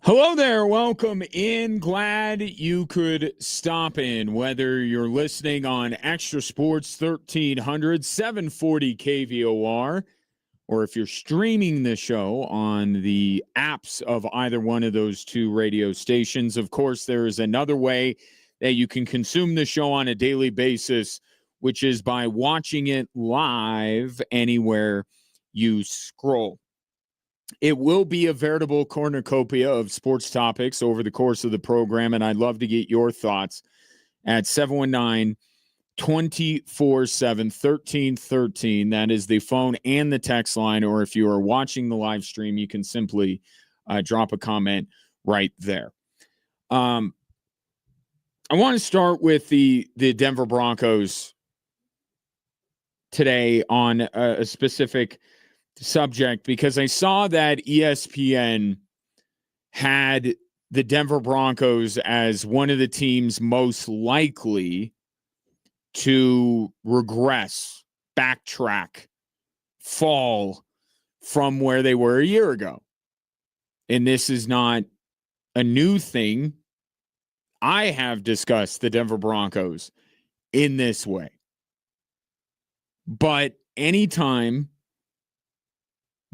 Hello there. Welcome in. Glad you could stop in. Whether you're listening on Extra Sports 1300, 740 KVOR, or if you're streaming the show on the apps of either one of those two radio stations. Of course, there is another way that you can consume the show on a daily basis, which is by watching it live anywhere you scroll. It will be a veritable cornucopia of sports topics over the course of the program, and I'd love to get your thoughts at 719 247 1313. That is the phone and the text line, or if you are watching the live stream, you can simply drop a comment right there. I want to start with the Denver Broncos today on a specific subject because I saw that ESPN had the Denver Broncos as one of the teams most likely to regress, backtrack, fall from where they were a year ago. And this is not a new thing. I have discussed the Denver Broncos in this way. But anytime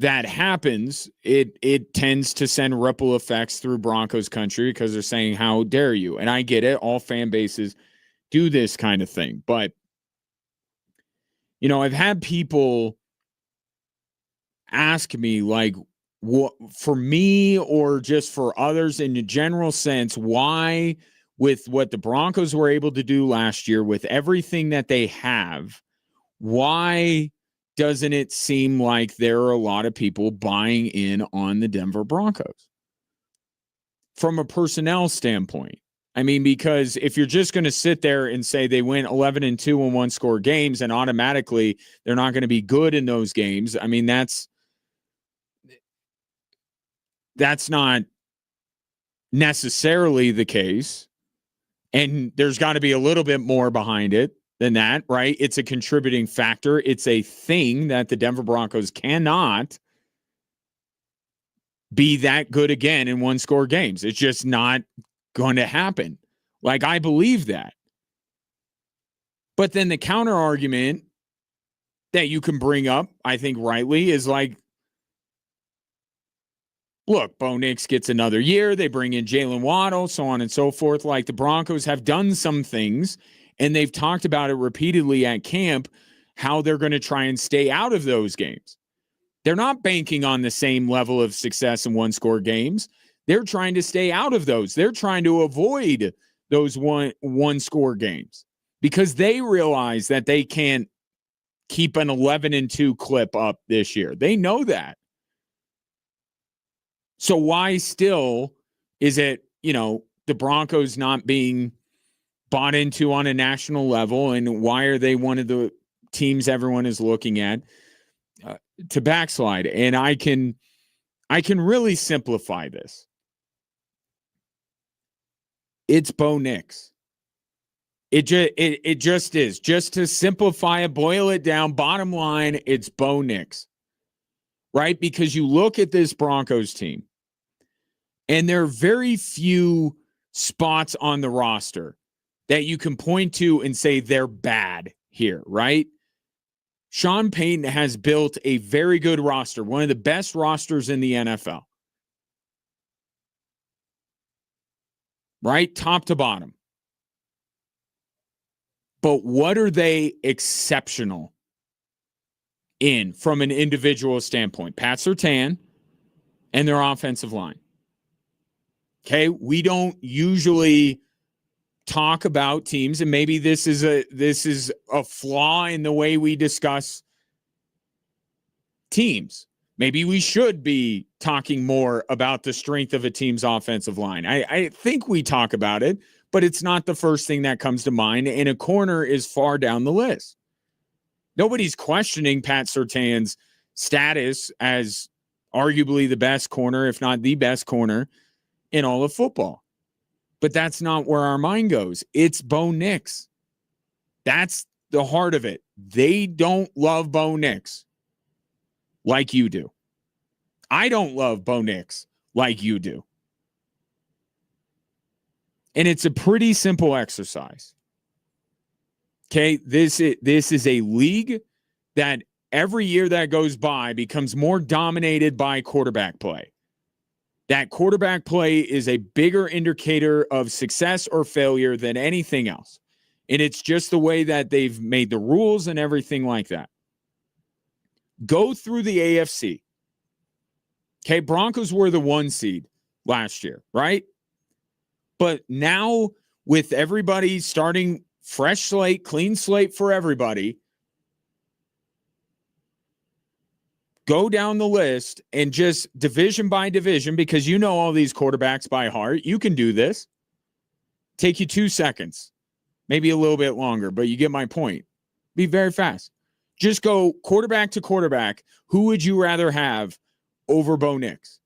that happens, it tends to send ripple effects through Broncos country because they're saying, how dare you? And I get it. All fan bases do this kind of thing. But, I've had people ask me, like, what, for me or just for others in a general sense, why, with what the Broncos were able to do last year, with everything that they have, why doesn't it seem like there are a lot of people buying in on the Denver Broncos from a personnel standpoint? I mean, because if you're just going to sit there and say they went 11-2 in one-score games and automatically they're not going to be good in those games, I mean, that's not necessarily the case. And there's got to be a little bit more behind it than that, right? It's a contributing factor. It's a thing that the Denver Broncos cannot be that good again in one-score games. It's just not going to happen. Like, I believe that. But then the counter argument that you can bring up, I think rightly, is like, look, Bo Nix gets another year. They bring in Jalen Waddle, so on and so forth. Like, the Broncos have done some things, and they've talked about it repeatedly at camp, how they're going to try and stay out of those games. They're not banking on the same level of success in one-score games. They're trying to stay out of those. They're trying to avoid those one-score games because they realize that they can't keep an 11-2 clip up this year. They know that. So why still is it, the Broncos not being bought into on a national level, and why are they one of the teams everyone is looking at to backslide? And I can really simplify this. It's Bo Nix. It just is. Just to simplify it, boil it down, bottom line, it's Bo Nix. Right? Because you look at this Broncos team, and there are very few spots on the roster that you can point to and say they're bad here, right? Sean Payton has built a very good roster, one of the best rosters in the NFL. Right? Top to bottom. But what are they exceptional in from an individual standpoint? Pat Surtain and their offensive line. Okay, we don't usually talk about teams, and maybe this is a flaw in the way we discuss teams. Maybe we should be talking more about the strength of a team's offensive line. I think we talk about it, but it's not the first thing that comes to mind, and a corner is far down the list. Nobody's questioning Pat Surtain's status as arguably the best corner, if not the best corner, in all of football. But that's not where our mind goes. It's Bo Nix. That's the heart of it. They don't love Bo Nix like you do. I don't love Bo Nix like you do. And it's a pretty simple exercise. Okay, this is a league that every year that goes by becomes more dominated by quarterback play. That quarterback play is a bigger indicator of success or failure than anything else. And it's just the way that they've made the rules and everything like that. Go through the AFC. Okay, Broncos were the 1 seed last year, right? But now with everybody starting fresh slate, clean slate for everybody, go down the list and just division by division, because you know all these quarterbacks by heart. You can do this. Take you 2 seconds, maybe a little bit longer, but you get my point. Be very fast. Just go quarterback to quarterback. Who would you rather have over Bo Nix?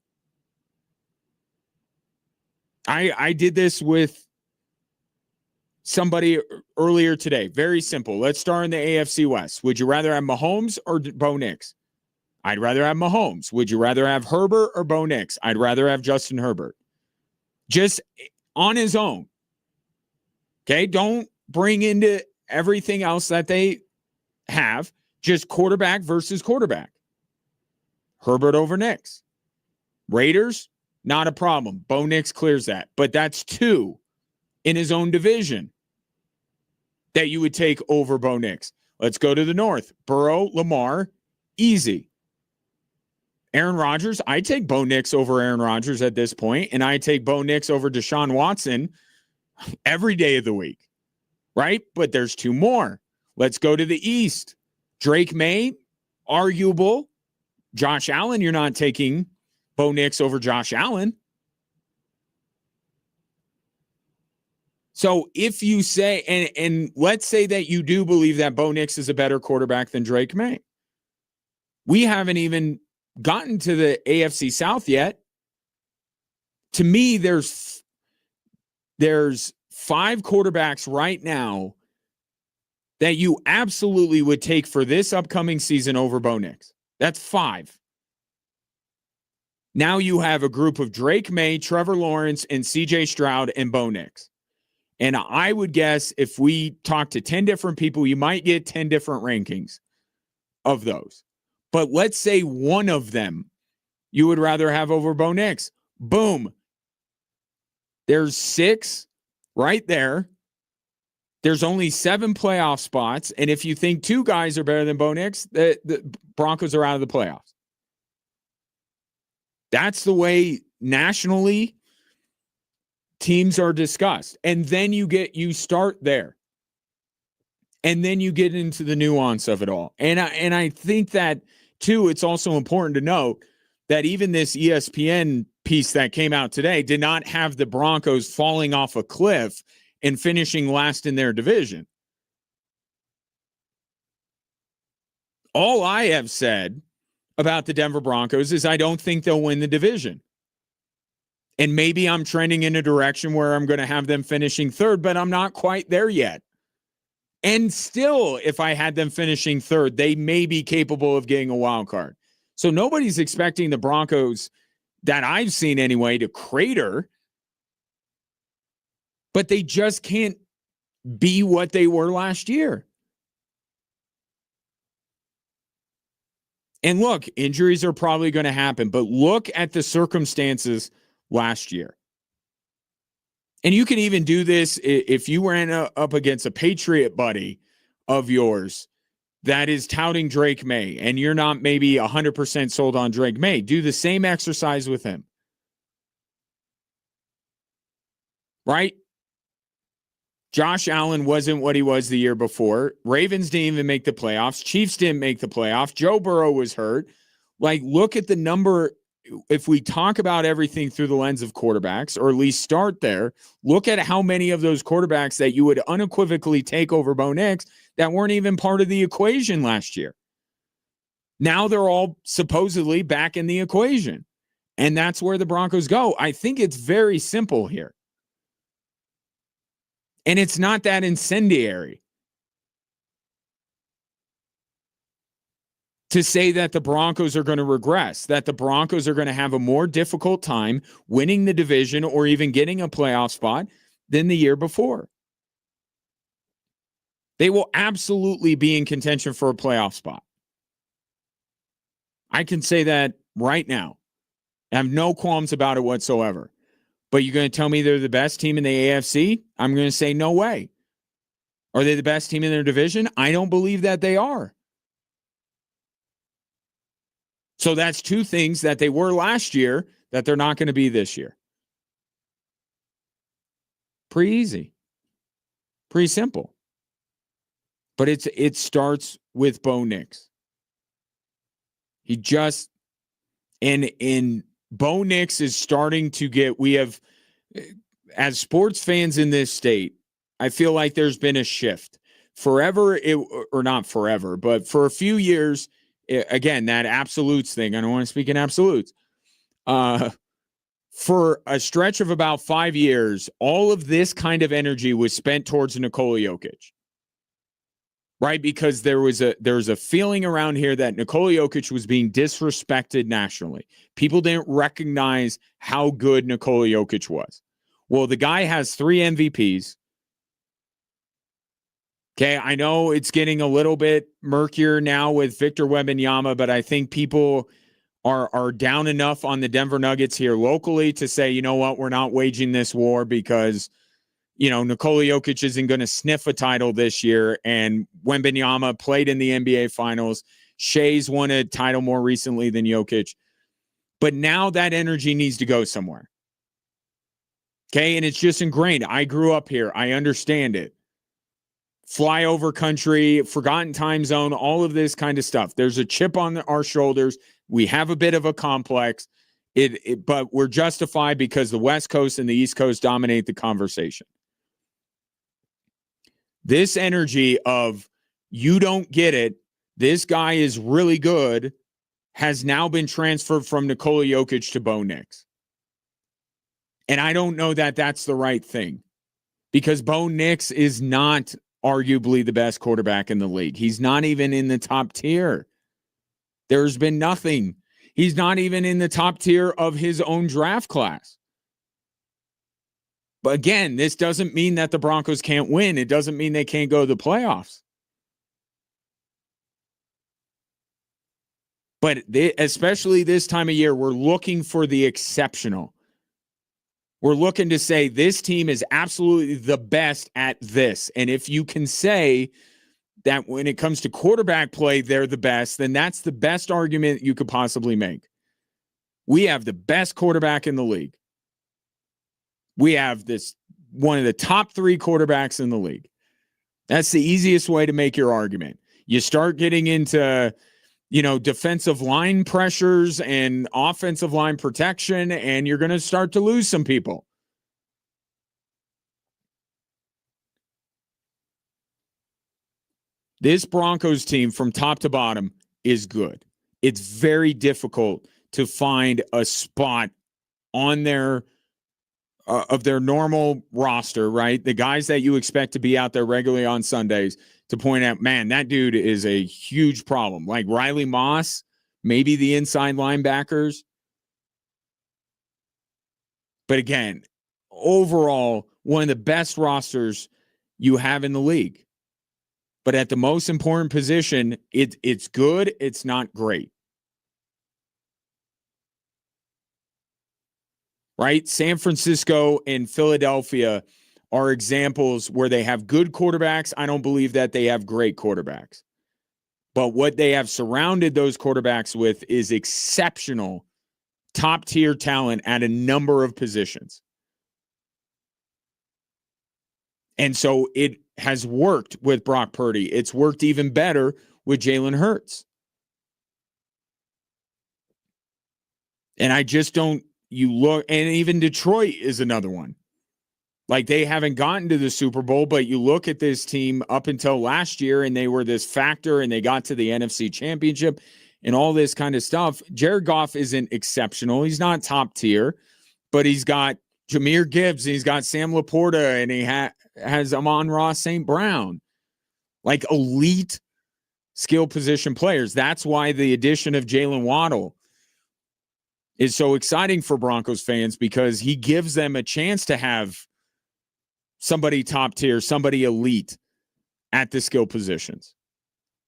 I did this with somebody earlier today. Very simple. Let's start in the AFC West. Would you rather have Mahomes or Bo Nix? I'd rather have Mahomes. Would you rather have Herbert or Bo Nix? I'd rather have Justin Herbert. Just on his own. Okay? Don't bring into everything else that they have. Just quarterback versus quarterback. Herbert over Nix. Raiders, not a problem. Bo Nix clears that. But that's 2 in his own division that you would take over Bo Nix. Let's go to the North. Burrow, Lamar, easy. Aaron Rodgers, I take Bo Nix over Aaron Rodgers at this point, and I take Bo Nix over Deshaun Watson every day of the week, right? But there's 2 more. Let's go to the East. Drake May, arguable. Josh Allen, you're not taking Bo Nix over Josh Allen. So if you say, and let's say that you do believe that Bo Nix is a better quarterback than Drake May. We haven't even gotten to the AFC South yet. To me, there's 5 quarterbacks right now that you absolutely would take for this upcoming season over Bo Nix. That's 5. Now you have a group of Drake May, Trevor Lawrence, and CJ Stroud and Bo Nix. And I would guess if we talk to 10 different people, you might get 10 different rankings of those. But let's say one of them you would rather have over Bo Nix. Boom. There's 6 right there. There's only 7 playoff spots. And if you think 2 guys are better than Bo Nix, the Broncos are out of the playoffs. That's the way nationally teams are discussed. And then you start there. And then you get into the nuance of it all. And I think that, too, it's also important to note that even this ESPN piece that came out today did not have the Broncos falling off a cliff and finishing last in their division. All I have said about the Denver Broncos is I don't think they'll win the division. And maybe I'm trending in a direction where I'm going to have them finishing 3rd, but I'm not quite there yet. And still, if I had them finishing 3rd, they may be capable of getting a wild card. So nobody's expecting the Broncos, that I've seen anyway, to crater. But they just can't be what they were last year. And look, injuries are probably going to happen, but look at the circumstances last year. And you can even do this if you ran up against a Patriot buddy of yours that is touting Drake May, and you're not maybe 100% sold on Drake May. Do the same exercise with him. Right? Josh Allen wasn't what he was the year before. Ravens didn't even make the playoffs. Chiefs didn't make the playoffs. Joe Burrow was hurt. Like, look at the number. If we talk about everything through the lens of quarterbacks, or at least start there, look at how many of those quarterbacks that you would unequivocally take over Bo Nix that weren't even part of the equation last year. Now they're all supposedly back in the equation. And that's where the Broncos go. I think it's very simple here. And it's not that incendiary to say that the Broncos are going to regress, that the Broncos are going to have a more difficult time winning the division or even getting a playoff spot. than the year before. They will absolutely be in contention for a playoff spot. I can say that right now. I have no qualms about it whatsoever. But you're going to tell me they're the best team in the AFC? I'm going to say no way. Are they the best team in their division? I don't believe that they are. So that's two things that they were last year that they're not going to be this year. Pretty easy. Pretty simple. But it starts with Bo Nix. He just and Bo Nix is starting to get, we have, as sports fans in this state, I feel like there's been a shift. Forever, or not forever, but for a few years, again, that absolutes thing, I don't want to speak in absolutes. For a stretch of about 5 years, all of this kind of energy was spent towards Nikola Jokic. Right, because there was a feeling around here that Nikola Jokic was being disrespected nationally. People didn't recognize how good Nikola Jokic was. Well, the guy has 3 MVPs. Okay, I know it's getting a little bit murkier now with Victor Wembanyama, but I think people are down enough on the Denver Nuggets here locally to say, you know what, we're not waging this war because Nikola Jokic isn't going to sniff a title this year, and Wembanyama played in the NBA Finals. Shea's won a title more recently than Jokic. But now that energy needs to go somewhere. Okay, and it's just ingrained. I grew up here. I understand it. Flyover country, forgotten time zone, all of this kind of stuff. There's a chip on our shoulders. We have a bit of a complex, but we're justified because the West Coast and the East Coast dominate the conversation. This energy of you don't get it, this guy is really good, has now been transferred from Nikola Jokic to Bo Nix. And I don't know that that's the right thing because Bo Nix is not arguably the best quarterback in the league. He's not even in the top tier. There's been nothing. He's not even in the top tier of his own draft class. But again, this doesn't mean that the Broncos can't win. It doesn't mean they can't go to the playoffs. But especially this time of year, we're looking for the exceptional. We're looking to say this team is absolutely the best at this. And if you can say that when it comes to quarterback play, they're the best, then that's the best argument you could possibly make. We have the best quarterback in the league. We have one of the top 3 quarterbacks in the league. That's the easiest way to make your argument. You start getting into, defensive line pressures and offensive line protection, and you're going to start to lose some people. This Broncos team from top to bottom is good. It's very difficult to find a spot on their of their normal roster, right? The guys that you expect to be out there regularly on Sundays to point out, man, that dude is a huge problem. Like Riley Moss, maybe the inside linebackers. But again, overall, one of the best rosters you have in the league. But at the most important position, it's good, it's not great. Right? San Francisco and Philadelphia are examples where they have good quarterbacks. I don't believe that they have great quarterbacks. But what they have surrounded those quarterbacks with is exceptional top-tier talent at a number of positions. And so it has worked with Brock Purdy. It's worked even better with Jalen Hurts. And I just don't, you look, and even Detroit is another one. Like they haven't gotten to the Super Bowl, but you look at this team up until last year and they were this factor and they got to the NFC Championship and all this kind of stuff. Jared Goff isn't exceptional. He's not top tier, but he's got Jahmyr Gibbs and he's got Sam Laporta and he has Amon-Ra St. Brown. Like elite skill position players. That's why the addition of Jalen Waddle is so exciting for Broncos fans because he gives them a chance to have somebody top tier, somebody elite at the skill positions.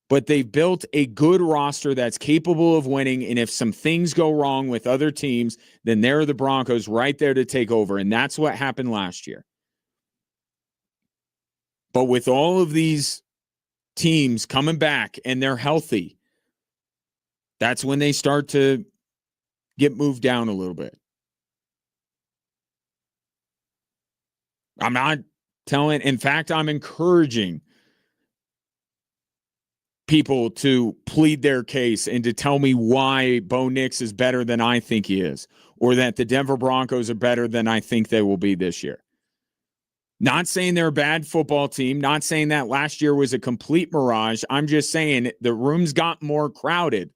But they've built a good roster that's capable of winning, and if some things go wrong with other teams, then there are the Broncos right there to take over, and that's what happened last year. But with all of these teams coming back and they're healthy, that's when they start to get moved down a little bit. I'm not telling, in fact, I'm encouraging people to plead their case and to tell me why Bo Nix is better than I think he is, or that the Denver Broncos are better than I think they will be this year. Not saying they're a bad football team, not saying that last year was a complete mirage. I'm just saying the rooms got more crowded.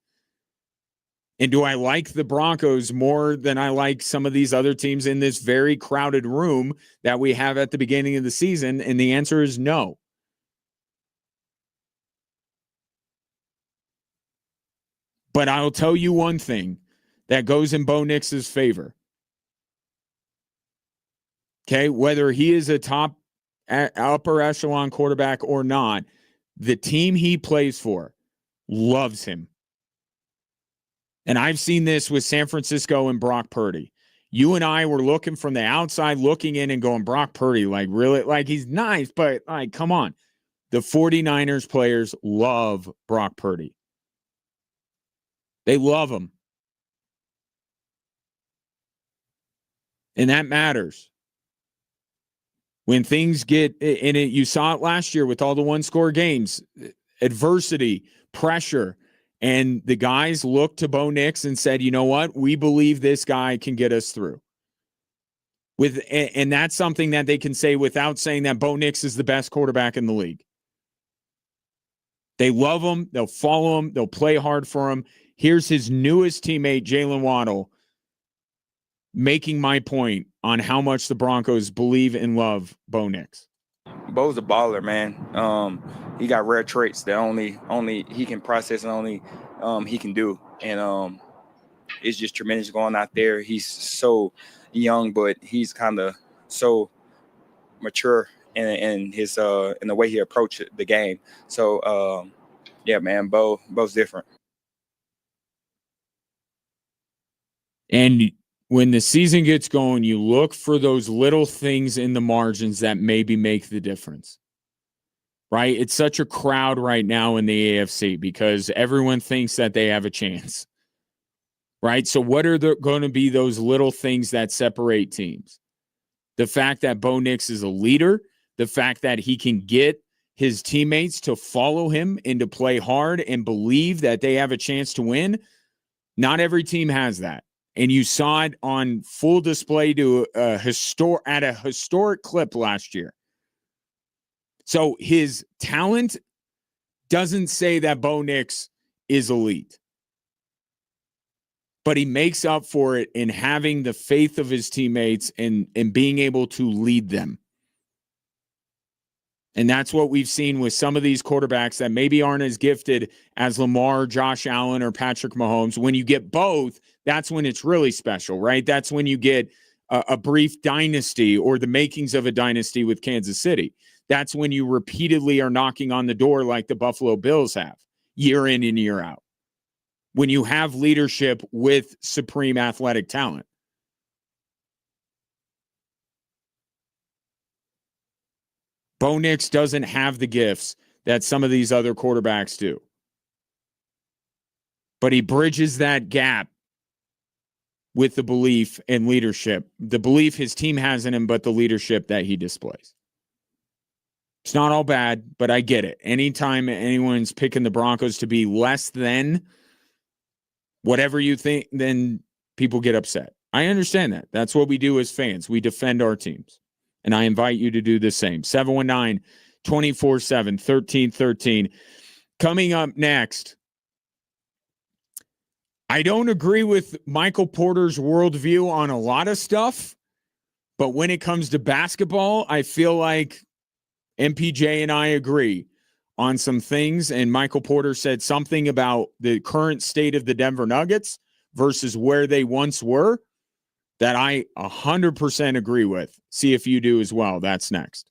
And do I like the Broncos more than I like some of these other teams in this very crowded room that we have at the beginning of the season? And the answer is no. But I'll tell you one thing that goes in Bo Nix's favor. Okay, whether he is a top upper echelon quarterback or not, the team he plays for loves him. And I've seen this with San Francisco and Brock Purdy. You and I were looking from the outside, looking in and going, Brock Purdy, like really, like he's nice, but like, come on. The 49ers players love Brock Purdy. They love him. And that matters. When things get in it, you saw it last year with all the one-score games, adversity, pressure, and the guys looked to Bo Nix and said, you know what? We believe this guy can get us through. And that's something that they can say without saying that Bo Nix is the best quarterback in the league. They love him. They'll follow him. They'll play hard for him. Here's his newest teammate, Jalen Waddle, making my point on how much the Broncos believe and love Bo Nix. Bo's a baller, man. He got rare traits that only he can process and only he can do. And it's just tremendous going out there. He's so young, but he's kind of so mature in his in the way he approached the game. So yeah, man, Bo's different. And when the season gets going, you look for those little things in the margins that maybe make the difference. Right? It's such a crowd right now in the AFC because everyone thinks that they have a chance. Right? So what are going to be those little things that separate teams? The fact that Bo Nix is a leader, the fact that he can get his teammates to follow him and to play hard and believe that they have a chance to win. Not every team has that. And you saw it on full display to a historic clip last year. So his talent doesn't say that Bo Nix is elite. But he makes up for it in having the faith of his teammates and being able to lead them. And that's what we've seen with some of these quarterbacks that maybe aren't as gifted as Lamar, Josh Allen, or Patrick Mahomes. When you get both, that's when it's really special, right? That's when you get a brief dynasty or the makings of a dynasty with Kansas City. That's when you repeatedly are knocking on the door like the Buffalo Bills have, year in and year out. When you have leadership with supreme athletic talent. Bo Nix doesn't have the gifts that some of these other quarterbacks do. But he bridges that gap with the belief and leadership. The belief his team has in him, but the leadership that he displays. It's not all bad, but I get it. Anytime anyone's picking the Broncos to be less than whatever you think, then people get upset. I understand that. That's what we do as fans. We defend our teams. And I invite you to do the same. 719-247-1313. Coming up next, I don't agree with Michael Porter's worldview on a lot of stuff, but when it comes to basketball, I feel like MPJ and I agree on some things. And Michael Porter said something about the current state of the Denver Nuggets versus where they once were. that I 100% agree with. See if you do as well. That's next.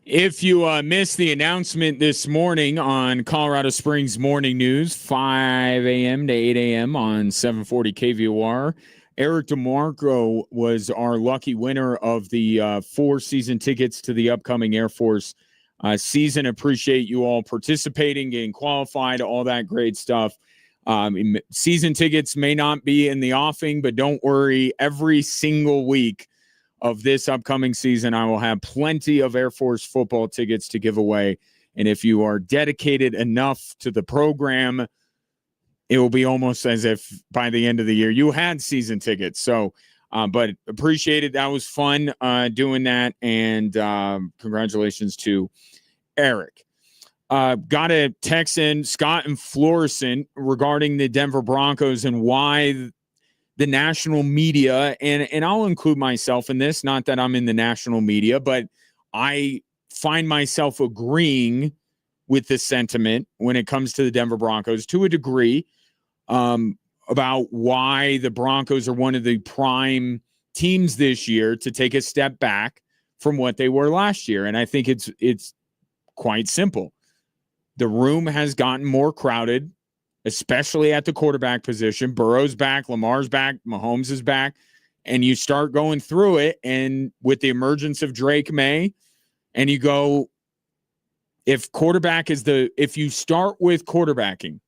If you missed the announcement this morning on Colorado Springs Morning News, 5 a.m. to 8 a.m. on 740 KVOR, Eric DeMarco was our lucky winner of the 4 season tickets to the upcoming Air Force season. Appreciate you all participating, getting qualified, all that great stuff. Season tickets may not be in the offing, but don't worry, every single week of this upcoming season, I will have plenty of Air Force football tickets to give away. And if you are dedicated enough to the program, it will be almost as if by the end of the year you had season tickets. So, but appreciate it. That was fun doing that. And congratulations to Eric. Got a text in, Scott and Florissant, regarding the Denver Broncos and why the national media, and I'll include myself in this, not that I'm in the national media, but I find myself agreeing with the sentiment when it comes to the Denver Broncos to a degree, about why the Broncos are one of the prime teams this year to take a step back from what they were last year. And I think it's quite simple. The room has gotten more crowded, especially at the quarterback position. Burrow's back, Lamar's back, Mahomes is back, and you start going through it, and with the emergence of Drake May, and you go, if you start with quarterbacking,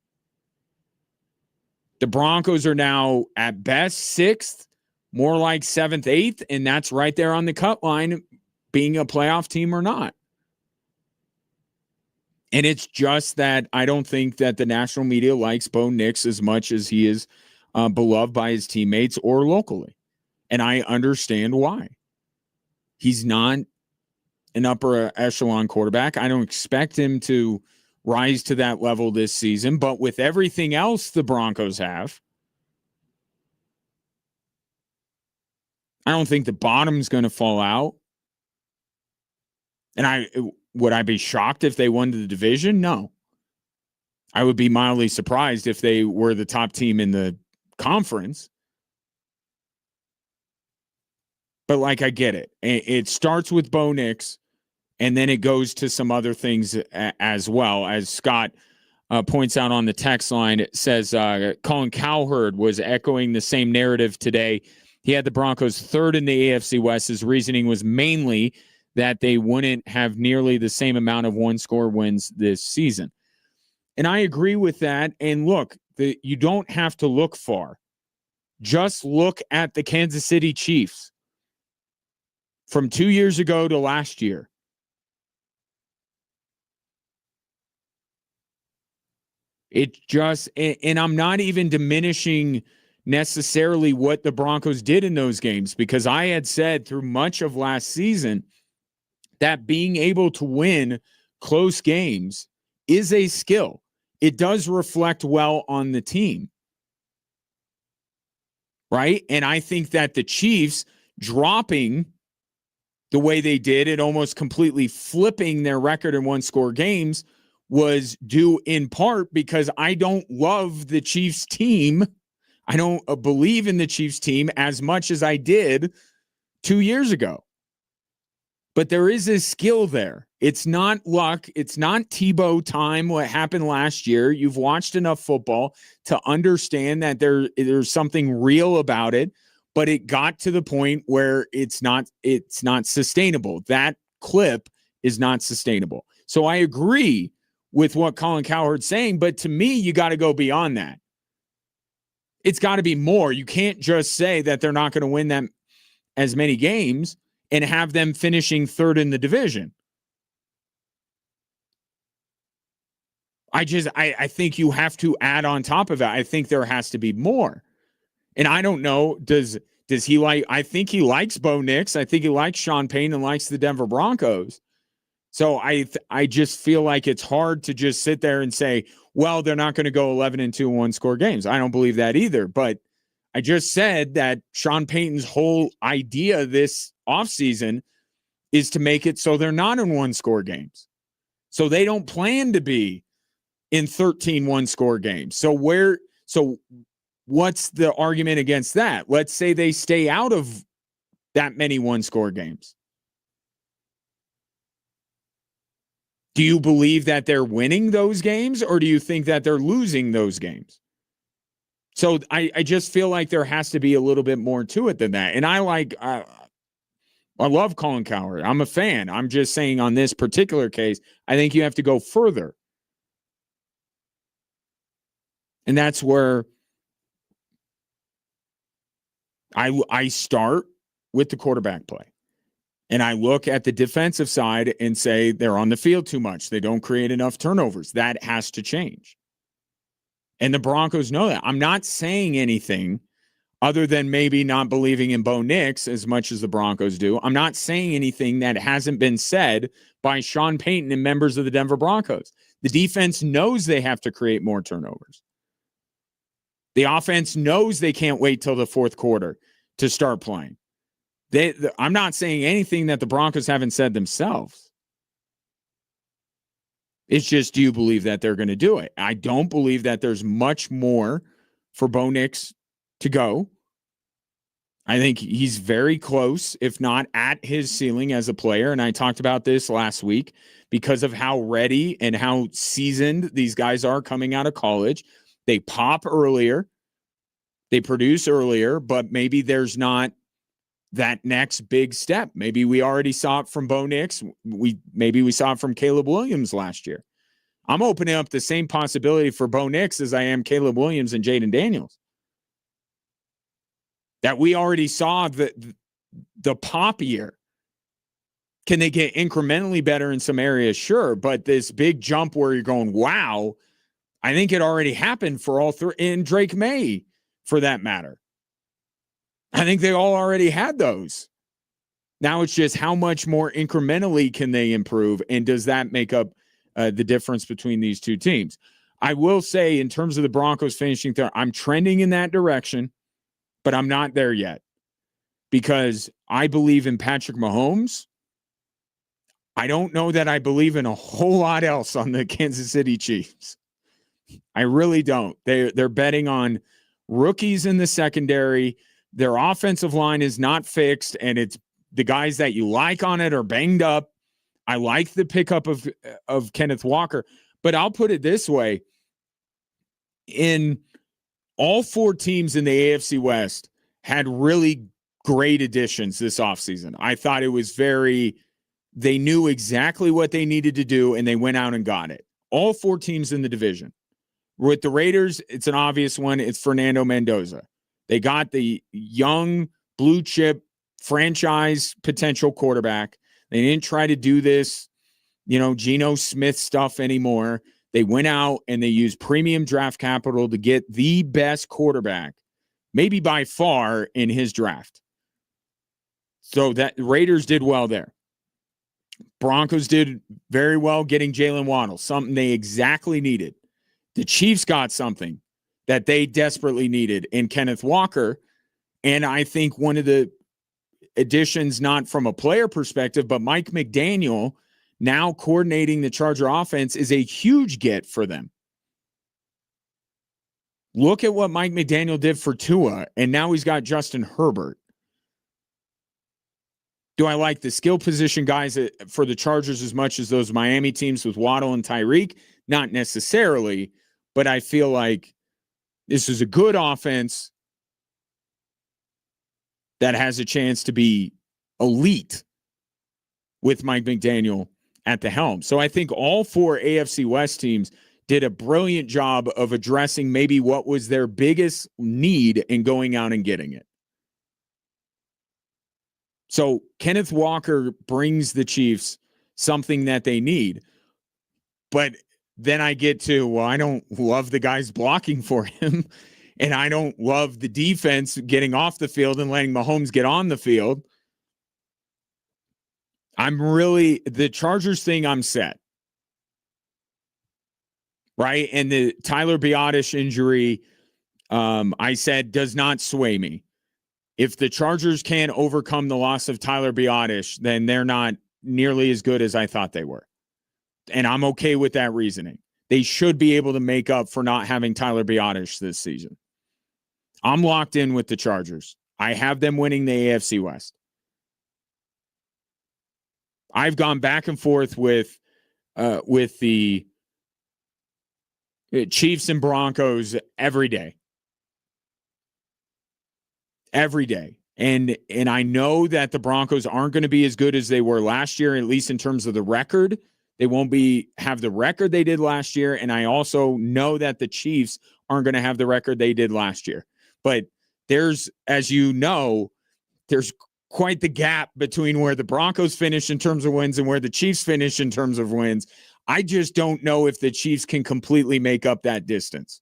the Broncos are now at best 6th, more like 7th, 8th, and that's right there on the cut line, being a playoff team or not. And it's just that I don't think that the national media likes Bo Nix as much as he is beloved by his teammates or locally. And I understand why. He's not an upper echelon quarterback. I don't expect him to rise to that level this season. But with everything else the Broncos have, I don't think the bottom's going to fall out. And would I be shocked if they won the division? No. I would be mildly surprised if they were the top team in the conference. But I get it. It starts with Bo Nix, and then it goes to some other things as well. As Scott points out on the text line, it says Colin Cowherd was echoing the same narrative today. He had the Broncos 3rd in the AFC West. His reasoning was mainly that they wouldn't have nearly the same amount of one-score wins this season. And I agree with that. And look, you don't have to look far. Just look at the Kansas City Chiefs from 2 years ago to last year. It just, and I'm not even diminishing necessarily what the Broncos did in those games, because I had said through much of last season that being able to win close games is a skill. It does reflect well on the team, right? And I think that the Chiefs dropping the way they did and almost completely flipping their record in one-score games was due in part because I don't love the Chiefs team. I don't believe in the Chiefs team as much as I did 2 years ago. But there is a skill there. It's not luck. It's not Tebow time, what happened last year. You've watched enough football to understand that there's something real about it, but it got to the point where it's not sustainable. That clip is not sustainable. So I agree with what Colin Cowherd's saying, but to me, you got to go beyond that. It's got to be more. You can't just say that they're not going to win them as many games and have them finishing 3rd in the division. I think you have to add on top of it. I think there has to be more. And I don't know, does he like, I think he likes Bo Nix. I think he likes Sean Payton and likes the Denver Broncos. So I just feel like it's hard to just sit there and say, well, they're not going to go 11-2 one-score games. I don't believe that either. But I just said that Sean Payton's whole idea this offseason is to make it so they're not in one-score games. So they don't plan to be in 13 one-score games. So what's the argument against that? Let's say they stay out of that many one-score games. Do you believe that they're winning those games, or do you think that they're losing those games? So I just feel like there has to be a little bit more to it than that. And I love Colin Cowherd. I'm a fan. I'm just saying on this particular case, I think you have to go further. And that's where I start with the quarterback play. And I look at the defensive side and say they're on the field too much. They don't create enough turnovers. That has to change. And the Broncos know that. I'm not saying anything other than maybe not believing in Bo Nix as much as the Broncos do. I'm not saying anything that hasn't been said by Sean Payton and members of the Denver Broncos. The defense knows they have to create more turnovers. The offense knows they can't wait till the fourth quarter to start playing. I'm not saying anything that the Broncos haven't said themselves. It's just, do you believe that they're going to do it? I don't believe that there's much more for Bo Nix to go. I think he's very close, if not at his ceiling as a player. And I talked about this last week because of how ready and how seasoned these guys are coming out of college. They pop earlier, they produce earlier, but maybe there's not that next big step. Maybe we already saw it from Bo Nix. Maybe we saw it from Caleb Williams last year. I'm opening up the same possibility for Bo Nix as I am Caleb Williams and Jaden Daniels. That we already saw the pop year. Can they get incrementally better in some areas? Sure. But this big jump where you're going, wow, I think it already happened for all three, and Drake May, for that matter. I think they all already had those. Now it's just how much more incrementally can they improve, and does that make up the difference between these two teams? I will say, in terms of the Broncos finishing third, I'm trending in that direction, but I'm not there yet because I believe in Patrick Mahomes. I don't know that I believe in a whole lot else on the Kansas City Chiefs. I really don't. They're betting on rookies in the secondary. Their offensive line is not fixed, and it's the guys that you like on it are banged up. I like the pickup of Kenneth Walker, but I'll put it this way. In all four teams in the AFC West had really great additions this offseason. I thought it was they knew exactly what they needed to do, and they went out and got it. All four teams in the division. With the Raiders, it's an obvious one. It's Fernando Mendoza. They got the young blue chip franchise potential quarterback. They didn't try to do this, Geno Smith stuff anymore. They went out and they used premium draft capital to get the best quarterback, maybe by far, in his draft. So that Raiders did well there. Broncos did very well getting Jalen Waddle, something they exactly needed. The Chiefs got something that they desperately needed in Kenneth Walker. And I think one of the additions, not from a player perspective, but Mike McDaniel now coordinating the Charger offense is a huge get for them. Look at what Mike McDaniel did for Tua, and now he's got Justin Herbert. Do I like the skill position guys for the Chargers as much as those Miami teams with Waddle and Tyreek? Not necessarily, but I feel like this is a good offense that has a chance to be elite with Mike McDaniel at the helm. So I think all four AFC West teams did a brilliant job of addressing maybe what was their biggest need and going out and getting it. So Kenneth Walker brings the Chiefs something that they need. But then I get to, well, I don't love the guys blocking for him, and I don't love the defense getting off the field and letting Mahomes get on the field. The Chargers thing, I'm set. Right? And the Tyler Biotish injury, I said, does not sway me. If the Chargers can't overcome the loss of Tyler Biotish, then they're not nearly as good as I thought they were. And I'm okay with that reasoning. They should be able to make up for not having Tyler Biotish this season. I'm locked in with the Chargers. I have them winning the AFC West. I've gone back and forth with with the Chiefs and Broncos every day. Every day. And I know that the Broncos aren't going to be as good as they were last year, at least in terms of the record. They won't have the record they did last year. And I also know that the Chiefs aren't going to have the record they did last year. But there's, as you know, there's quite the gap between where the Broncos finish in terms of wins and where the Chiefs finish in terms of wins. I just don't know if the Chiefs can completely make up that distance.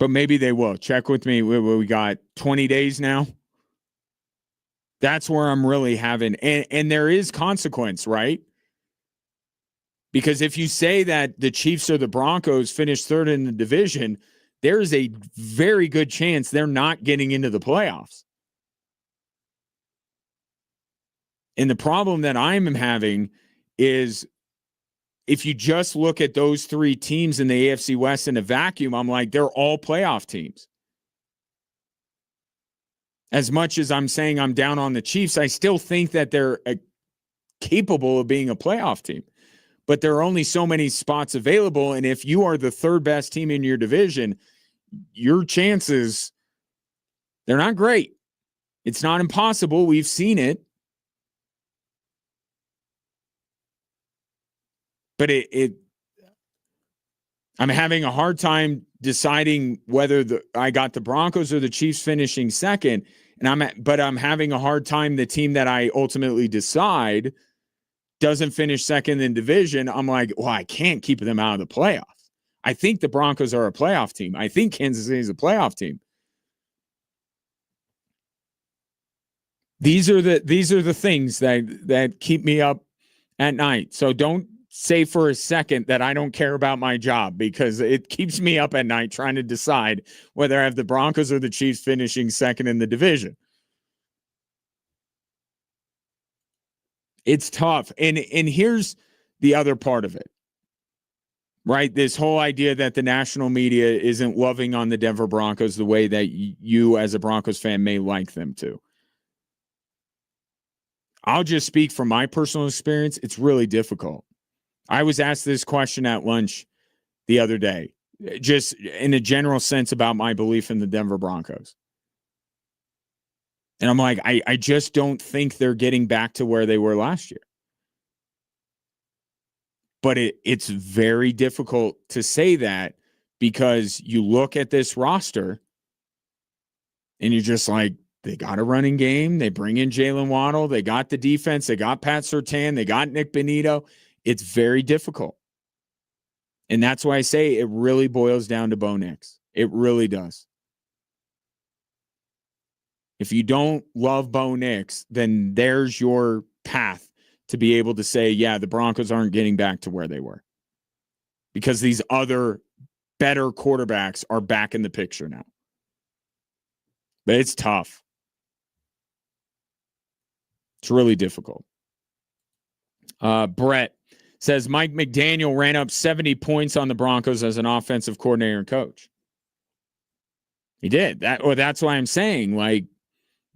But maybe they will. Check with me. We got 20 days now. That's where I'm really having, and there is consequence, right? Because if you say that the Chiefs or the Broncos finish third in the division, there's a very good chance they're not getting into the playoffs. And the problem that I'm having is if you just look at those three teams in the AFC West in a vacuum, I'm like, they're all playoff teams. As much as I'm saying I'm down on the Chiefs, I still think that they're capable of being a playoff team. But there are only so many spots available. And if you are the third best team in your division, your chances, they're not great. It's not impossible. We've seen it. But I'm having a hard time deciding whether I got the Broncos or the Chiefs finishing second, but I'm having a hard time. The team that I ultimately decide doesn't finish second in division. I'm like, well, I can't keep them out of the playoffs. I think the Broncos are a playoff team. I think Kansas City is a playoff team. These are the things that keep me up at night. So don't say for a second that I don't care about my job, because it keeps me up at night trying to decide whether I have the Broncos or the Chiefs finishing second in the division. It's tough. And here's the other part of it, right? This whole idea that the national media isn't loving on the Denver Broncos the way that you as a Broncos fan may like them to. I'll just speak from my personal experience. It's really difficult. I was asked this question at lunch the other day, just in a general sense about my belief in the Denver Broncos. And I'm like, I just don't think they're getting back to where they were last year. But it's very difficult to say that, because you look at this roster and you're just like, they got a running game. They bring in Jalen Waddle. They got the defense. They got Pat Surtain. They got Nick Bonito. It's very difficult. And that's why I say it really boils down to Bo Nix. It really does. If you don't love Bo Nix, then there's your path to be able to say, yeah, the Broncos aren't getting back to where they were, because these other better quarterbacks are back in the picture now. But it's tough. It's really difficult. Brett says Mike McDaniel ran up 70 points on the Broncos as an offensive coordinator and coach. He did. That's why I'm saying, like,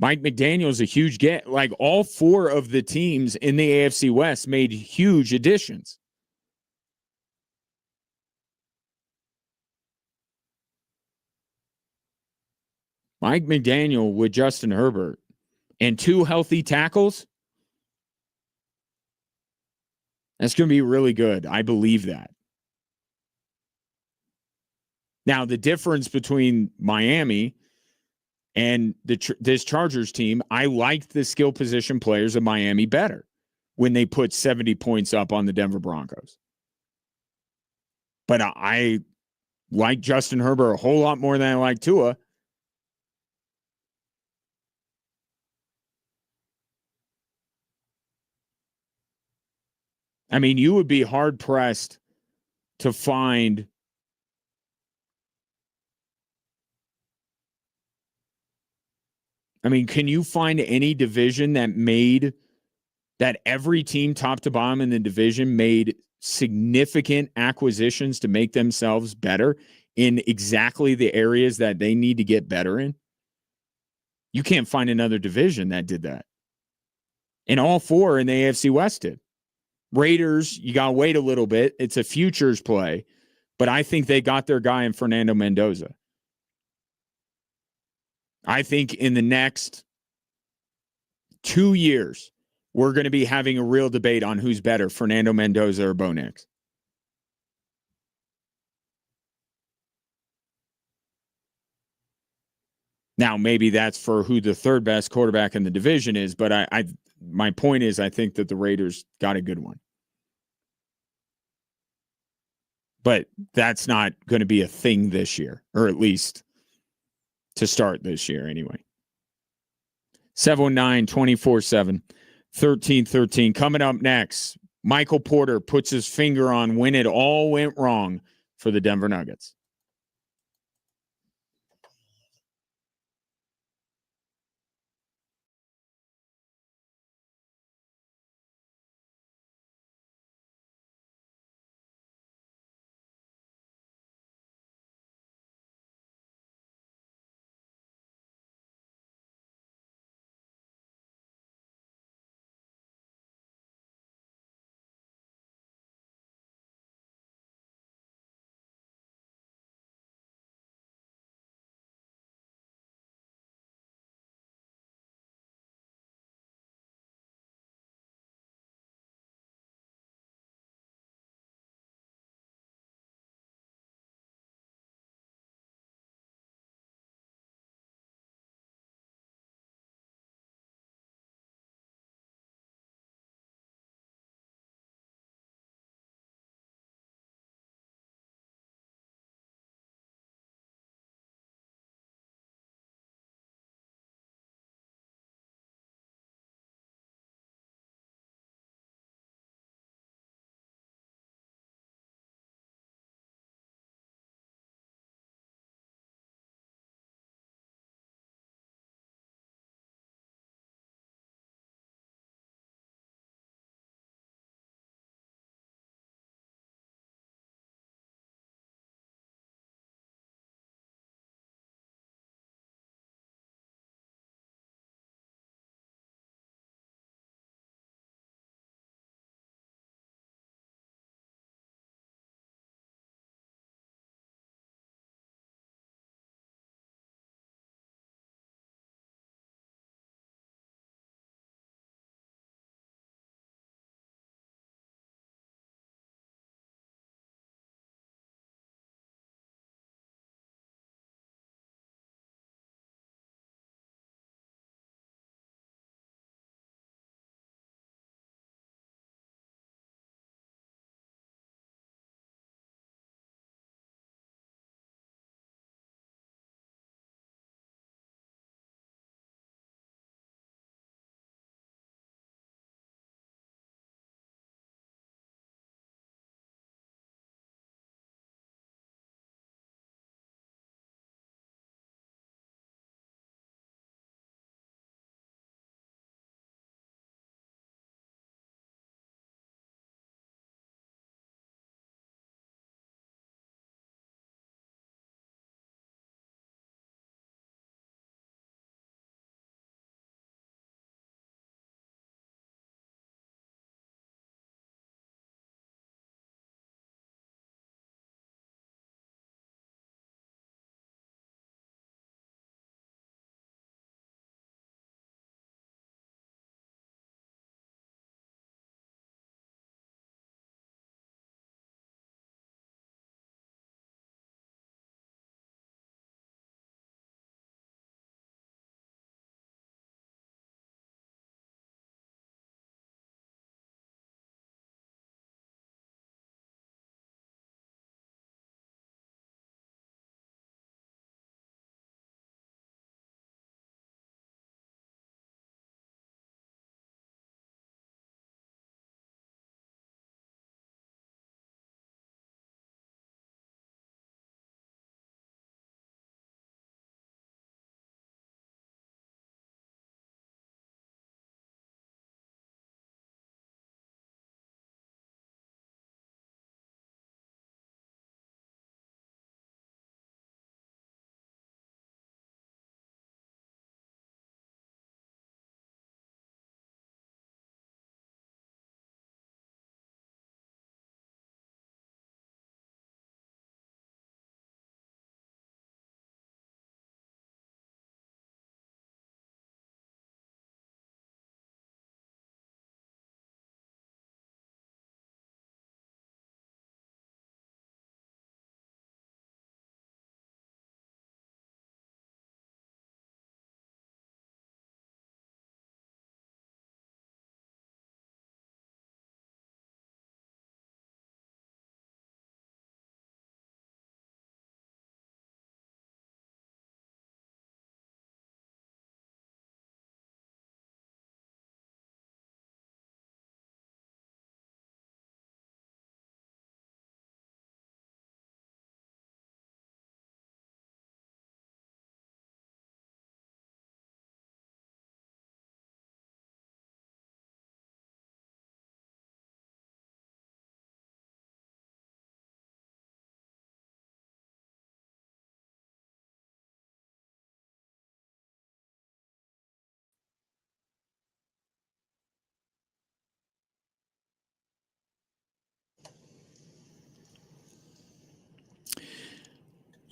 Mike McDaniel's a huge get. Like, all four of the teams in the AFC West made huge additions. Mike McDaniel with Justin Herbert and 2 healthy tackles, that's going to be really good. I believe that. Now, the difference between Miami and this Chargers team, I liked the skill position players of Miami better when they put 70 points up on the Denver Broncos. But I like Justin Herbert a whole lot more than I like Tua. I mean, you would be hard-pressed to find can you find any division that every team top to bottom in the division made significant acquisitions to make themselves better in exactly the areas that they need to get better in? You can't find another division that did that. And all four in the AFC West did. Raiders, you got to wait a little bit. It's a futures play, but I think they got their guy in Fernando Mendoza. I think in the next 2 years, we're going to be having a real debate on who's better, Fernando Mendoza or Bo Nix. Now, maybe that's for who the third best quarterback in the division is, but my point is I think that the Raiders got a good one. But that's not going to be a thing this year, or at least to start this year anyway. 719-24-7-1313. Coming up next, Michael Porter puts his finger on when it all went wrong for the Denver Nuggets.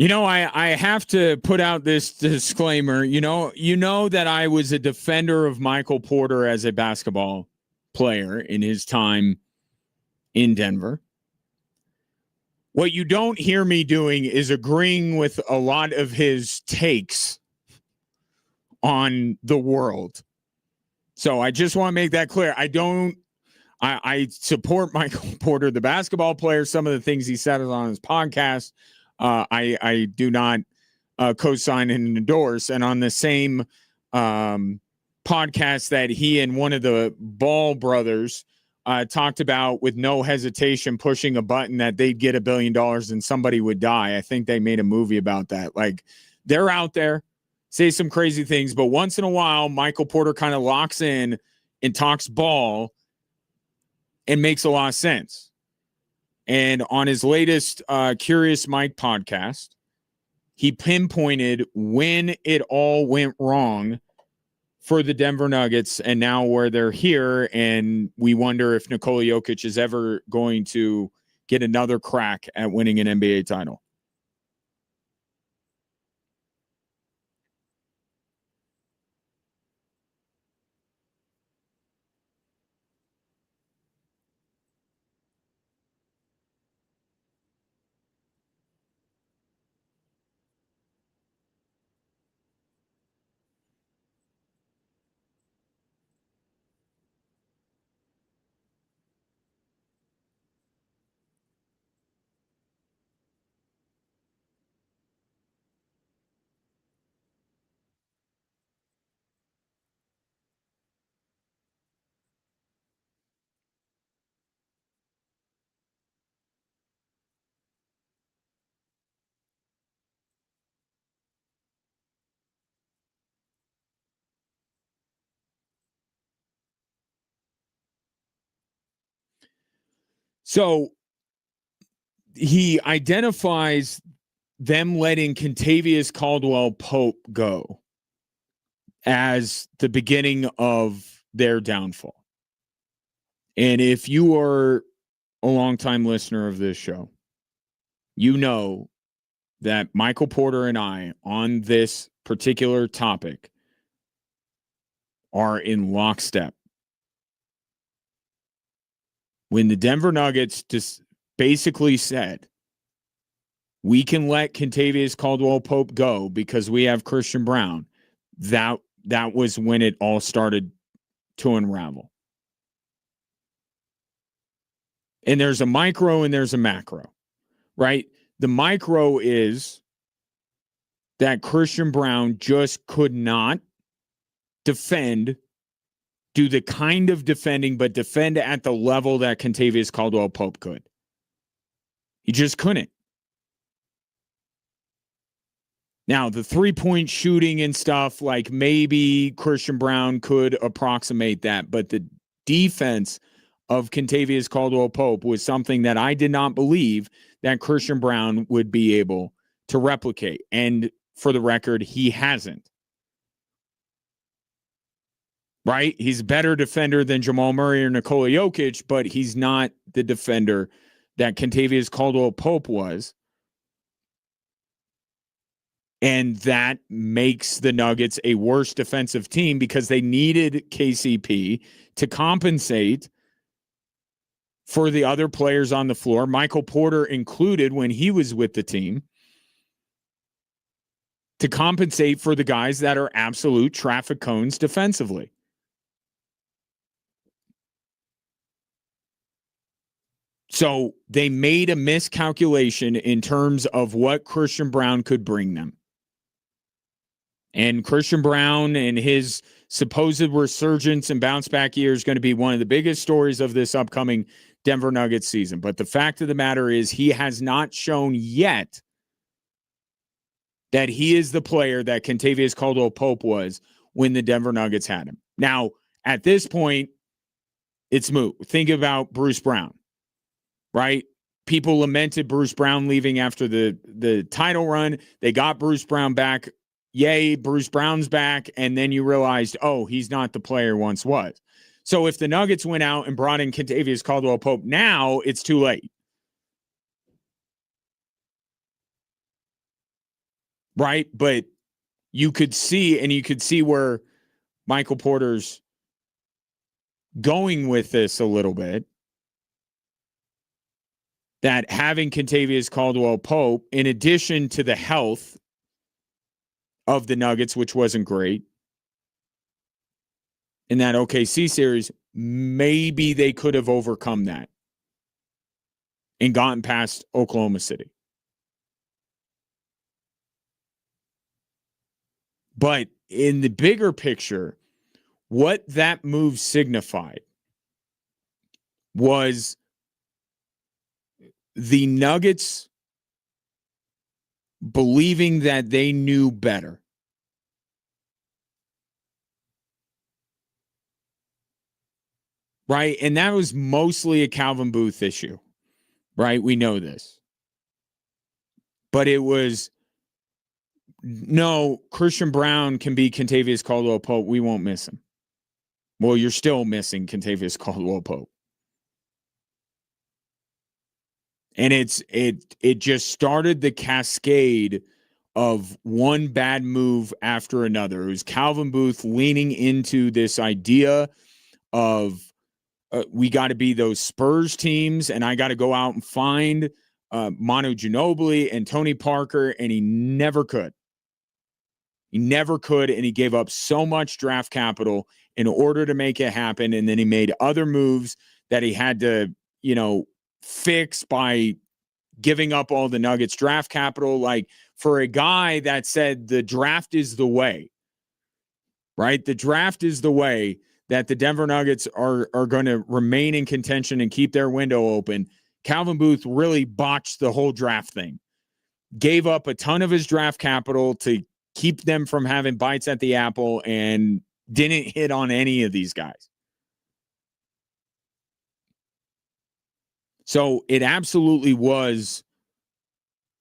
I have to put out this disclaimer. You know that I was a defender of Michael Porter as a basketball player in his time in Denver. What you don't hear me doing is agreeing with a lot of his takes on the world. So I just want to make that clear. I support Michael Porter, the basketball player, some of the things he said on his podcast. I do not co-sign and endorse. And on the same podcast that he and one of the Ball brothers talked about, with no hesitation pushing a button that they'd get $1 billion and somebody would die. I think they made a movie about that. Like, they're out there, say some crazy things, but once in a while, Michael Porter kind of locks in and talks ball and makes a lot of sense. And on his latest Curious Mike podcast, he pinpointed when it all went wrong for the Denver Nuggets and now where they're here. And we wonder if Nikola Jokic is ever going to get another crack at winning an NBA title. So he identifies them letting Kentavious Caldwell-Pope go as the beginning of their downfall. And if you are a longtime listener of this show, you know that Michael Porter and I on this particular topic are in lockstep. When the Denver Nuggets just basically said, we can let Kentavious Caldwell-Pope go because we have Christian Brown, that was when it all started to unravel. And there's a micro and there's a macro, right? The micro is that Christian Brown just could not do the kind of defending, but defend at the level that Kentavious Caldwell-Pope could. He just couldn't. Now, the three-point shooting and stuff, like maybe Christian Brown could approximate that, but the defense of Kentavious Caldwell-Pope was something that I did not believe that Christian Brown would be able to replicate. And for the record, he hasn't. Right? He's a better defender than Jamal Murray or Nikola Jokic, but he's not the defender that Kentavious Caldwell-Pope was. And that makes the Nuggets a worse defensive team because they needed KCP to compensate for the other players on the floor, Michael Porter included when he was with the team, to compensate for the guys that are absolute traffic cones defensively. So they made a miscalculation in terms of what Christian Brown could bring them. And Christian Brown and his supposed resurgence and bounce back year is going to be one of the biggest stories of this upcoming Denver Nuggets season. But the fact of the matter is he has not shown yet that he is the player that Kentavious Caldwell-Pope was when the Denver Nuggets had him. Now, at this point, it's moot. Think about Bruce Brown, right? People lamented Bruce Brown leaving after the title run. They got Bruce Brown back. Yay, Bruce Brown's back. And then you realized, oh, he's not the player once was. So if the Nuggets went out and brought in Kentavious Caldwell-Pope now, it's too late. right? But you could see where Michael Porter's going with this a little bit, that having Kentavious Caldwell-Pope, in addition to the health of the Nuggets, which wasn't great, in that OKC series, maybe they could have overcome that and gotten past Oklahoma City. But in the bigger picture, what that move signified was the Nuggets believing that they knew better. Right? And that was mostly a Calvin Booth issue. Right? We know this. But it was, no, Christian Brown can be Kentavious Caldwell-Pope. We won't miss him. Well, you're still missing Kentavious Caldwell-Pope. And it just started the cascade of one bad move after another. It was Calvin Booth leaning into this idea of we got to be those Spurs teams, and I got to go out and find Manu Ginobili and Tony Parker, and he never could. He never could, and he gave up so much draft capital in order to make it happen, and then he made other moves that he had to, fix by giving up all the Nuggets draft capital. Like, for a guy that said the draft is the way, right? The draft is the way that the Denver Nuggets are going to remain in contention and keep their window open. Calvin Booth really botched the whole draft thing. Gave up a ton of his draft capital to keep them from having bites at the apple and didn't hit on any of these guys. So it absolutely was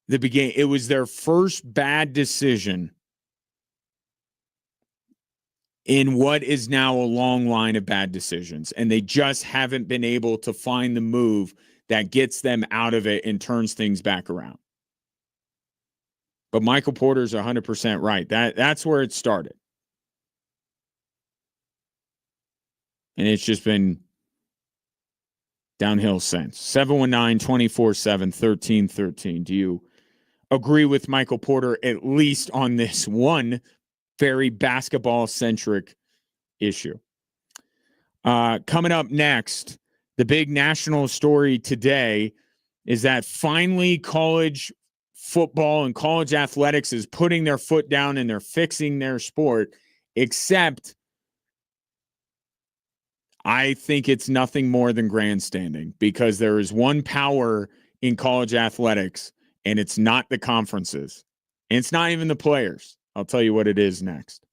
the beginning. It was their first bad decision in what is now a long line of bad decisions. And they just haven't been able to find the move that gets them out of it and turns things back around. But Michael Porter's 100% right. That's where it started. And it's just been downhill since. 719-247-1313. Do you agree with Michael Porter, at least on this one very basketball-centric issue? Coming up next, the big national story today is that finally college football and college athletics is putting their foot down and they're fixing their sport, except I think it's nothing more than grandstanding, because there is one power in college athletics, and it's not the conferences. And it's not even the players. I'll tell you what it is next.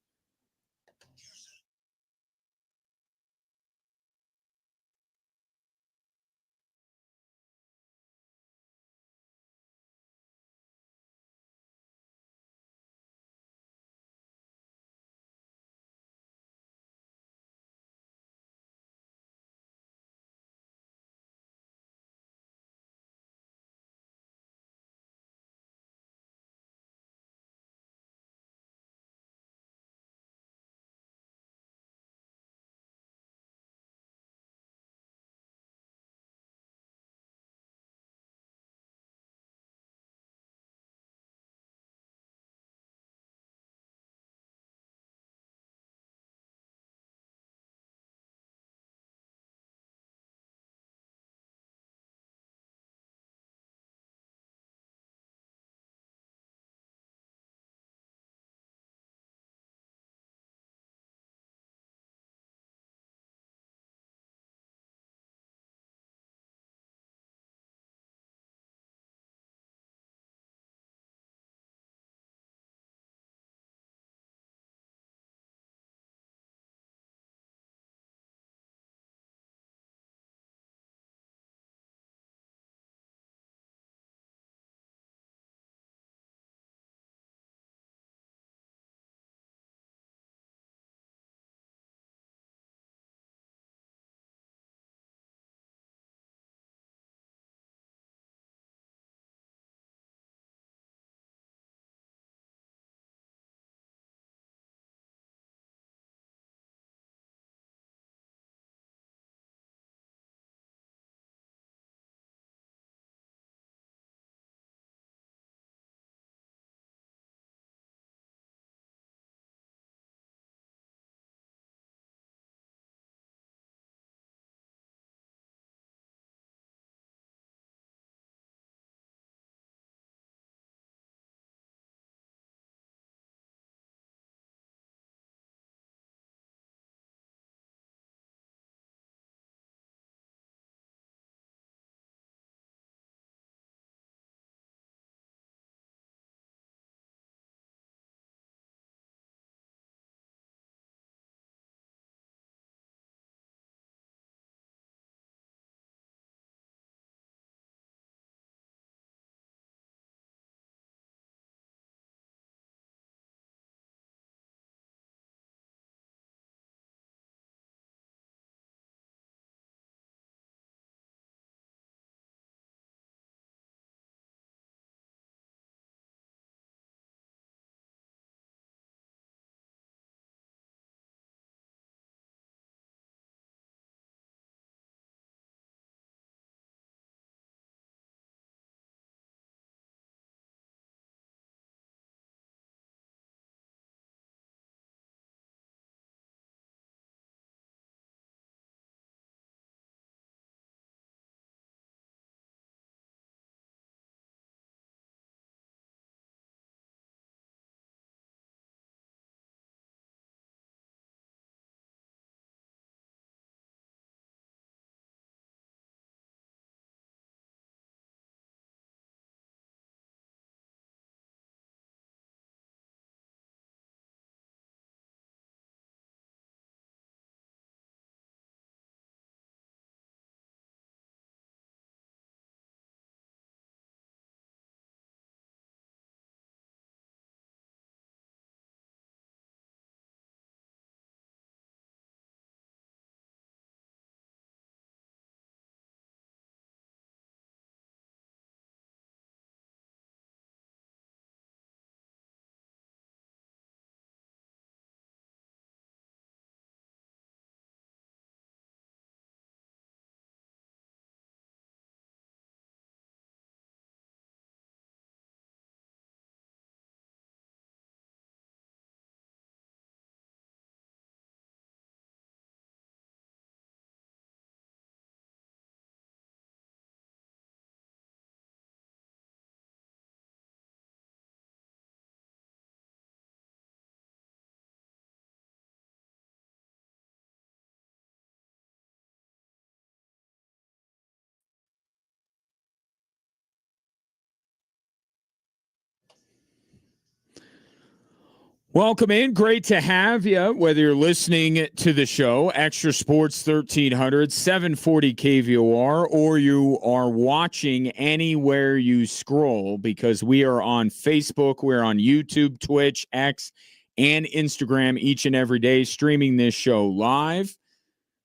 Welcome in. Great to have you, whether you're listening to the show, Extra Sports 1300, 740 KVOR, or you are watching anywhere you scroll, because we are on Facebook, we're on YouTube, Twitch, X, and Instagram each and every day, streaming this show live.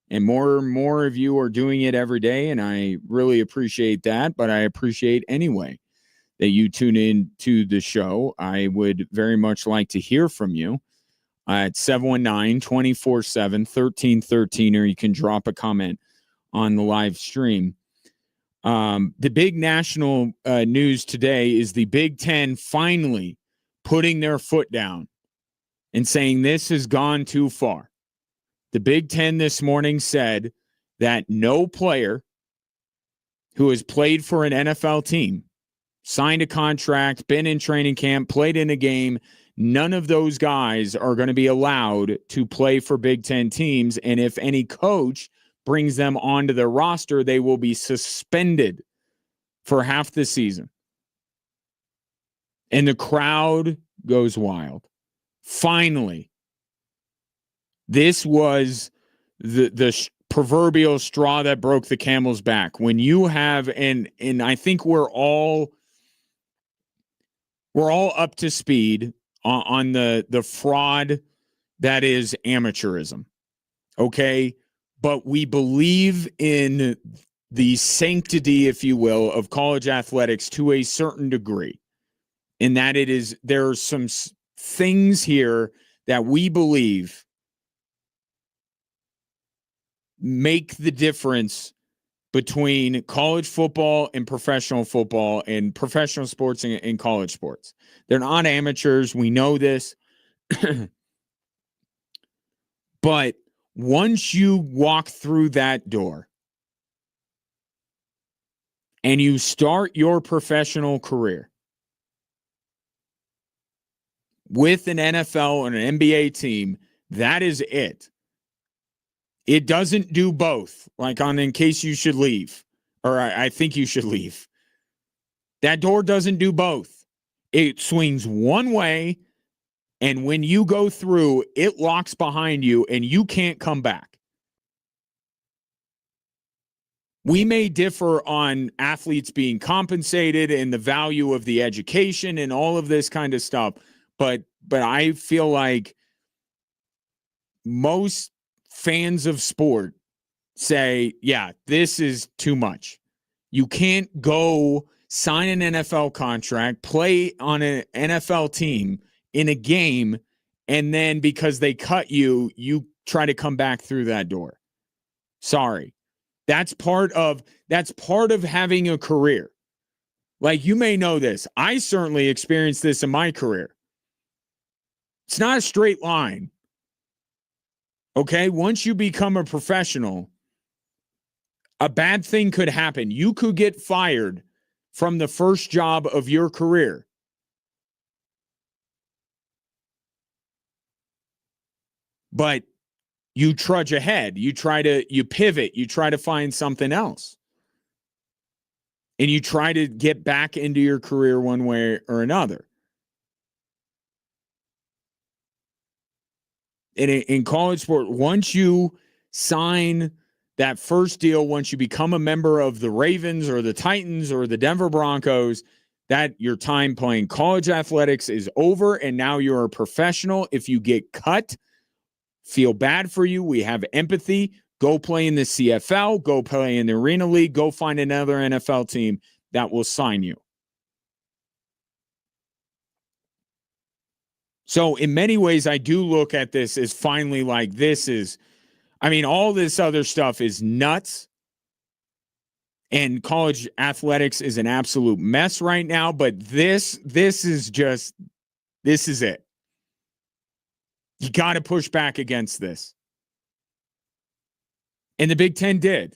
And more of you are doing it every day, and I really appreciate that, but I appreciate anyway that you tune in to the show. I would very much like to hear from you at 719-247-1313, or you can drop a comment on the live stream. The big national news today is the Big Ten finally putting their foot down and saying this has gone too far. The Big Ten this morning said that no player who has played for an NFL team, signed a contract, been in training camp, played in a game, none of those guys are going to be allowed to play for Big Ten teams. And if any coach brings them onto their roster, they will be suspended for half the season. And the crowd goes wild. Finally, this was the proverbial straw that broke the camel's back. When you have, and I think we're all up to speed on the fraud that is amateurism, okay? But we believe in the sanctity, if you will, of college athletics to a certain degree, in that there are some things here that we believe make the difference between college football and professional football, and professional sports and college sports. They're not amateurs. We know this. But once you walk through that door and you start your professional career with an NFL and an NBA team, that is it. It doesn't do both, like on In Case You Should Leave, or I think you should leave. That door doesn't do both. It swings one way, and when you go through, it locks behind you, and you can't come back. We may differ on athletes being compensated and the value of the education and all of this kind of stuff, but I feel like most fans of sport say, yeah, this is too much. You can't go sign an NFL contract, play on an NFL team in a game, and then because they cut you, you try to come back through that door. Sorry. That's part of having a career. Like, you may know this. I certainly experienced this in my career. It's not a straight line. Okay, once you become a professional, a bad thing could happen. You could get fired from the first job of your career. But you trudge ahead. You pivot. You try to find something else. And you try to get back into your career one way or another. In college sport, once you sign that first deal, once you become a member of the Ravens or the Titans or the Denver Broncos, that your time playing college athletics is over, and now you're a professional. If you get cut, feel bad for you. We have empathy. Go play in the CFL. Go play in the Arena League. Go find another NFL team that will sign you. So in many ways, I do look at this as finally like all this other stuff is nuts. And college athletics is an absolute mess right now. But this is it. You got to push back against this. And the Big Ten did.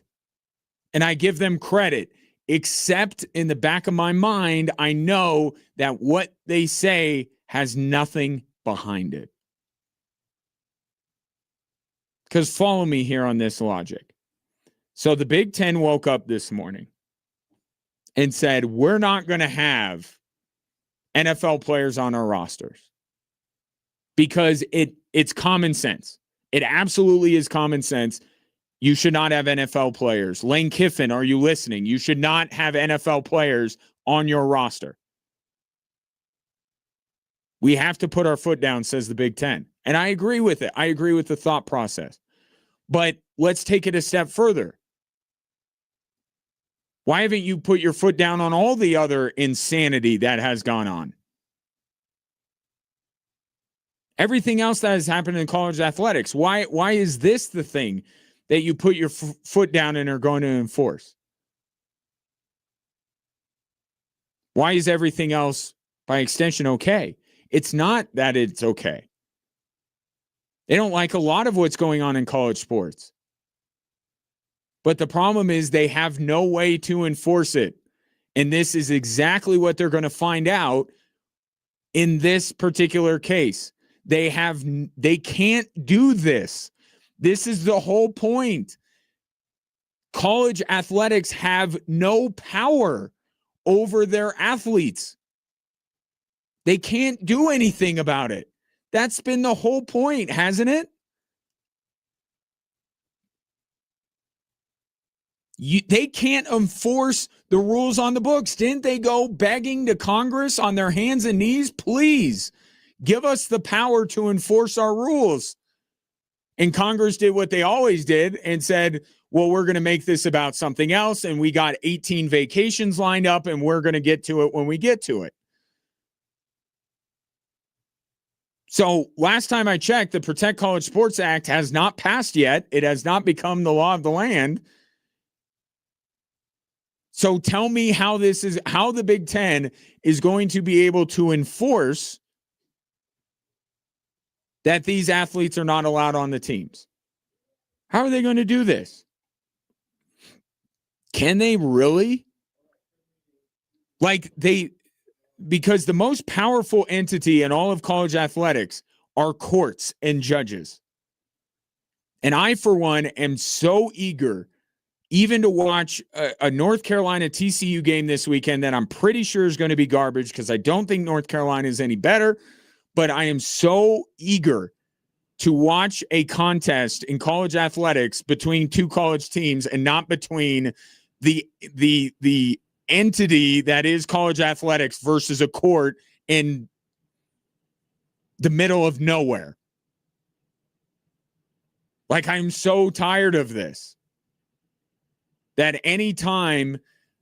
And I give them credit, except in the back of my mind, I know that what they say has nothing behind it. Because follow me here on this logic. So the Big Ten woke up this morning and said, we're not going to have NFL players on our rosters. because it's common sense. It absolutely is common sense. You should not have NFL players. Lane Kiffin, are you listening? You should not have NFL players on your roster. We have to put our foot down, says the Big Ten. And I agree with it. I agree with the thought process. But let's take it a step further. Why haven't you put your foot down on all the other insanity that has gone on? Everything else that has happened in college athletics. Why is this the thing that you put your foot down and are going to enforce? Why is everything else, by extension, okay? It's not that it's okay. They don't like a lot of what's going on in college sports. But the problem is they have no way to enforce it. And this is exactly what they're going to find out in this particular case. They can't do this. This is the whole point. College athletics have no power over their athletes. They can't do anything about it. That's been the whole point, hasn't it? They can't enforce the rules on the books. Didn't they go begging to Congress on their hands and knees? Please give us the power to enforce our rules. And Congress did what they always did and said, well, we're going to make this about something else. And we got 18 vacations lined up and we're going to get to it when we get to it. So last time I checked, the Protect College Sports Act has not passed yet. It has not become the law of the land. So tell me how the Big Ten is going to be able to enforce that these athletes are not allowed on the teams. How are they going to do this? Can they really? Because the most powerful entity in all of college athletics are courts and judges. And I, for one, am so eager even to watch a North Carolina TCU game this weekend that I'm pretty sure is going to be garbage because I don't think North Carolina is any better. But I am so eager to watch a contest in college athletics between two college teams and not between the entity that is college athletics versus a court in the middle of nowhere. Like, I'm so tired of this. That anytime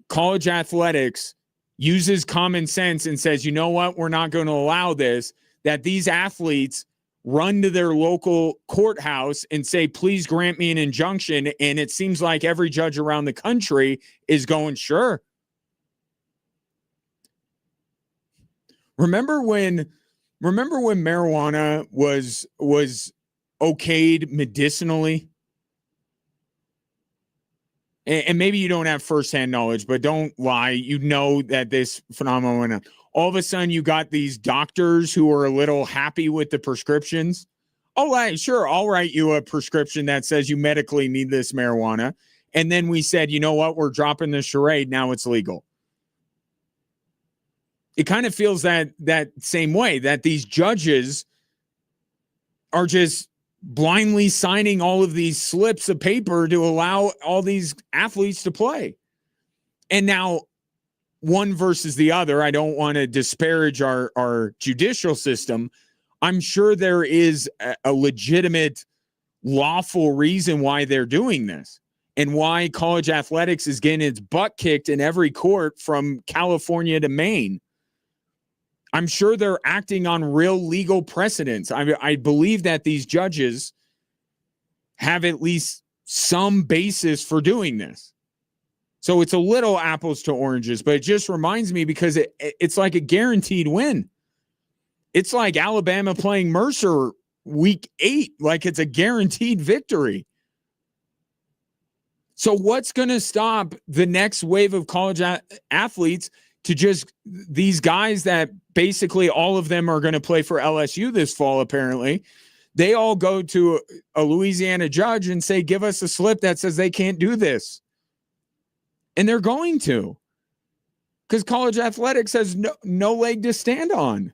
college athletics uses common sense and says, you know what, we're not going to allow this, that these athletes run to their local courthouse and say, please grant me an injunction. And it seems like every judge around the country is going, sure. Remember when marijuana was okayed medicinally? And maybe you don't have firsthand knowledge, but don't lie. You know that this phenomenon went on. All of a sudden, you got these doctors who are a little happy with the prescriptions. Oh, sure, I'll write you a prescription that says you medically need this marijuana. And then we said, you know what? We're dropping the charade. Now it's legal. It kind of feels that same way, that these judges are just blindly signing all of these slips of paper to allow all these athletes to play. And now one versus the other, I don't want to disparage our judicial system. I'm sure there is a legitimate, lawful reason why they're doing this and why college athletics is getting its butt kicked in every court from California to Maine. I'm sure they're acting on real legal precedents. I believe that these judges have at least some basis for doing this. So it's a little apples to oranges, but it just reminds me because it's like a guaranteed win. It's like Alabama playing Mercer week 8, like it's a guaranteed victory. So what's going to stop the next wave of college athletes to just these guys that basically all of them are going to play for LSU this fall, apparently? They all go to a Louisiana judge and say, give us a slip that says they can't do this. And they're going to, because college athletics has no leg to stand on.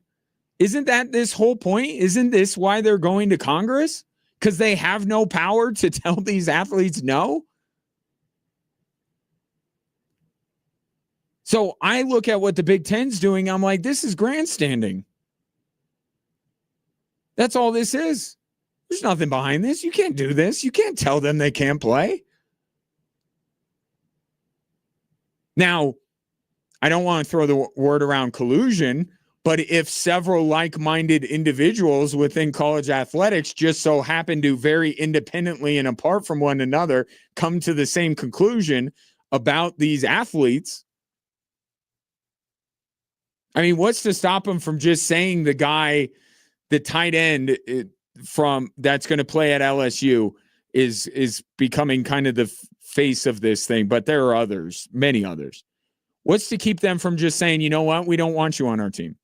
Isn't that this whole point? Isn't this why they're going to Congress? Because they have no power to tell these athletes no? So I look at what the Big Ten's doing. I'm like, this is grandstanding. That's all this is. There's nothing behind this. You can't do this. You can't tell them they can't play. Now, I don't want to throw the word around collusion, but if several like-minded individuals within college athletics just so happen to very independently and apart from one another come to the same conclusion about these athletes, I mean, what's to stop them from just saying the guy, the tight end from that's going to play at LSU is becoming kind of the face of this thing, but there are others, many others. What's to keep them from just saying, you know what, we don't want you on our team?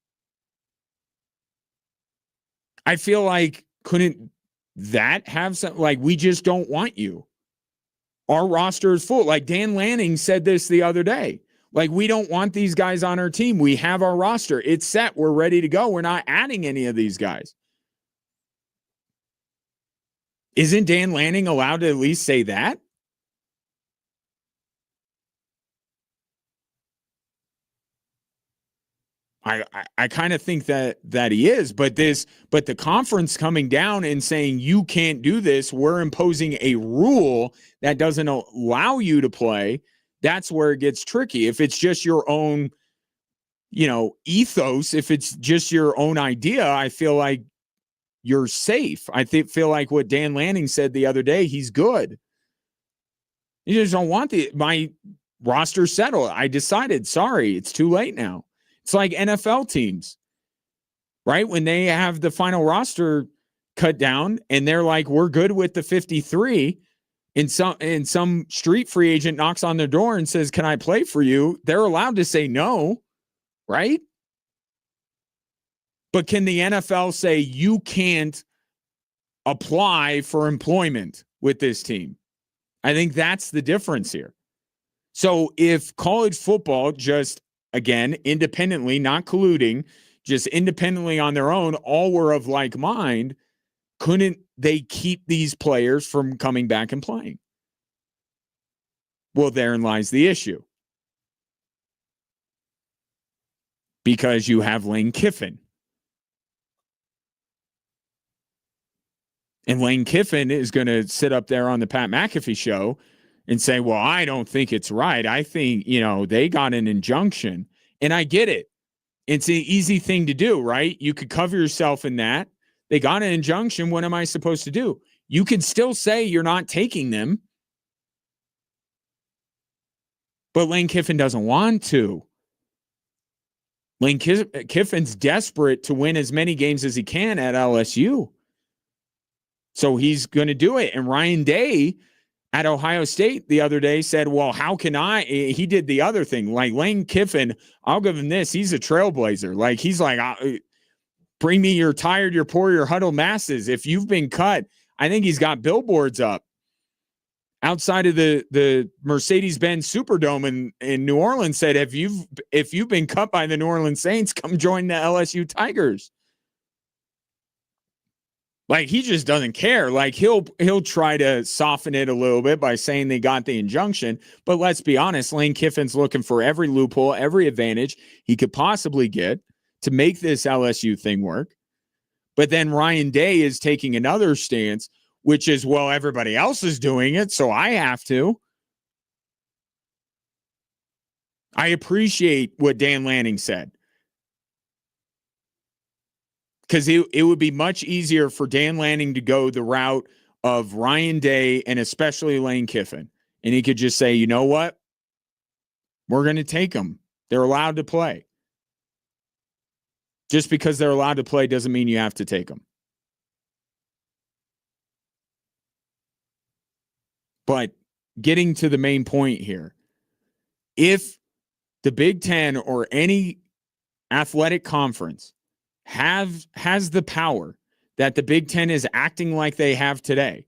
I feel like couldn't that have some, like, we just don't want you. Our roster is full. Like Dan Lanning said this the other day. Like, we don't want these guys on our team. We have our roster. It's set. We're ready to go. We're not adding any of these guys. Isn't Dan Lanning allowed to at least say that? I kind of think that he is, but the conference coming down and saying you can't do this, we're imposing a rule that doesn't allow you to play. That's where it gets tricky. If it's just your own, ethos, if it's just your own idea, I feel like you're safe. I feel like what Dan Lanning said the other day, he's good. You just don't want my roster settled. I decided, sorry, it's too late now. It's like NFL teams, right? When they have the final roster cut down and they're like, we're good with the 53, and some street free agent knocks on their door and says, can I play for you? They're allowed to say no, right? But can the NFL say you can't apply for employment with this team? I think that's the difference here. So if college football just, again, independently, not colluding, just independently on their own, all were of like mind, couldn't they keep these players from coming back and playing? Well, therein lies the issue. Because you have Lane Kiffin. And Lane Kiffin is going to sit up there on the Pat McAfee show and say, well, I don't think it's right. I think, they got an injunction. And I get it. It's an easy thing to do, right? You could cover yourself in that. They got an injunction. What am I supposed to do? You can still say you're not taking them. But Lane Kiffin doesn't want to. Lane Kiffin's desperate to win as many games as he can at LSU. So he's going to do it. And Ryan Day at Ohio State the other day said, well, how can I? He did the other thing. Like Lane Kiffin, I'll give him this. He's a trailblazer. Like, he's like, bring me your tired, your poor, your huddled masses. If you've been cut, I think he's got billboards up outside of the Mercedes-Benz Superdome in New Orleans said, if you've been cut by the New Orleans Saints, come join the LSU Tigers. Like, he just doesn't care. Like, he'll try to soften it a little bit by saying they got the injunction. But let's be honest, Lane Kiffin's looking for every loophole, every advantage he could possibly get to make this LSU thing work. But then Ryan Day is taking another stance, which is, well, everybody else is doing it, so I have to. I appreciate what Dan Lanning said. Because it would be much easier for Dan Lanning to go the route of Ryan Day and especially Lane Kiffin. And he could just say, you know what? We're going to take them. They're allowed to play. Just because they're allowed to play doesn't mean you have to take them. But getting to the main point here, if the Big Ten or any athletic conference has the power that the Big Ten is acting like they have today,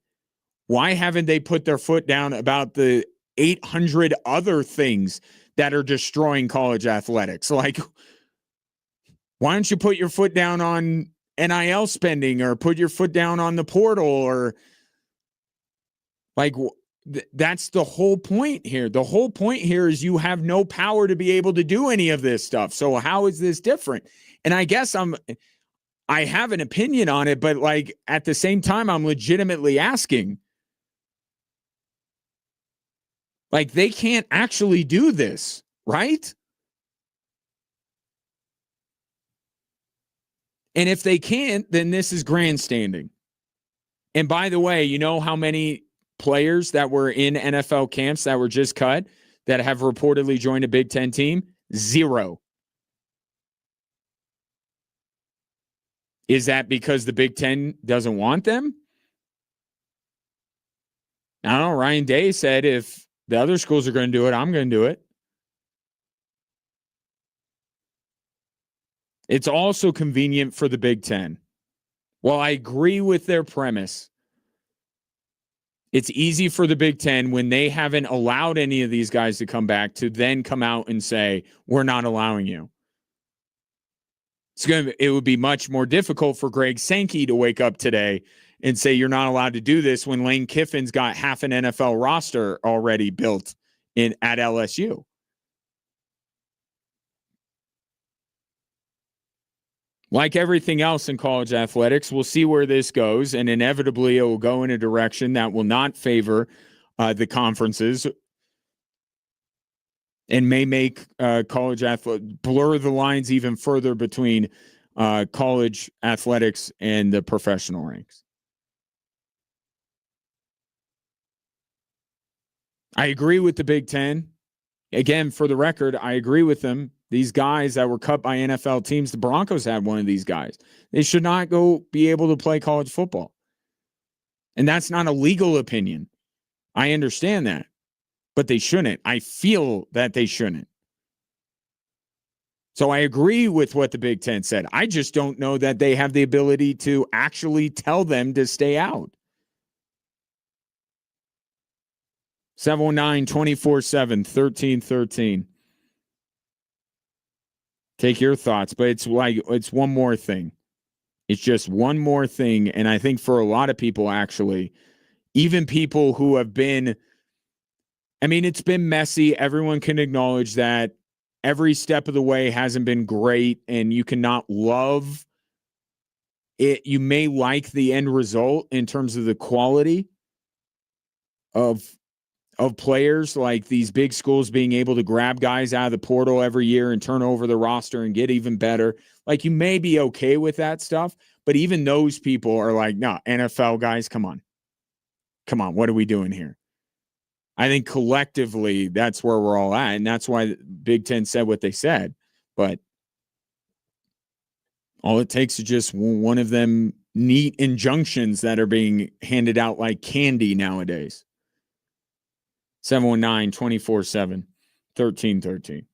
why haven't they put their foot down about the 800 other things that are destroying college athletics? Like, Why don't you put your foot down on NIL spending or put your foot down on the portal or like that's the whole point here. The whole point here is you have no power to be able to do any of this stuff. So how is this different? And I guess I have an opinion on it, but like at the same time, I'm legitimately asking. Like they can't actually do this, right? And if they can't, then this is grandstanding. And by the way, you know how many players that were in NFL camps that were just cut that have reportedly joined a Big Ten team? 0. Is that because the Big Ten doesn't want them? I don't know. Ryan Day said if the other schools are going to do it, I'm going to do it. It's also convenient for the Big Ten. Well, I agree with their premise. It's easy for the Big Ten when they haven't allowed any of these guys to come back to then come out and say, we're not allowing you. It would be much more difficult for Greg Sankey to wake up today and say you're not allowed to do this when Lane Kiffin's got half an NFL roster already built at LSU. Like everything else in college athletics, we'll see where this goes, and inevitably it will go in a direction that will not favor the conferences and may make college blur the lines even further between college athletics and the professional ranks. I agree with the Big Ten. Again, for the record, I agree with them. These guys that were cut by NFL teams, the Broncos had one of these guys. They should not go be able to play college football. And that's not a legal opinion. I understand that. But they shouldn't. I feel that they shouldn't. So I agree with what the Big Ten said. I just don't know that they have the ability to actually tell them to stay out. 719-247-1313. Take your thoughts, but it's one more thing. It's just one more thing. And I think for a lot of people, actually, even people who have been, it's been messy. Everyone can acknowledge that every step of the way hasn't been great, and you cannot love it. You may like the end result in terms of the quality of players, like these big schools being able to grab guys out of the portal every year and turn over the roster and get even better. Like you may be okay with that stuff, but even those people are like, no, NFL guys, come on. What are we doing here? I think collectively that's where we're all at. And that's why Big Ten said what they said. But all it takes is just one of them neat injunctions that are being handed out like candy nowadays. 719-247-1313.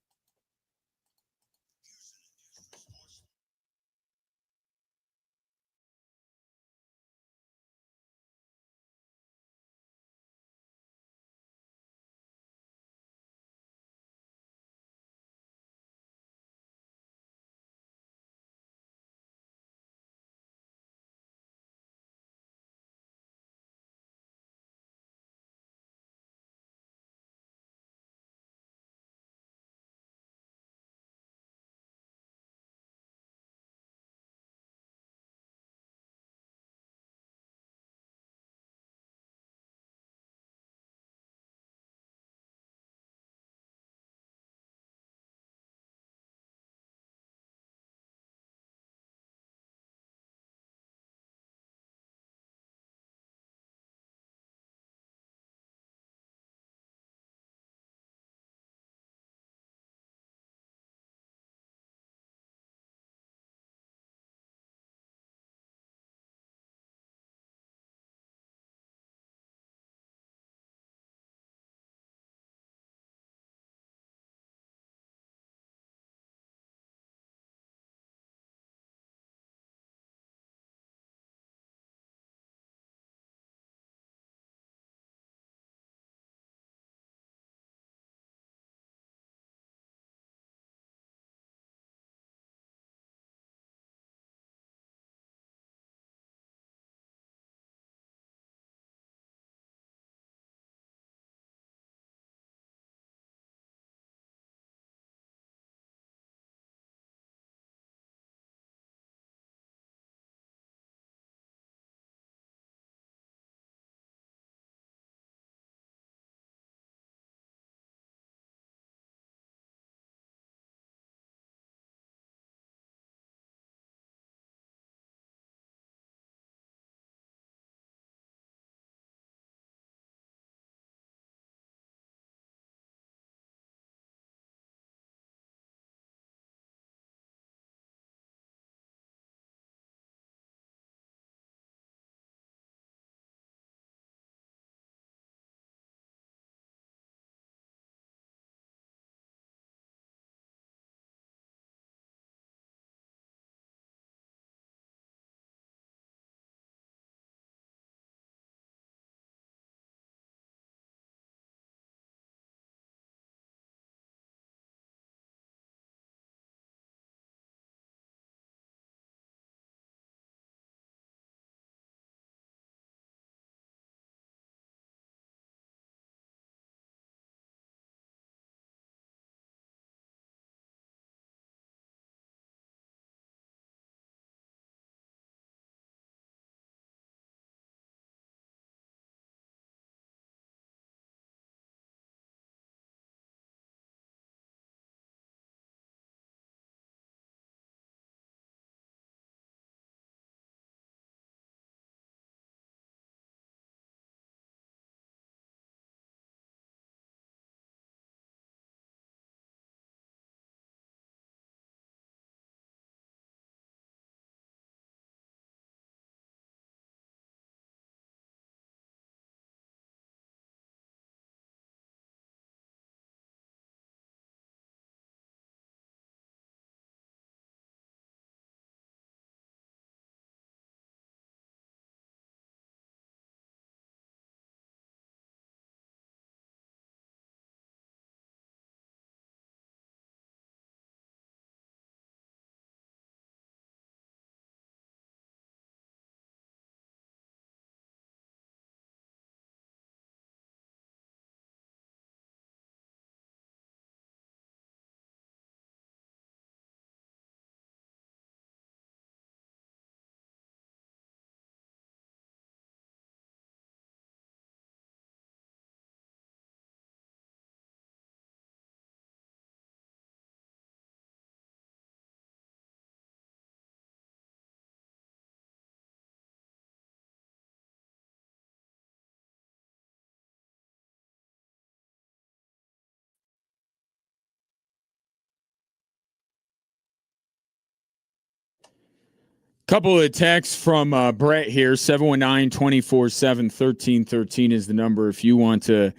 Couple of texts from Brett here. 719-247-1313 is the number if you want to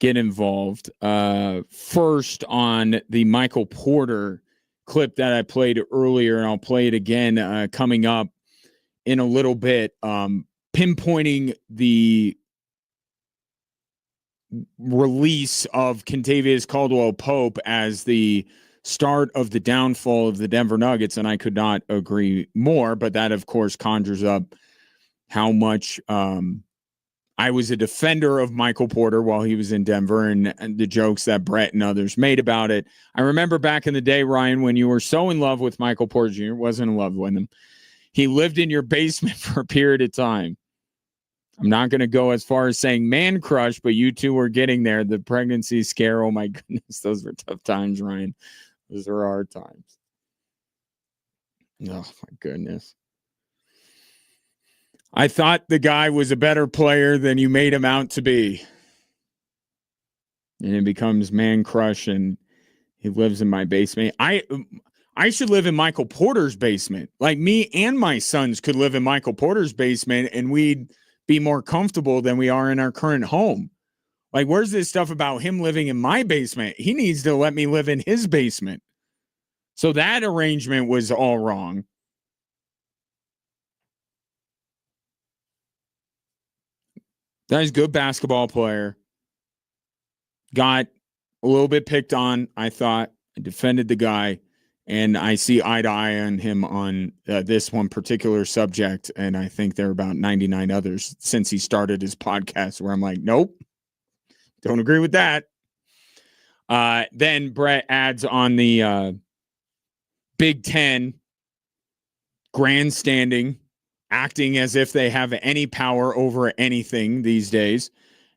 get involved. First on the Michael Porter clip that I played earlier, and I'll play it again coming up in a little bit, pinpointing the release of Kentavious Caldwell-Pope as the start of the downfall of the Denver Nuggets, and I could not agree more, but that, of course, conjures up how much I was a defender of Michael Porter while he was in Denver, and the jokes that Brett and others made about it. I remember back in the day, Ryan, when you were so in love with Michael Porter Jr., wasn't in love with him. He lived in your basement for a period of time. I'm not going to go as far as saying man crush, but you two were getting there. The pregnancy scare, oh my goodness, those were tough times, Ryan. Those are hard times. Oh my goodness. I thought the guy was a better player than you made him out to be. And it becomes man crush, and he lives in my basement. I should live in Michael Porter's basement. Like, me and my sons could live in Michael Porter's basement, and we'd be more comfortable than we are in our current home. Like, where's this stuff about him living in my basement? He needs to let me live in his basement. So that arrangement was all wrong. Guy's a good basketball player. Got a little bit picked on, I thought. I defended the guy, and I see eye to eye on him on this one particular subject, and I think there are about 99 others since he started his podcast where I'm like, nope, don't agree with that. Then Brett adds on the Big Ten grandstanding, acting as if they have any power over anything these days,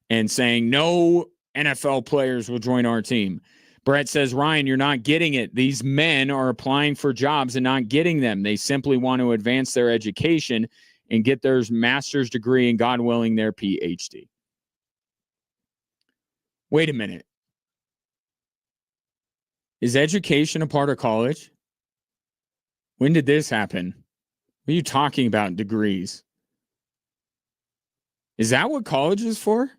and saying no NFL players will join our team. Brett says, Ryan, you're not getting it. These men are applying for jobs and not getting them. They simply want to advance their education and get their master's degree and, God willing, their PhD. Wait a minute. Is education a part of college? When did this happen? What are you talking about, degrees? Is that what college is for?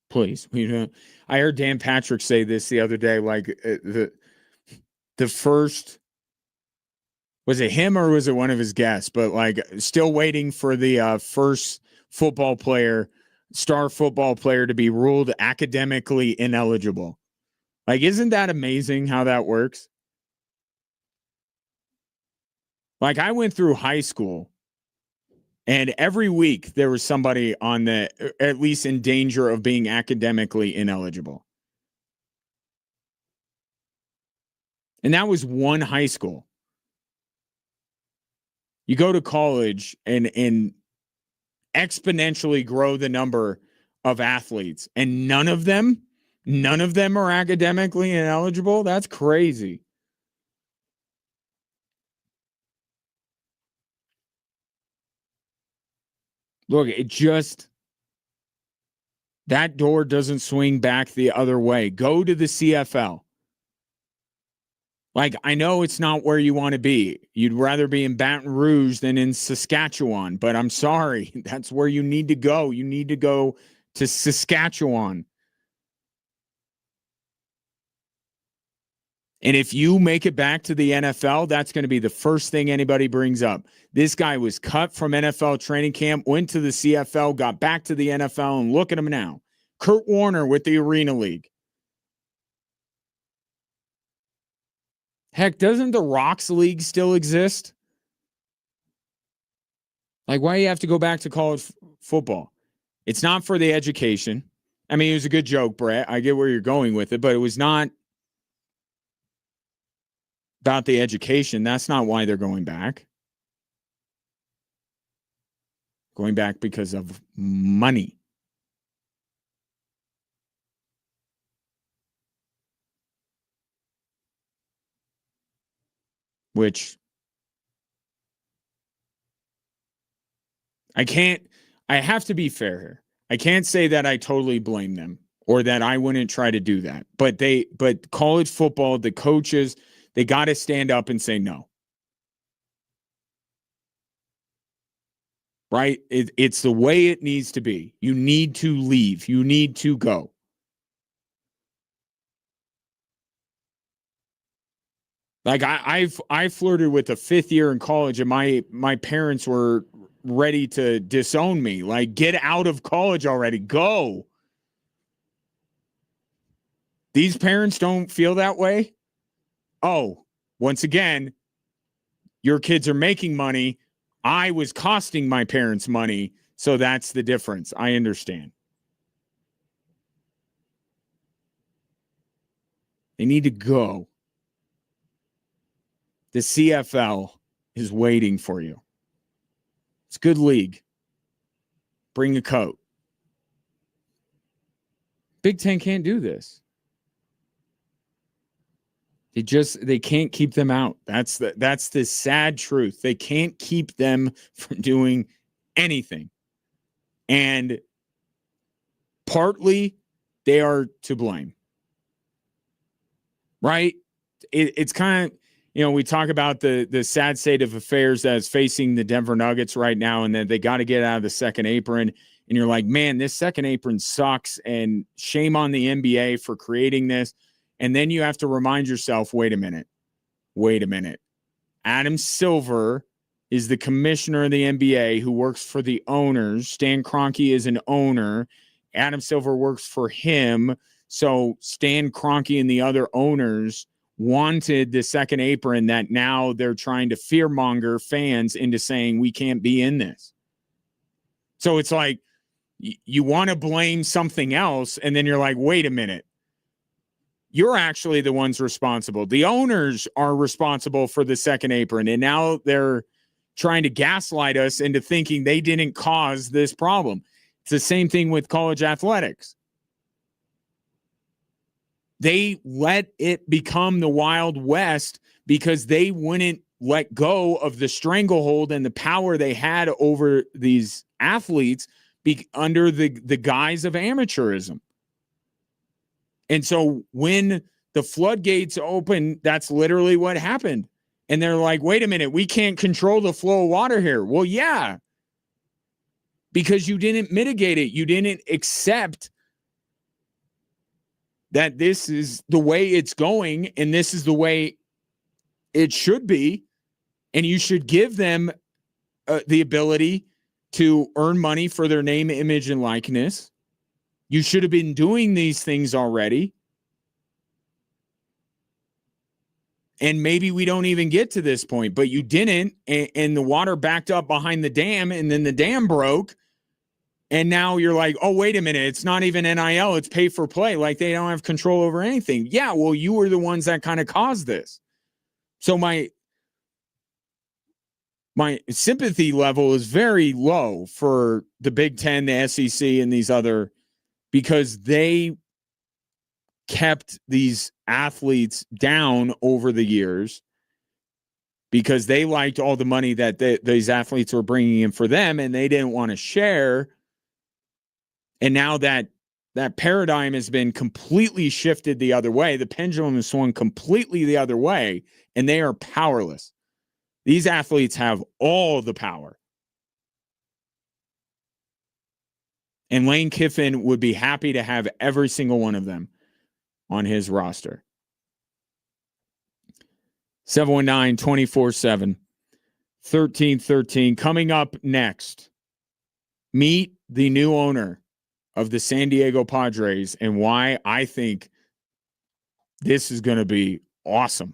Please. I heard Dan Patrick say this the other day, like the first, was it him or was it one of his guests? But like, still waiting for the first star football player to be ruled academically ineligible. Like, isn't that amazing how that works? Like, I went through high school, and every week there was somebody on at least in danger of being academically ineligible. And that was one high school. You go to college and exponentially grow the number of athletes, and none of them are academically ineligible. That's crazy. Look, that door doesn't swing back the other way. Go to the CFL. Like, I know it's not where you want to be. You'd rather be in Baton Rouge than in Saskatchewan, but I'm sorry. That's where you need to go. You need to go to Saskatchewan. And if you make it back to the NFL, that's going to be the first thing anybody brings up. This guy was cut from NFL training camp, went to the CFL, got back to the NFL, and look at him now. Kurt Warner with the Arena League. Heck, doesn't the Rocks League still exist? Like, why do you have to go back to college football? It's not for the education. I mean, it was a good joke, Brett. I get where you're going with it, but it was not about the education. That's not why they're going back. Going back because of money. Which I have to be fair here. I can't say that I totally blame them. or that I wouldn't try to do that. But college football, the coaches, they got to stand up and say no. Right? It's the way it needs to be. You need to leave. You need to go. Like I flirted with a fifth year in college, and my parents were ready to disown me. Like, get out of college already. Go. These parents don't feel that way. Oh, once again, your kids are making money. I was costing my parents money. So that's the difference. I understand. They need to go. The CFL is waiting for you. It's a good league. Bring a coat. Big Ten can't do this. They can't keep them out. That's the sad truth. They can't keep them from doing anything. And partly they are to blame. Right? It's kind of, we talk about the sad state of affairs that is facing the Denver Nuggets right now, and that they got to get out of the second apron. And you're like, man, this second apron sucks, and shame on the NBA for creating this. And then you have to remind yourself, wait a minute. Adam Silver is the commissioner of the NBA who works for the owners. Stan Kroenke is an owner. Adam Silver works for him. So Stan Kroenke and the other owners wanted the second apron that now they're trying to fearmonger fans into saying we can't be in this. So it's like you want to blame something else, and then you're like, wait a minute. You're actually the ones responsible. The owners are responsible for the second apron, and now they're trying to gaslight us into thinking they didn't cause this problem. It's the same thing with college athletics. They let it become the Wild West because they wouldn't let go of the stranglehold and the power they had over these athletes under the guise of amateurism. And so when the floodgates open, that's literally what happened. And they're like, wait a minute, we can't control the flow of water here. Well, yeah, because you didn't mitigate it. You didn't accept that this is the way it's going and this is the way it should be. And you should give them the ability to earn money for their name, image, and likeness. You should have been doing these things already. And maybe we don't even get to this point, but you didn't. And the water backed up behind the dam, and then the dam broke. And now you're like, oh, wait a minute. It's not even NIL. It's pay for play. Like they don't have control over anything. Yeah, well, you were the ones that kind of caused this. So my sympathy level is very low for the Big Ten, the SEC, and these other, because they kept these athletes down over the years because they liked all the money that these athletes were bringing in for them, and they didn't want to share. And now that paradigm has been completely shifted the other way, the pendulum has swung completely the other way, and they are powerless. These athletes have all the power. And Lane Kiffin would be happy to have every single one of them on his roster. 719-24/7-1313. Coming up next, meet the new owner of the San Diego Padres and why I think this is going to be awesome.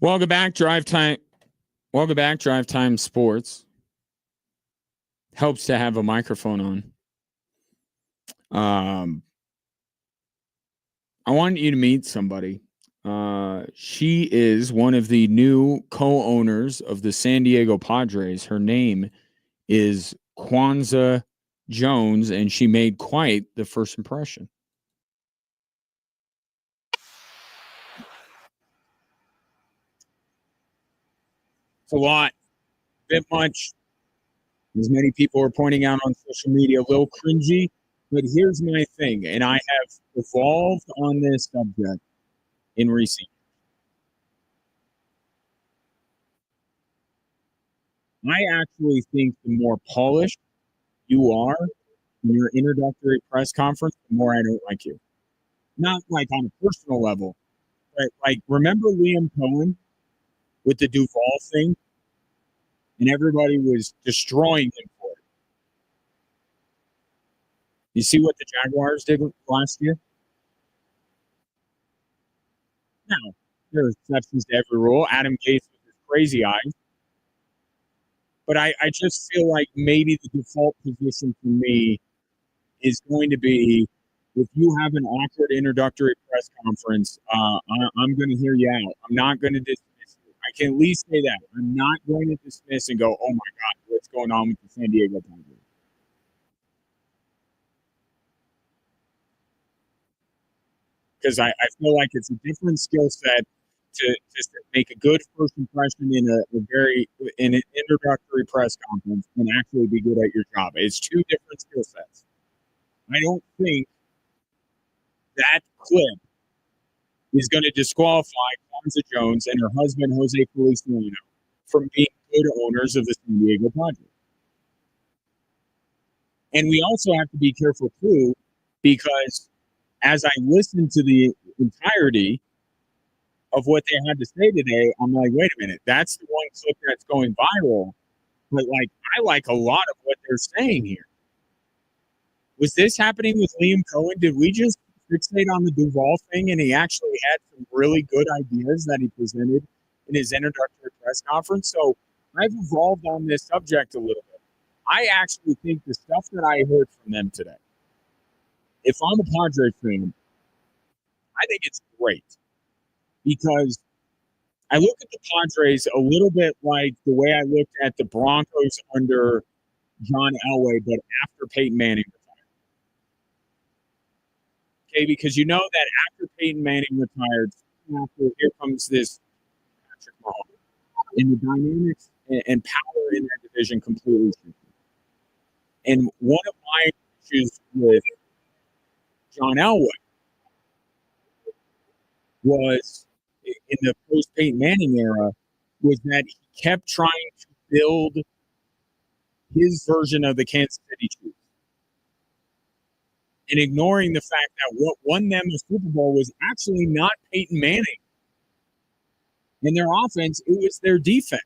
Welcome back, Drive Time. Welcome back, Drive Time Sports. Helps to have a microphone on. I want you to meet somebody. She is one of the new co-owners of the San Diego Padres. Her name is Kwanzaa Jones, and she made quite the first impression. It's a lot, a bit much. As many people are pointing out on social media, a little cringy. But here's my thing, and I have evolved on this subject in recent years. I actually think the more polished you are in your introductory press conference, the more I don't like you. Not like on a personal level, but like remember Liam Cohen with the Duval thing? And everybody was destroying him for it. You see what the Jaguars did last year? Now, there are exceptions to every rule. Adam Gase with his crazy eyes. But I just feel like maybe the default position for me is going to be if you have an awkward introductory press conference, I'm going to hear you out. I'm not going to dismiss you. I can at least say that. I'm not going to dismiss and go, oh my God, what's going on with the San Diego Padres? Because I feel like it's a different skill set to just make a good first impression in in an introductory press conference and actually be good at your job. It's two different skill sets. I don't think that clip is going to disqualify Kwanzaa Jones and her husband Jose Feliciano from being good owners of the San Diego Padres. And we also have to be careful too, because as I listened to the entirety of what they had to say today, I'm like, wait a minute, that's the one clip that's going viral. But like, I like a lot of what they're saying here. Was this happening with Liam Cohen? Did we just fixate on the Duval thing and he actually had some really good ideas that he presented in his introductory press conference? So I've evolved on this subject a little bit. I actually think the stuff that I heard from them today, if I'm a Padre fan, I think it's great because I look at the Padres a little bit like the way I looked at the Broncos under John Elway, but after Peyton Manning retired. Okay, because you know that after Peyton Manning retired, here comes this Patrick Mahomes, and the dynamics and power in that division completely shifted. And one of my issues with John Elway was in the post Peyton Manning era was that he kept trying to build his version of the Kansas City Chiefs and ignoring the fact that what won them the Super Bowl was actually not Peyton Manning and their offense, it was their defense.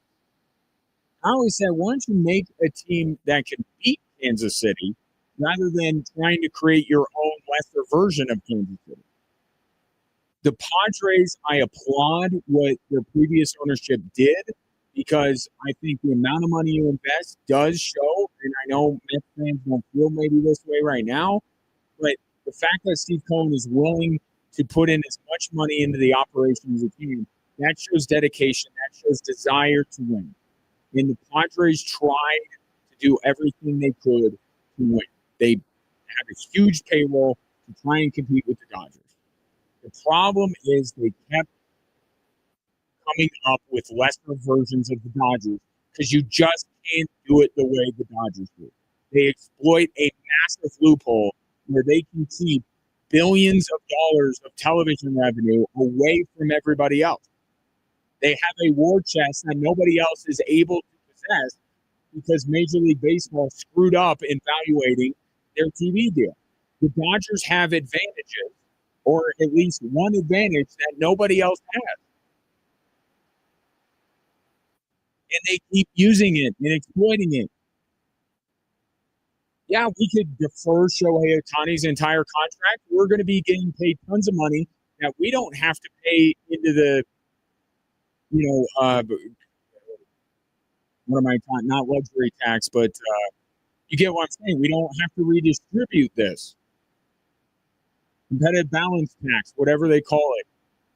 I always said, why don't you make a team that can beat Kansas City rather than trying to create your own lesser version of Kansas City? The Padres, I applaud what their previous ownership did because I think the amount of money you invest does show. And I know Mets fans don't feel maybe this way right now, but the fact that Steve Cohen is willing to put in as much money into the operation as he can, that shows dedication. That shows desire to win. And the Padres tried to do everything they could to win. They had a huge payroll to try and compete with the Dodgers. The problem is they kept coming up with lesser versions of the Dodgers because you just can't do it the way the Dodgers do. They exploit a massive loophole where they can keep billions of dollars of television revenue away from everybody else. They have a war chest that nobody else is able to possess because Major League Baseball screwed up in evaluating their TV deal. The Dodgers have advantages, or at least one advantage that nobody else has. And they keep using it and exploiting it. Yeah, we could defer Shohei Ohtani's entire contract. We're going to be getting paid tons of money that we don't have to pay into the what am I talking? Not luxury tax, but you get what I'm saying. We don't have to redistribute this competitive balance tax, whatever they call it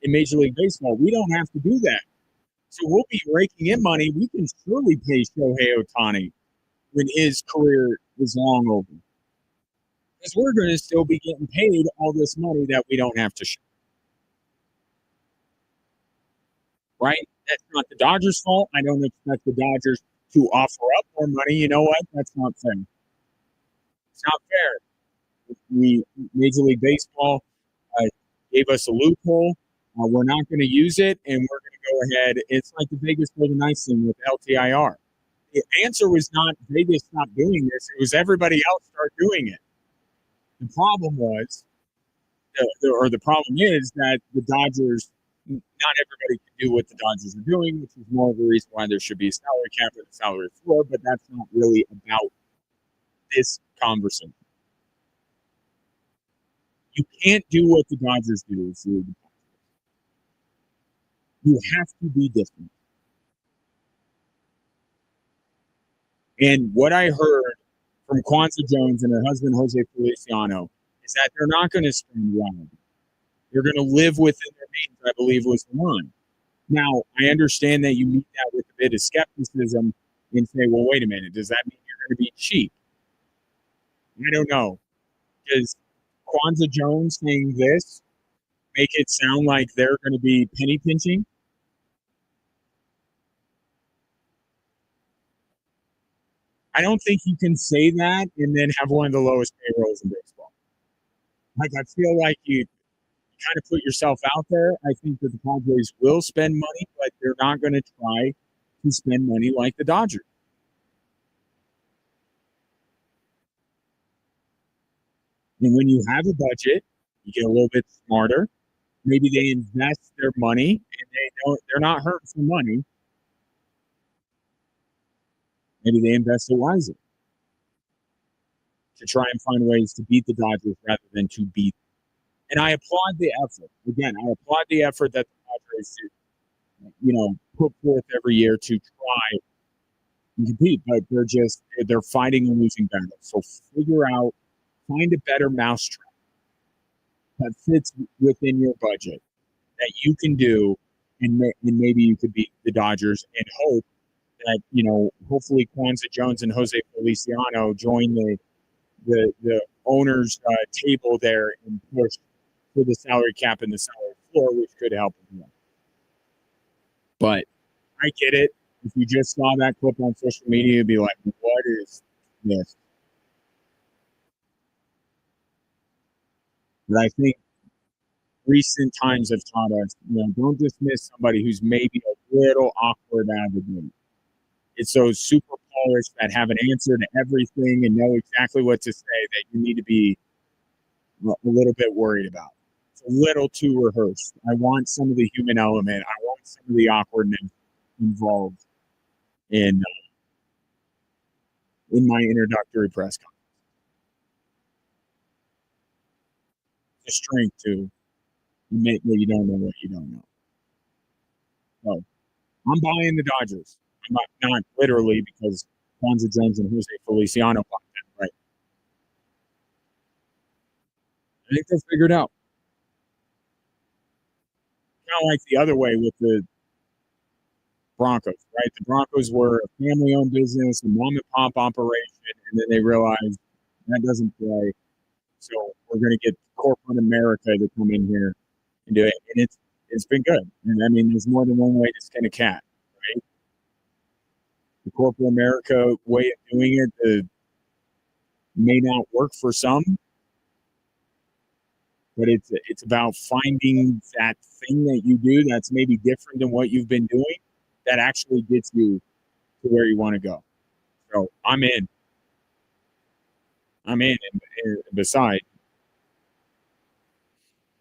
in Major League Baseball. We don't have to do that. So we'll be raking in money. We can surely pay Shohei Ohtani when his career is long over. Because we're going to still be getting paid all this money that we don't have to share. Right? That's not the Dodgers' fault. I don't expect the Dodgers to offer up more money. You know what? That's not fair. It's not fair. Major League Baseball gave us a loophole. We're not going to use it, and we're going to go ahead. It's like the Vegas Golden Knights thing with LTIR. The answer was not Vegas not doing this. It was everybody else start doing it. The problem was, the problem is that the Dodgers, not everybody can do what the Dodgers are doing, which is more of a reason why there should be a salary cap and a salary floor, but that's not really about this conversation. You can't do what the Dodgers do. You have to be different. And what I heard from Kwanzaa Jones and her husband, Jose Feliciano, is that they're not going to spend wild. They're going to live within their means, I believe was the line. Now, I understand that you meet that with a bit of skepticism and say, well, wait a minute, does that mean you're going to be cheap? I don't know. Does Kwanzaa Jones saying this make it sound like they're going to be penny pinching? I don't think you can say that and then have one of the lowest payrolls in baseball. Like, I feel like you kind of put yourself out there. I think that the Padres will spend money, but they're not going to try to spend money like the Dodgers. And when you have a budget, you get a little bit smarter. Maybe they invest their money and they're not hurting for money. Maybe they invest it wisely to try and find ways to beat the Dodgers rather than to beat them. And I applaud the effort. Again, I applaud the effort that the Padres put forth every year to try and compete, but they're fighting a losing battle. So find a better mousetrap that fits within your budget that you can do, and maybe you could beat the Dodgers and hope that, hopefully Kwanzaa Jones and Jose Feliciano join the owners' table there and push for the salary cap and the salary floor, which could help them. But I get it. If you just saw that clip on social media, you'd be like, what is this? But I think recent times have taught us, don't dismiss somebody who's maybe a little awkward out of the gate. It's those super polished that have an answer to everything and know exactly what to say that you need to be a little bit worried about. It's a little too rehearsed. I want some of the human element. I want some of the awkwardness involved in my introductory press conference. The strength to admit that you don't know what you don't know. So I'm buying the Dodgers. I'm not literally, because Kwanzaa Jones and Jose Feliciano bought them, right? I think they'll figure it out. Kind of like the other way with the Broncos, right? The Broncos were a family-owned business, a mom-and-pop operation, and then they realized that doesn't play. So we're going to get corporate America to come in here and do it, and it's been good. And I mean, there's more than one way to skin a cat, right? The corporate America way of doing it may not work for some, but it's about finding that thing that you do that's maybe different than what you've been doing that actually gets you to where you want to go. So I'm in. And besides,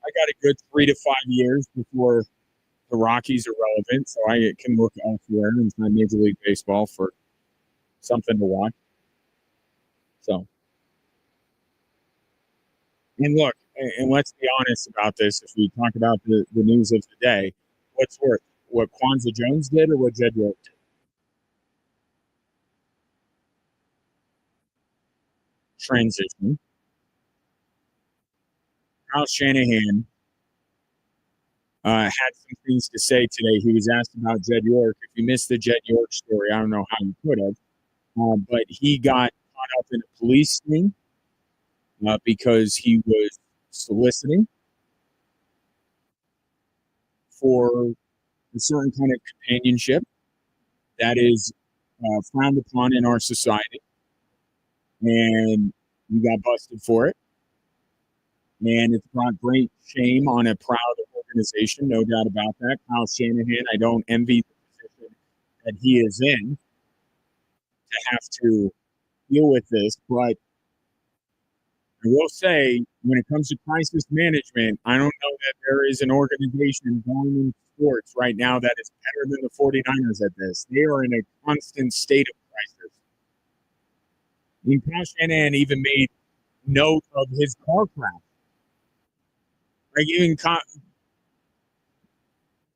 I got a good 3 to 5 years before the Rockies are relevant, so I can look elsewhere inside Major League Baseball for something to watch. So, and look, and let's be honest about this. If we talk about the news of the day, what's worth? what Kwanzaa Jones did or what Jed York did? Transition. Kyle Shanahan had some things to say today. He was asked about Jed York. If you missed the Jed York story, I don't know how you could have, but he got caught up in a police sting because he was soliciting for a certain kind of companionship that is frowned upon in our society, and he got busted for it. And it's brought great shame on a proud organization, no doubt about that. Kyle Shanahan, I don't envy the position that he is in to have to deal with this, but I will say, when it comes to crisis management, I don't know that there is an organization going in sports right now that is better than the 49ers at this. They are in a constant state of crisis. I mean, Kyle Shanahan even made note of his car crash. Like,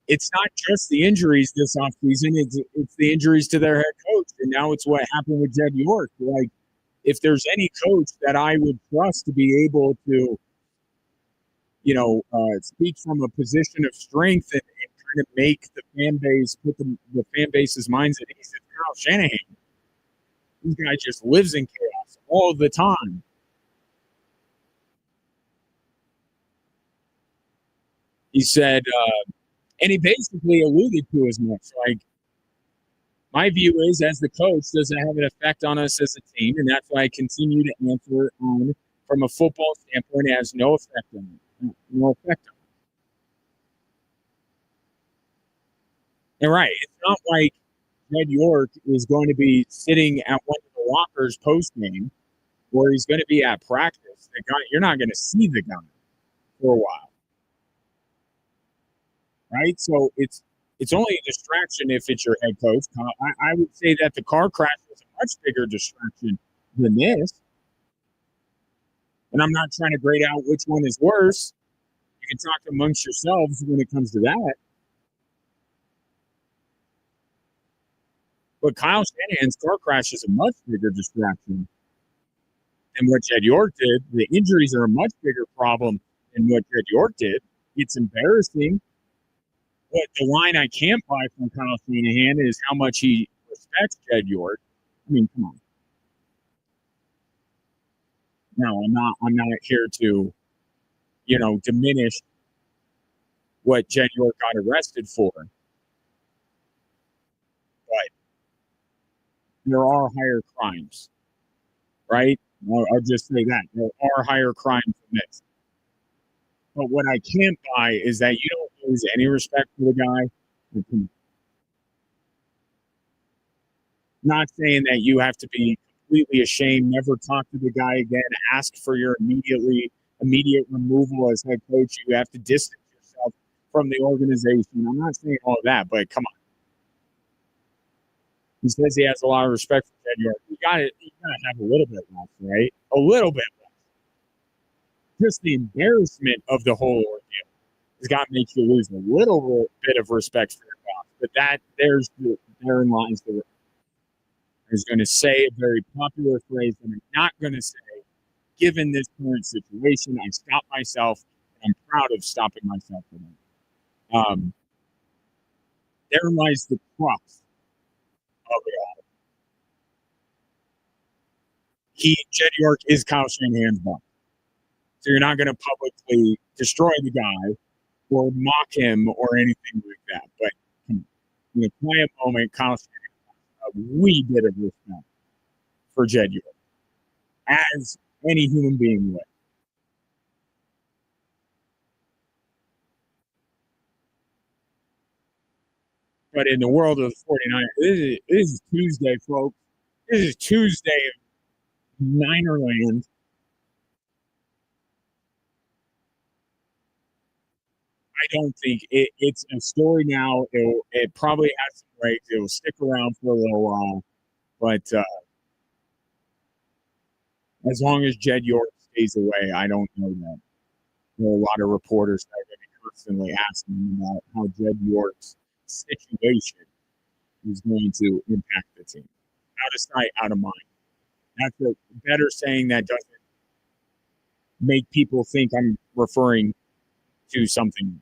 it's not just the injuries this offseason, it's the injuries to their head coach. And now it's what happened with Jed York. Like, if there's any coach that I would trust to be able to, speak from a position of strength and kind of make the fan base, put the fan base's minds at ease, it's Kyle Shanahan. This guy just lives in chaos all the time. He said, and he basically alluded to as much. Like, my view is, as the coach, does it have an effect on us as a team? And that's why I continue to answer on, from a football standpoint, it has no effect on me. No effect on me. And right, it's not like Jed York is going to be sitting at one of the lockers post game, or he's going to be at practice. The guy, you're not going to see the guy for a while, right? So it's only a distraction if it's your head coach. I would say that the car crash was a much bigger distraction than this. And I'm not trying to grade out which one is worse. You can talk amongst yourselves when it comes to that. But Kyle Shanahan's car crash is a much bigger distraction than what Jed York did. The injuries are a much bigger problem than what Jed York did. It's embarrassing. But the line I can't buy from Kyle Shanahan is how much he respects Jed York. I mean, come on. No, I'm not here to, diminish what Jed York got arrested for. But there are higher crimes, right? I'll just say that. There are higher crimes than this. But what I can't buy is that you don't lose any respect for the guy. Not saying that you have to be completely ashamed, never talk to the guy again, ask for your immediate removal as head coach. You have to distance yourself from the organization. I'm not saying all of that, but come on. He says he has a lot of respect for Jed York. You gotta have a little bit less, right? A little bit less. Just the embarrassment of the whole ordeal has got to make you lose a little bit of respect for your boss. But therein lies the. I was going to say a very popular phrase that I'm not going to say. Given this current situation, I stopped myself, and I'm proud of stopping myself from it. Therein lies the crux of it all. Jed York is Kyle Shanahan's boss. So you're not going to publicly destroy the guy or mock him or anything like that. But in a quiet moment, Kyle Shanahan has a wee bit of respect for Jed York, as any human being would. But in the world of the 49ers, this is Tuesday, folks. This is Tuesday in Niner land. I don't think it's a story now. It probably has some legs. It will stick around for a little while. But as long as Jed York stays away, I don't know that. There are a lot of reporters that are going to be constantly asking about how Jed York's situation is going to impact the team. Out of sight, out of mind. That's a better saying that doesn't make people think I'm referring to something.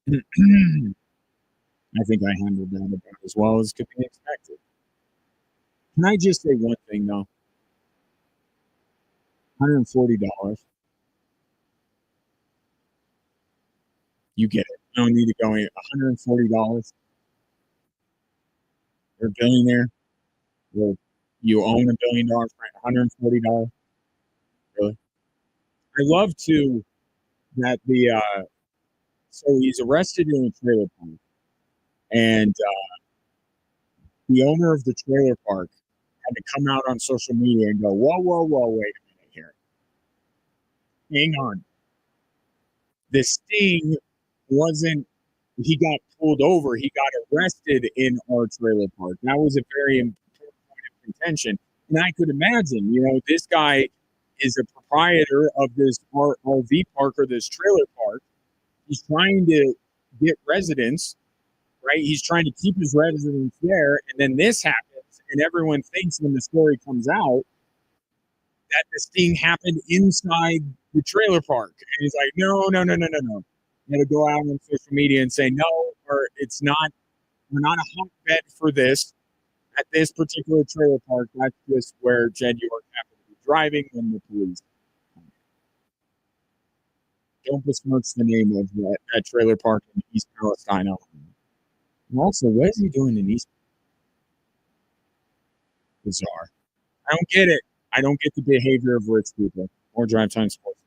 I think I handled that about as well as could be expected. Can I just say one thing though? $140. You get it. I don't need to go in. $140. You're a billionaire. You own $1 billion for $140. Really? I love to that so he's arrested in a trailer park, and the owner of the trailer park had to come out on social media and go, whoa, whoa, whoa, wait a minute here. Hang on. The sting wasn't, he got pulled over. He got arrested in our trailer park. That was a very important point of contention. And I could imagine, this guy is a proprietor of this RV park or this trailer park. He's trying to get residents, right? He's trying to keep his residents there. And then this happens, and everyone thinks when the story comes out that this thing happened inside the trailer park. And he's like, no, no, no, no, no, no. You got to go out on social media and say, no, or it's not, we're not a hotbed for this at this particular trailer park. That's just where Jed York happened to be driving when the police. Don't besmirch the name of that trailer park in East Palestine, Oklahoma. And also, what is he doing in East? Bizarre. I don't get it. I don't get the behavior of rich people or drive time sports.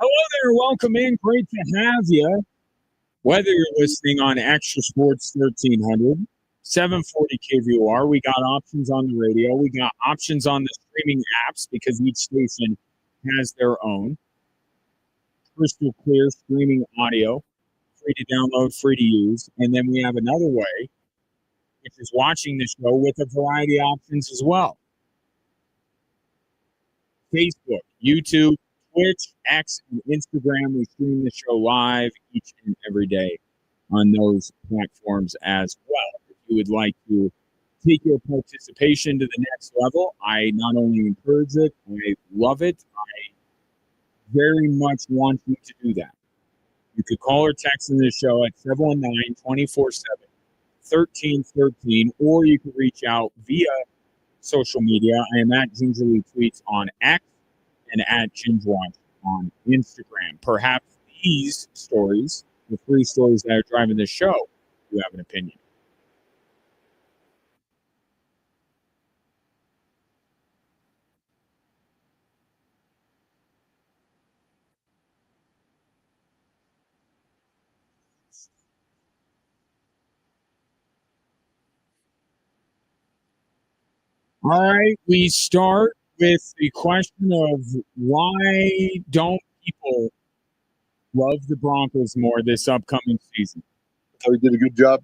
Hello there. Welcome in. Great to have you. Whether you're listening on Extra Sports 1300, 740 KVOR, we got options on the radio. We got options on the streaming apps because each station has their own. Crystal clear streaming audio, free to download, free to use. And then we have another way, which is watching the show with a variety of options as well. Facebook, YouTube, Twitch, X, and Instagram. We stream the show live each and every day on those platforms as well. If you would like to take your participation to the next level, I not only encourage it, I love it. I very much want you to do that. You could call or text in the show at 719-247-1313, or you could reach out via social media. I am at Gingerly Tweets on X and at Gingerwatch on Instagram. Perhaps these stories, the three stories that are driving the show, you have an opinion. All right, we start with the question of why don't people love the Broncos more this upcoming season? So he did a good job.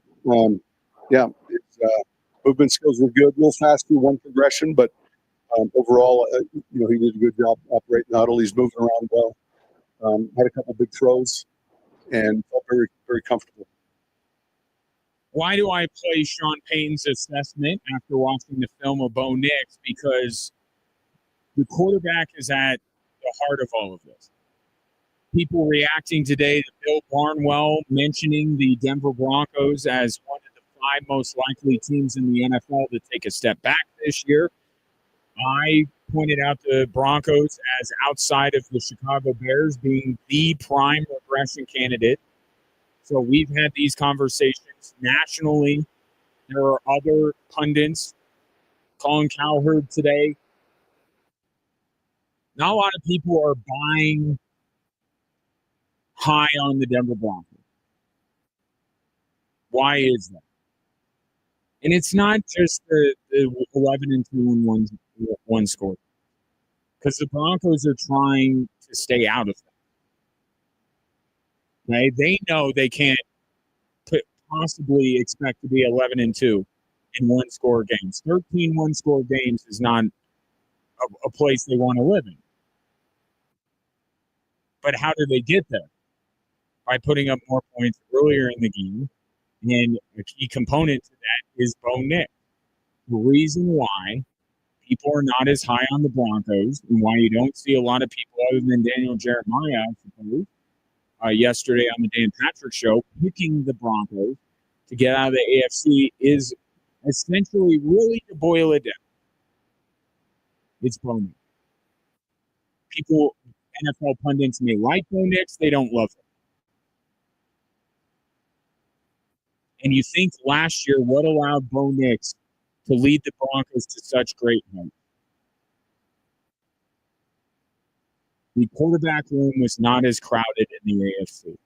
Movement skills were good. A little faster, one progression, but overall, he did a good job operating the huddle. He's moving around well. Had a couple big throws, and felt very, very comfortable. Why do I play Sean Payton's assessment after watching the film of Bo Nix? Because the quarterback is at the heart of all of this. People reacting today to Bill Barnwell mentioning the Denver Broncos as one of the 5 most likely teams in the NFL to take a step back this year. I pointed out the Broncos as outside of the Chicago Bears being the prime regression candidate. So we've had these conversations nationally. There are other pundits. Colin Cowherd today. Not a lot of people are buying high on the Denver Broncos. Why is that? And it's not just the 11-2 and one score. Because the Broncos are trying to stay out of that. Okay? They know they can't possibly expect to be 11-2 in one-score games. 13 one-score games is not a place they want to live in. But how do they get there? By putting up more points earlier in the game. And a key component to that is Bo Nix. The reason why people are not as high on the Broncos and why you don't see a lot of people other than Daniel Jeremiah, I suppose, yesterday on the Dan Patrick Show, picking the Broncos to get out of the AFC is essentially, really, to boil it down, it's Bo Nix. People, NFL pundits may like Bo Nix, they don't love him. And you think last year, what allowed Bo Nix to lead the Broncos to such great heights? The quarterback room was not as crowded in the AFC.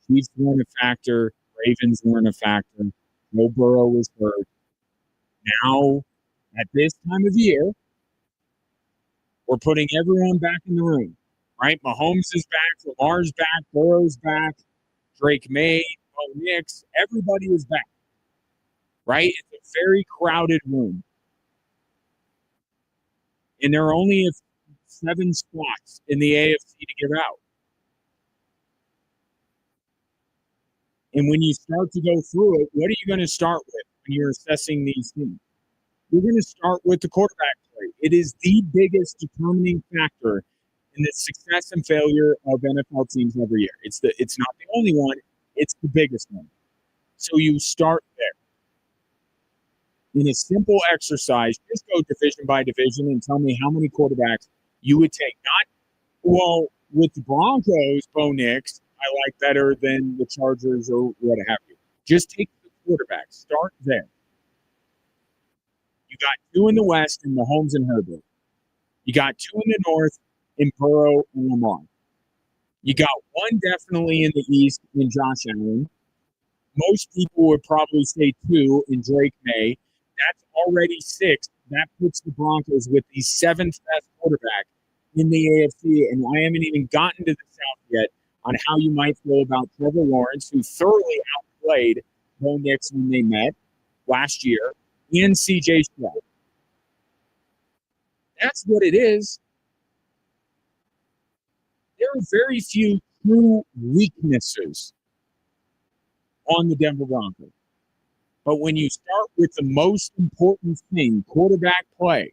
Chiefs weren't a factor. Ravens weren't a factor. Joe Burrow was hurt. Now, at this time of year, we're putting everyone back in the room, right? Mahomes is back. Lamar's back. Burrow's back. Drake May, Bo Nix, everybody is back, right? It's a very crowded room. And there are only 7 spots in the AFC to give out. And when you start to go through it, what are you going to start with when you're assessing these teams? You're going to start with the quarterback play. It is the biggest determining factor in the success and failure of NFL teams every year. It's not the only one. It's the biggest one. So you start there. In a simple exercise, just go division by division and tell me how many quarterbacks you would take. Not, well, with the Broncos, Bo Nix, I like better than the Chargers or what have you. Just take the quarterback. Start there. You got 2 in the West in Mahomes and Herbert. You got 2 in the North in Burrow and Lamar. You got one definitely in the East in Josh Allen. Most people would probably say two in Drake May. That's already six. That puts the Broncos with the seventh best quarterback in the AFC. And I haven't even gotten to the South yet on how you might feel about Trevor Lawrence, who thoroughly outplayed Bo Nix when they met last year, and CJ Stroud. That's what it is. There are very few true weaknesses on the Denver Broncos. But when you start with the most important thing, quarterback play,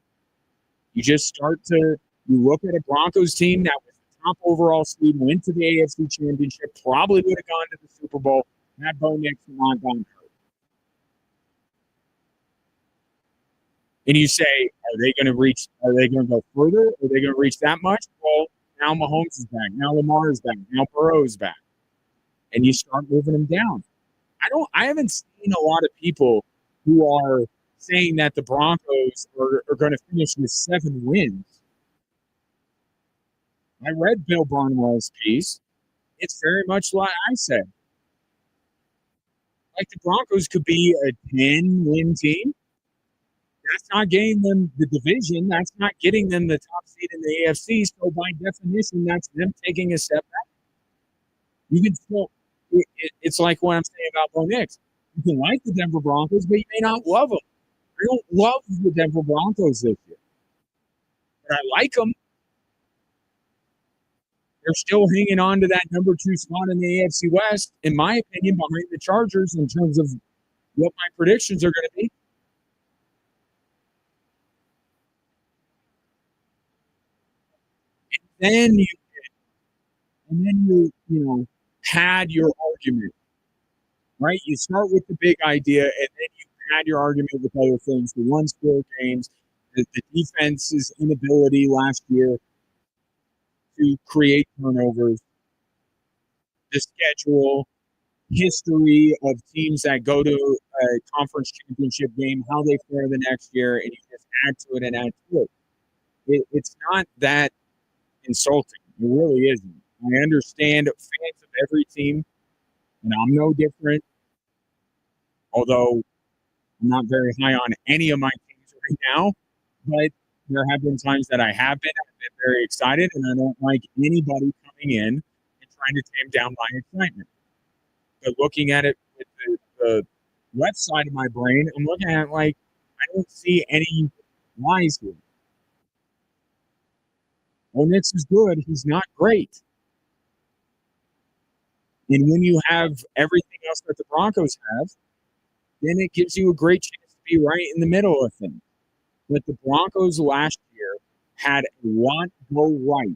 you just start to you look at a Broncos team that was the top overall seed, went to the AFC Championship, probably would have gone to the Super Bowl, had Bo Nix not gone hurt. And you say, are they going to reach? Are they going to go further? Are they going to reach that much? Well, now Mahomes is back. Now Lamar is back. Now Burrow is back. And you start moving them down. I haven't seen a lot of people who are saying that the Broncos are going to finish with 7 wins. I read Bill Barnwell's piece. It's very much like I said. Like the Broncos could be a 10-win team. That's not getting them the division. That's not getting them the top seed in the AFC. So by definition, that's them taking a step back. You can still. It's like what I'm saying about Bo Nix. You can like the Denver Broncos, but you may not love them. I don't love the Denver Broncos this year, but I like them. They're still hanging on to that number 2 spot in the AFC West, in my opinion, behind the Chargers in terms of what my predictions are going to be. And then you pad your argument, right? You start with the big idea, and then you pad your argument with other things. The one-score games, the defense's inability last year to create turnovers, the schedule, history of teams that go to a conference championship game, how they fare the next year, and you just add to it and add to it. It's not that insulting. It really isn't. I understand fans of every team, and I'm no different, although I'm not very high on any of my teams right now, but there have been times that I've been very excited, and I don't like anybody coming in and trying to tame down my excitement. But looking at it with the left side of my brain, I'm looking at it like I don't see any lies here. Nix is good. He's not great. And when you have everything else that the Broncos have, then it gives you a great chance to be right in the middle of things. But the Broncos last year had a lot go right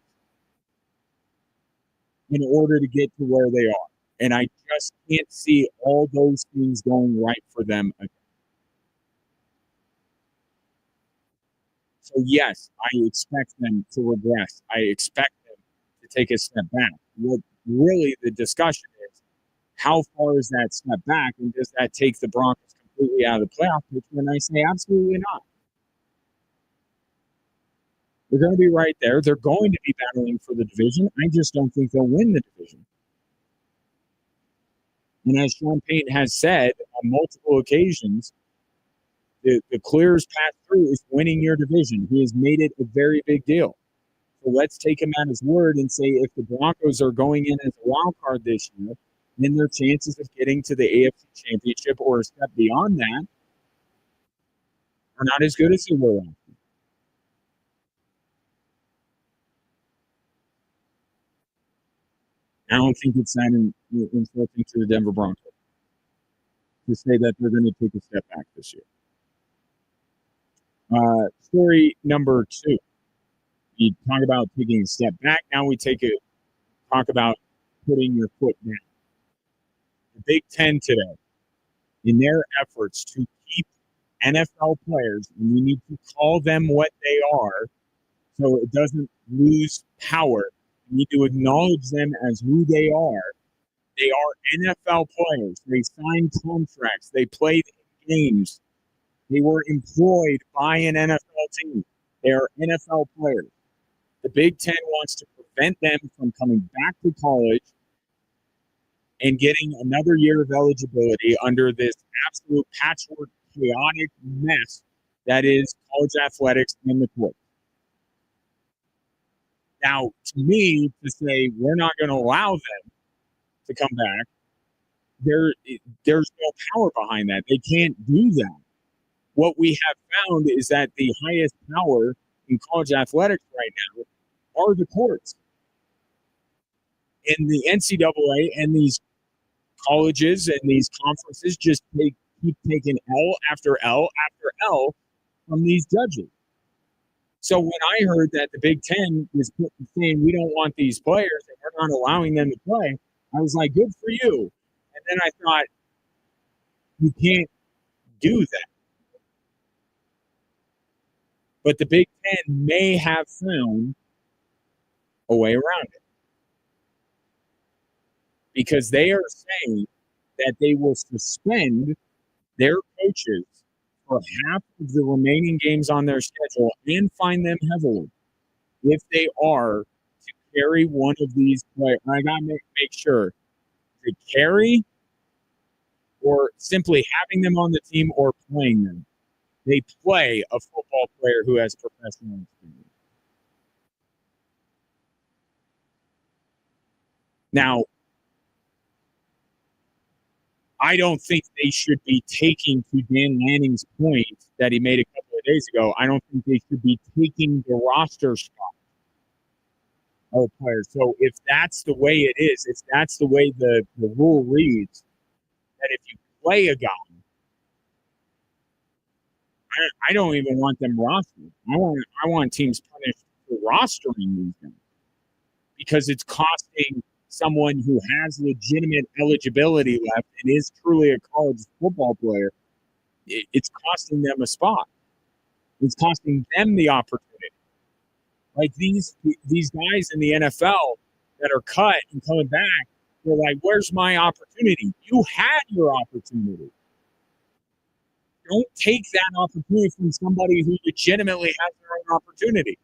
in order to get to where they are. And I just can't see all those things going right for them again. So, yes, I expect them to regress. I expect them to take a step back. What really the discussion is, how far is that step back, and does that take the Broncos completely out of the playoff picture? And I say absolutely not. They're going to be right there. They're going to be battling for the division. I just don't think they'll win the division. And as Sean Payton has said on multiple occasions, the clearest path through is winning your division. He has made it a very big deal. So let's take him at his word and say if the Broncos are going in as a wild card this year, then their chances of getting to the AFC Championship or a step beyond that are not as good as they were last year. I don't think it's that insulting to the Denver Broncos to say that they're going to take a step back this year. Story number 2. You talk about taking a step back. Now we talk about putting your foot down. The Big Ten today, in their efforts to keep NFL players, and we need to call them what they are so it doesn't lose power. We need to acknowledge them as who they are. They are NFL players. They signed contracts. They played games. They were employed by an NFL team. They are NFL players. The Big Ten wants to prevent them from coming back to college and getting another year of eligibility under this absolute patchwork, chaotic mess that is college athletics and the court. Now, to me, to say we're not going to allow them to come back, there's no power behind that. They can't do that. What we have found is that the highest power in college athletics right now are the courts. And the NCAA and these colleges and these conferences just keep taking L after L after L from these judges. So when I heard that the Big Ten was saying we don't want these players and we're not allowing them to play, I was like, good for you. And then I thought, you can't do that. But the Big Ten may have found a way around it. Because they are saying that they will suspend their coaches for half of the remaining games on their schedule and fine them heavily if they are to carry one of these players. I got to make sure to carry or simply having them on the team or playing them. They play a football player who has professional experience. Now, I don't think they should be taking, to Dan Lanning's point that he made a couple of days ago, I don't think they should be taking the roster spot of players. So if that's the way it is, if that's the way the rule reads, that if you play a guy, I don't even want them rostered. I want teams punished for rostering these guys because it's costing someone who has legitimate eligibility left and is truly a college football player, it's costing them a spot. It's costing them the opportunity. Like these guys in the NFL that are cut and coming back, they're like, where's my opportunity? You had your opportunity. Don't take that opportunity from somebody who legitimately has their own opportunity.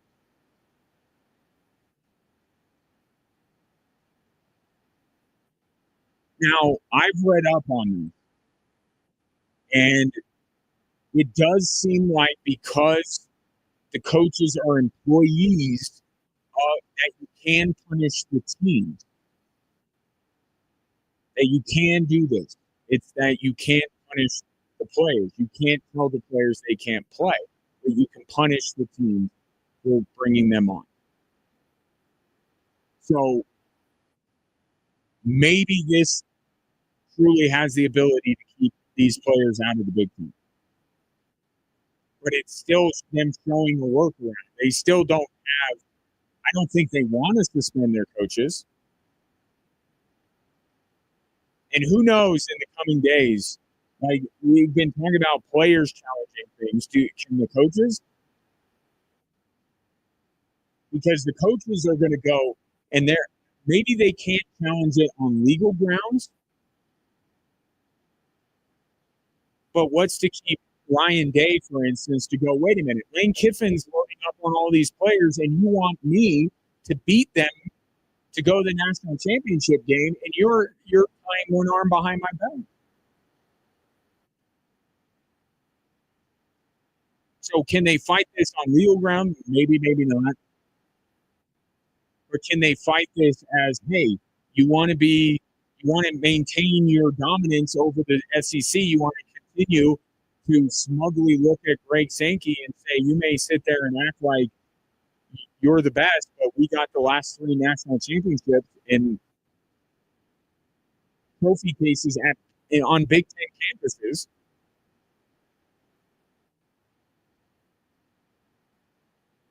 Now, I've read up on this, and it does seem like because the coaches are employees, that you can punish the team. That you can do this. It's that you can't punish the players. You can't tell the players they can't play, but you can punish the team for bringing them on. So maybe this truly has the ability to keep these players out of the Big Ten. But it's still them showing a workaround. They still don't have, I don't think they want to suspend their coaches. And who knows in the coming days, like we've been talking about players challenging things. Can the coaches? Because the coaches are going to go, and maybe they can't challenge it on legal grounds. But what's to keep Ryan Day, for instance, to go, wait a minute, Lane Kiffin's loading up on all these players, and you want me to beat them to go to the national championship game, and you're playing one arm behind my back. So can they fight this on legal ground? Maybe, maybe not. Or can they fight this as, hey, you want to maintain your dominance over the SEC, you want to continue to smugly look at Greg Sankey and say, you may sit there and act like you're the best, but we got the last 3 national championships in trophy cases on Big Ten campuses.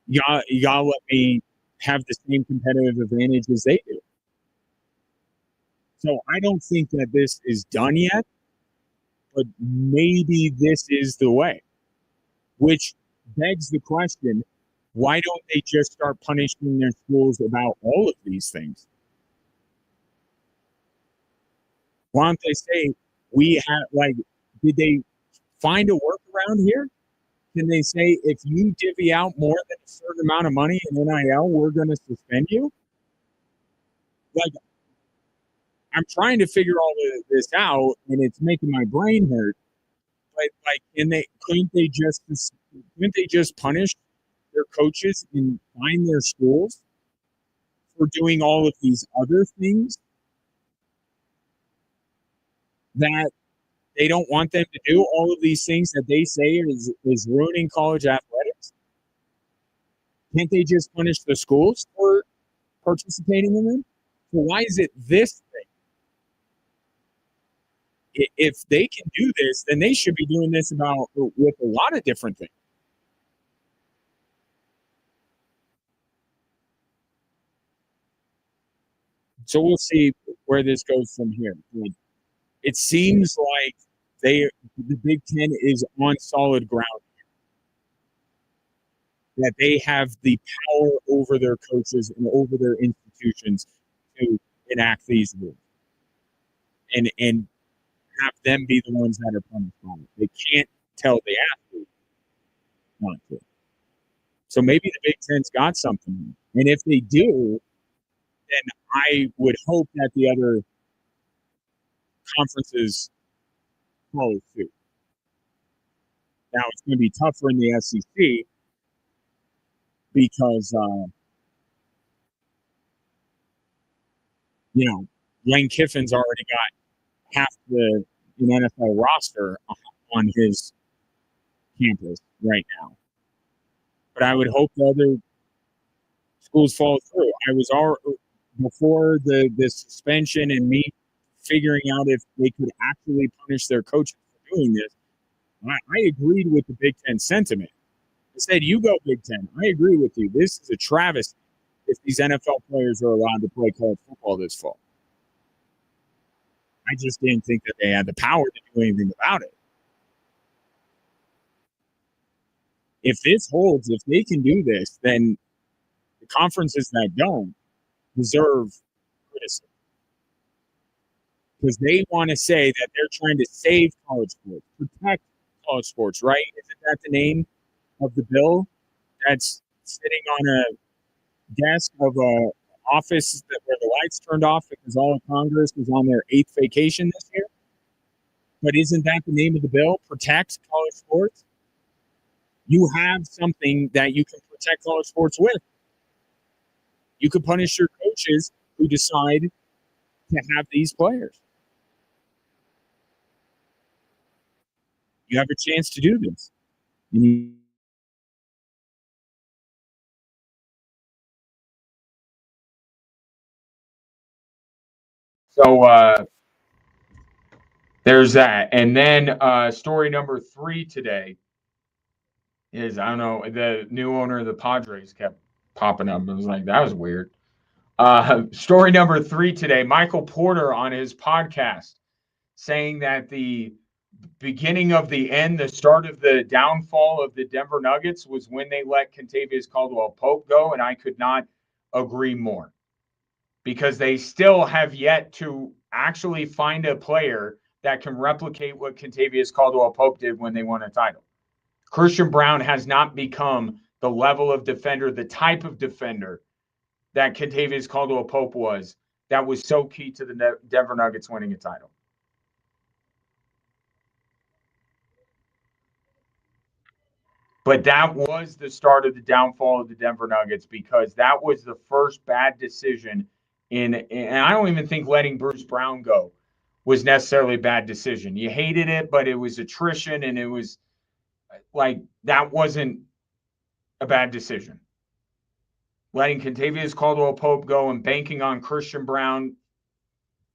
You gotta let me have the same competitive advantage as they do. So I don't think that this is done yet, but maybe this is the way. Which begs the question, why don't they just start punishing their schools about all of these things? Why don't they say, did they find a workaround here? Can they say, if you divvy out more than a certain amount of money in NIL, we're going to suspend you? Like, I'm trying to figure all this out, and it's making my brain hurt. But like, couldn't they just punish their coaches and fine their schools for doing all of these other things that they don't want them to do? All of these things that they say is ruining college athletics. Can't they just punish the schools for participating in them? So why is it this thing? If they can do this, then they should be doing this with a lot of different things. So we'll see where this goes from here. It seems like the Big Ten is on solid ground. That they have the power over their coaches and over their institutions to enact these rules. And have them be the ones that are punished on it. They can't tell the athlete not to. So maybe the Big Ten's got something. And if they do, then I would hope that the other conferences follow suit. Now, it's going to be tougher in the SEC because, Lane Kiffin's already got half the NFL roster on his campus right now. But I would hope the other schools follow through. I was already, before the suspension and me figuring out if they could actually punish their coaches for doing this, I agreed with the Big Ten sentiment. I said, you go Big Ten. I agree with you. This is a travesty if these NFL players are allowed to play college football this fall. I just didn't think that they had the power to do anything about it. If this holds, if they can do this, then the conferences that don't deserve criticism. Because they want to say that they're trying to save college sports, protect college sports, right? Isn't that the name of the bill that's sitting on a desk of a office where the lights turned off because all of Congress was on their 8th vacation this year? But isn't that the name of the bill? Protect college sports? You have something that you can protect college sports with. You could punish your coaches who decide to have these players. You have a chance to do this. So there's that. And then story number 3 today is, I don't know, the new owner of the Padres kept popping up. It was like, that was weird. Story number 3 today, Michael Porter on his podcast saying that the beginning of the end, the start of the downfall of the Denver Nuggets was when they let Kentavious Caldwell-Pope go, and I could not agree more. Because they still have yet to actually find a player that can replicate what Kentavious Caldwell-Pope did when they won a title. Christian Braun has not become the level of defender, the type of defender that Kentavious Caldwell-Pope was, that was so key to the Denver Nuggets winning a title. But that was the start of the downfall of the Denver Nuggets, because that was the first bad decision and I don't even think letting Bruce Brown go was necessarily a bad decision. You hated it, but it was attrition, and it was like, that wasn't a bad decision. Letting Kentavious Caldwell-Pope go and banking on Christian Braun,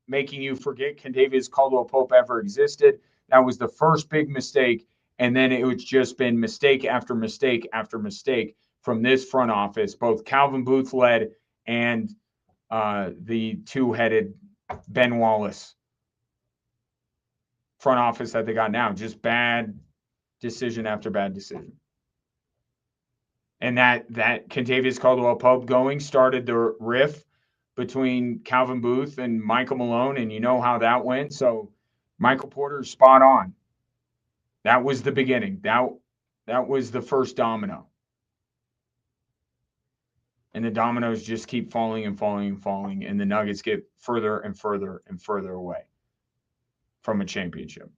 making you forget Kentavious Caldwell-Pope ever existed, that was the first big mistake. And then it was just been mistake after mistake after mistake from this front office, both Calvin Booth led and the two-headed Ben Wallace front office that they got now. Just bad decision after bad decision. And that Kentavious Caldwell-Pope going started the riff between Calvin Booth and Michael Malone, and you know how that went. So Michael Porter's spot on. That was the beginning. That was the first domino. And the dominoes just keep falling and falling and falling, and the Nuggets get further and further and further away from a championship.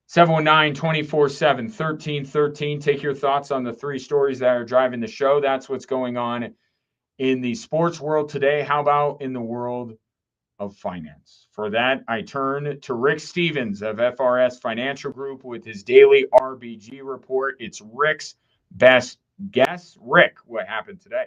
719-24-7-1313. Take your thoughts on the three stories that are driving the show. That's what's going on in the sports world today. How about in the world of finance? For that, I turn to Rick Stevens of FRS Financial Group with his daily RBG report. It's Rick's best guess. Rick, what happened today?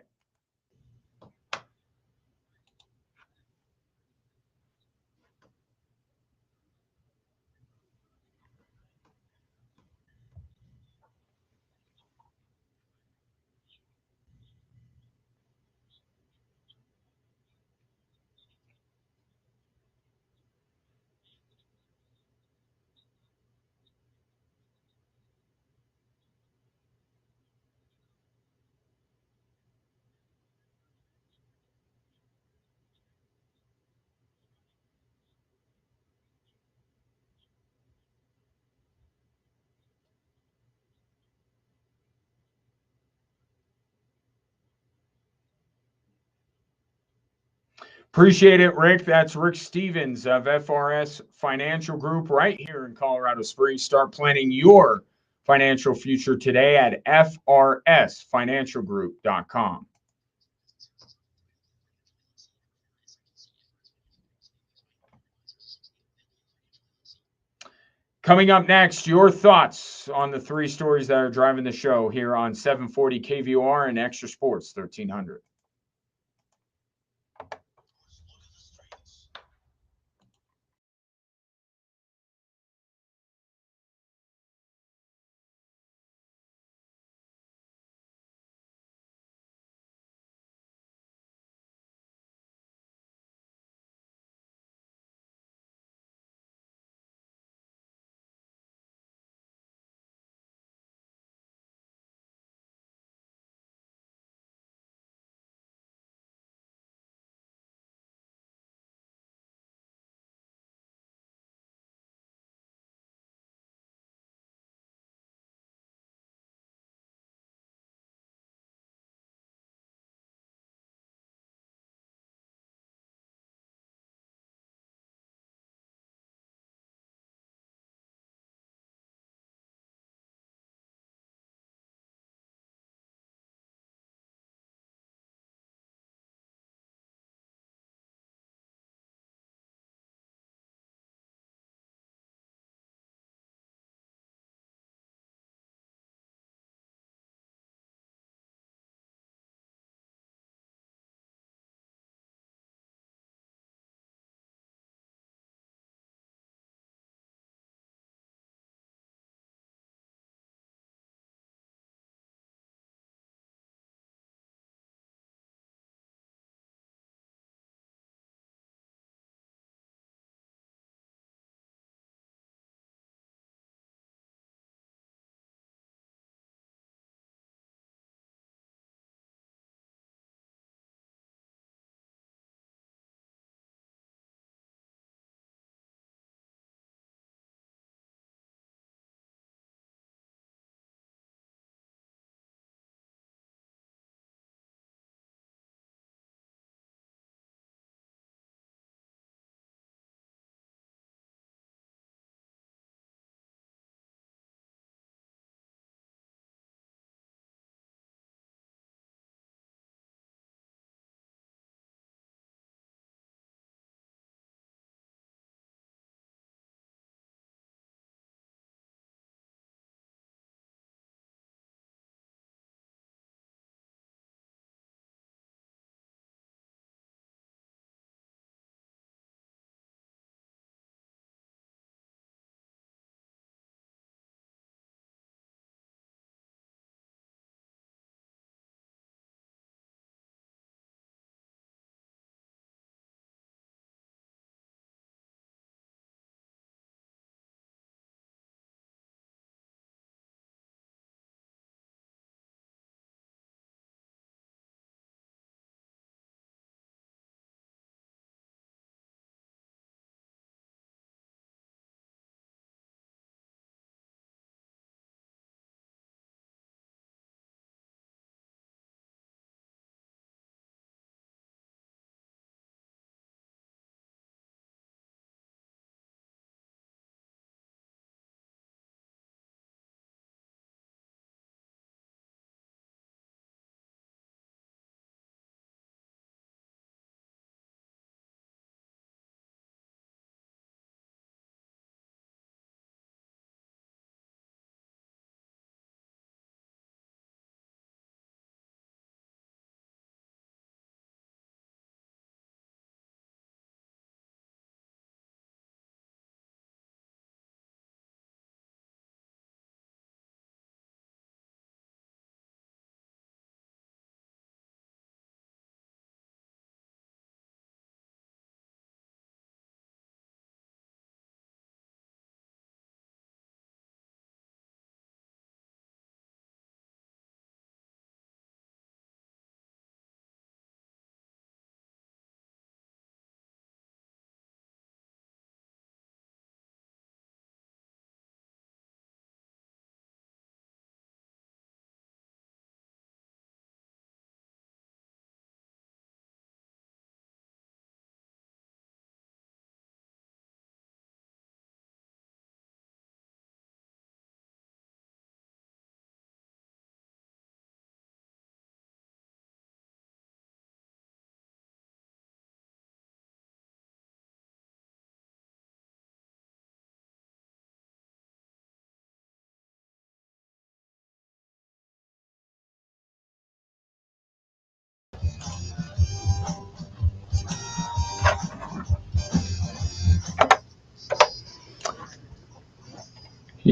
Appreciate it, Rick. That's Rick Stevens of FRS Financial Group right here in Colorado Springs. Start planning your financial future today at frsfinancialgroup.com. Coming up next, your thoughts on the three stories that are driving the show here on 740 KVOR and Extra Sports 1300.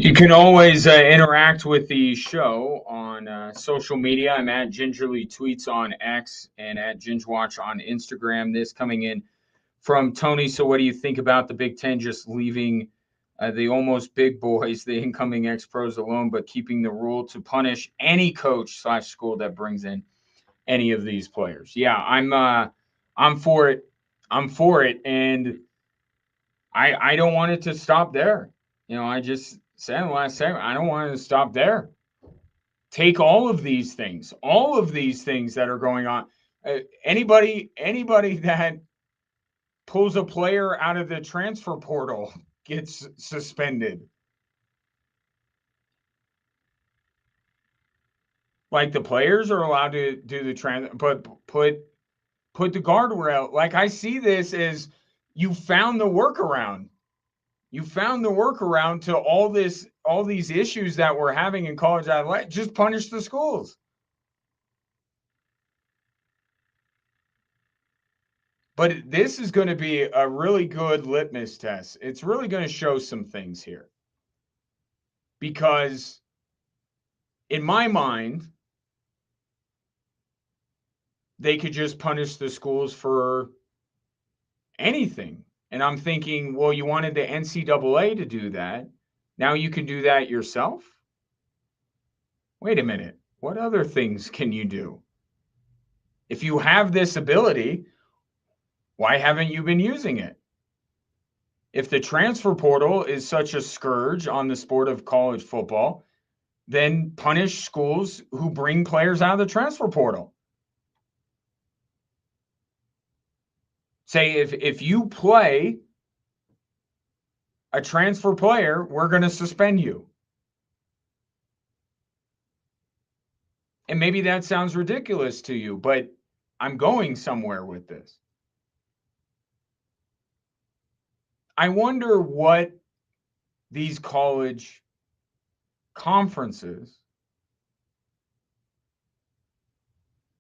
You can always interact with the show on social media. I'm at Gingerly Tweets on X and at Gingewatch on Instagram. This coming in from Tony. So what do you think about the Big Ten just leaving the almost big boys, the incoming ex-pros alone, but keeping the rule to punish any coach / school that brings in any of these players? Yeah, I'm for it. I'm for it. And I don't want it to stop there. I just said in the last segment, I don't want it to stop there. Take all of these things that are going on. Anybody that pulls a player out of the transfer portal gets suspended. Like the players are allowed to do the but put the guardrail. Like I see this as you found the workaround. You found the workaround to all these issues that we're having in college athletics. Just punish the schools. But this is going to be a really good litmus test. It's really going to show some things here. Because in my mind, they could just punish the schools for anything. And I'm thinking, well, you wanted the NCAA to do that. Now you can do that yourself? Wait a minute. What other things can you do? If you have this ability, why haven't you been using it? If the transfer portal is such a scourge on the sport of college football, then punish schools who bring players out of the transfer portal. Say if you play a transfer player, we're going to suspend you. And maybe that sounds ridiculous to you, but I'm going somewhere with this. I wonder what these college conferences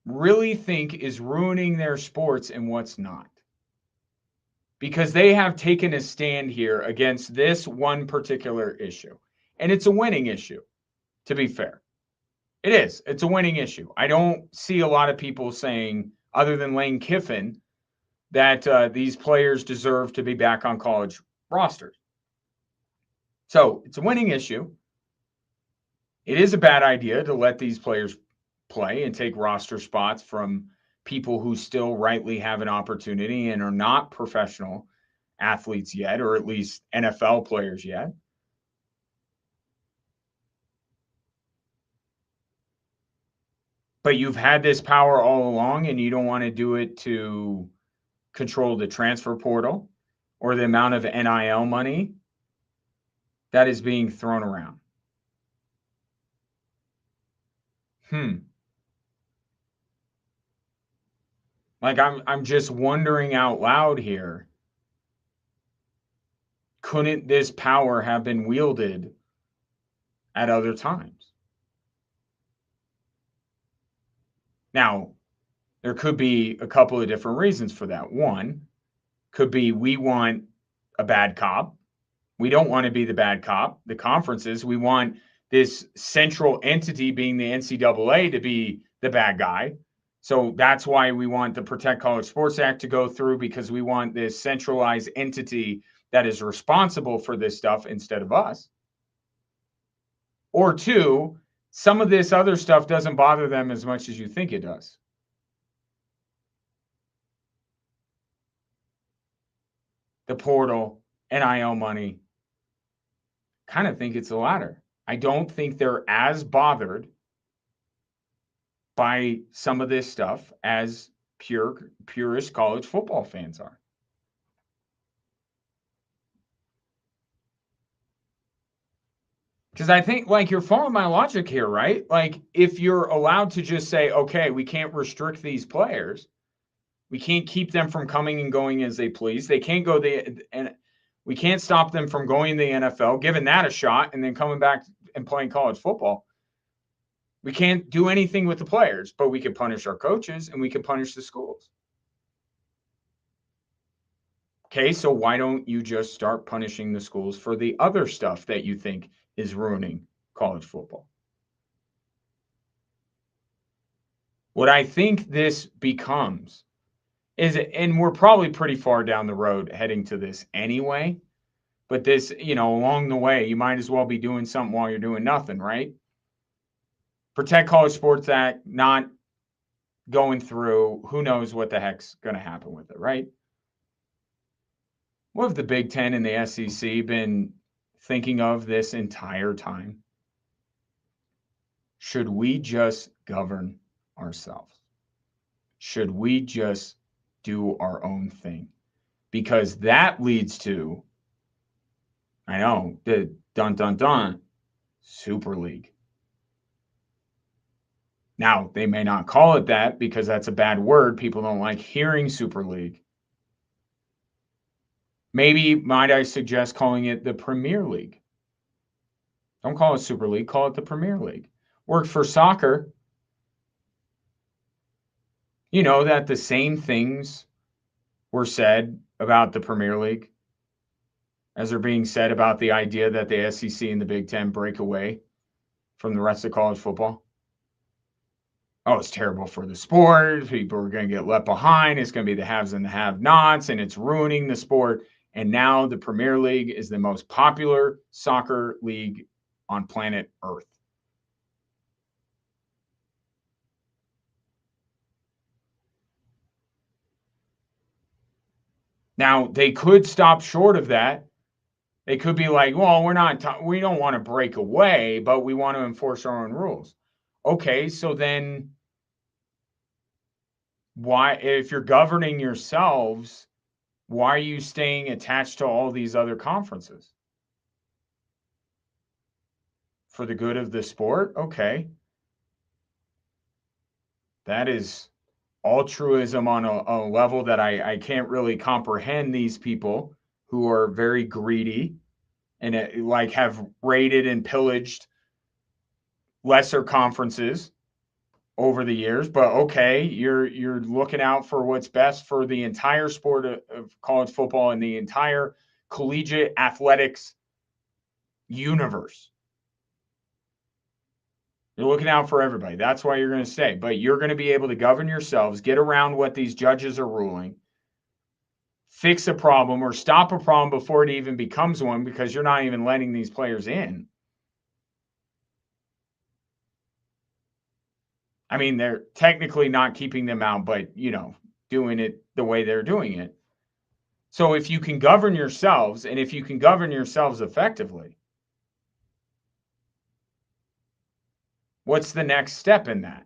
really think is ruining their sports and what's not. Because they have taken a stand here against this one particular issue. And it's a winning issue, to be fair. It is. It's a winning issue. I don't see a lot of people saying, other than Lane Kiffin, that these players deserve to be back on college rosters. So it's a winning issue. It is a bad idea to let these players play and take roster spots from people who still rightly have an opportunity and are not professional athletes yet, or at least NFL players yet. But you've had this power all along and you don't want to do it to control the transfer portal or the amount of NIL money that is being thrown around. Like I'm just wondering out loud here. Couldn't this power have been wielded at other times? Now, there could be a couple of different reasons for that. One could be we want a bad cop. We don't want to be the bad cop. The conferences, we want this central entity being the NCAA to be the bad guy. So that's why we want the Protect College Sports Act to go through, because we want this centralized entity that is responsible for this stuff instead of us. Or two, some of this other stuff doesn't bother them as much as you think it does. The portal, NIL money. Kind of think it's the latter. I don't think they're as bothered by some of this stuff as purist college football fans are. Because I think, like, you're following my logic here, right? Like, if you're allowed to just say, okay, we can't restrict these players, we can't keep them from coming and going as they please. They can't go and we can't stop them from going to the NFL, giving that a shot, and then coming back and playing college football. We can't do anything with the players, but we can punish our coaches and we can punish the schools. Okay, so why don't you just start punishing the schools for the other stuff that you think is ruining college football. What I think this becomes is, and we're probably pretty far down the road heading to this anyway, but this, along the way, you might as well be doing something while you're doing nothing, right? Protect College Sports Act, not going through, who knows what the heck's going to happen with it, right? What have the Big Ten and the SEC been thinking of this entire time? Should we just govern ourselves? Should we just do our own thing? Because that leads to, I know, the dun Super League. Now, they may not call it that because that's a bad word. People don't like hearing Super League. Maybe, might I suggest calling it the Premier League? Don't call it Super League, call it the Premier League. Worked for soccer. You know that the same things were said about the Premier League as are being said about the idea that the SEC and the Big Ten break away from the rest of college football. Oh, it's terrible for the sport. People are going to get left behind. It's going to be the haves and the have-nots, and it's ruining the sport. And now the Premier League is the most popular soccer league on planet Earth. Now, they could stop short of that. They could be like, well, we don't want to break away, but we want to enforce our own rules. Okay, so then why, if you're governing yourselves, why are you staying attached to all these other conferences? For the good of the sport? Okay. That is altruism on a level that I can't really comprehend. These people who are very greedy and have raided and pillaged lesser conferences over the years. But okay, you're looking out for what's best for the entire sport of college football and the entire collegiate athletics universe. You're looking out for everybody. That's why you're going to stay. But you're going to be able to govern yourselves, get around what these judges are ruling, fix a problem or stop a problem before it even becomes one because you're not even letting these players in. I mean, they're technically not keeping them out, but, doing it the way they're doing it. So if you can govern yourselves, and if you can govern yourselves effectively, what's the next step in that?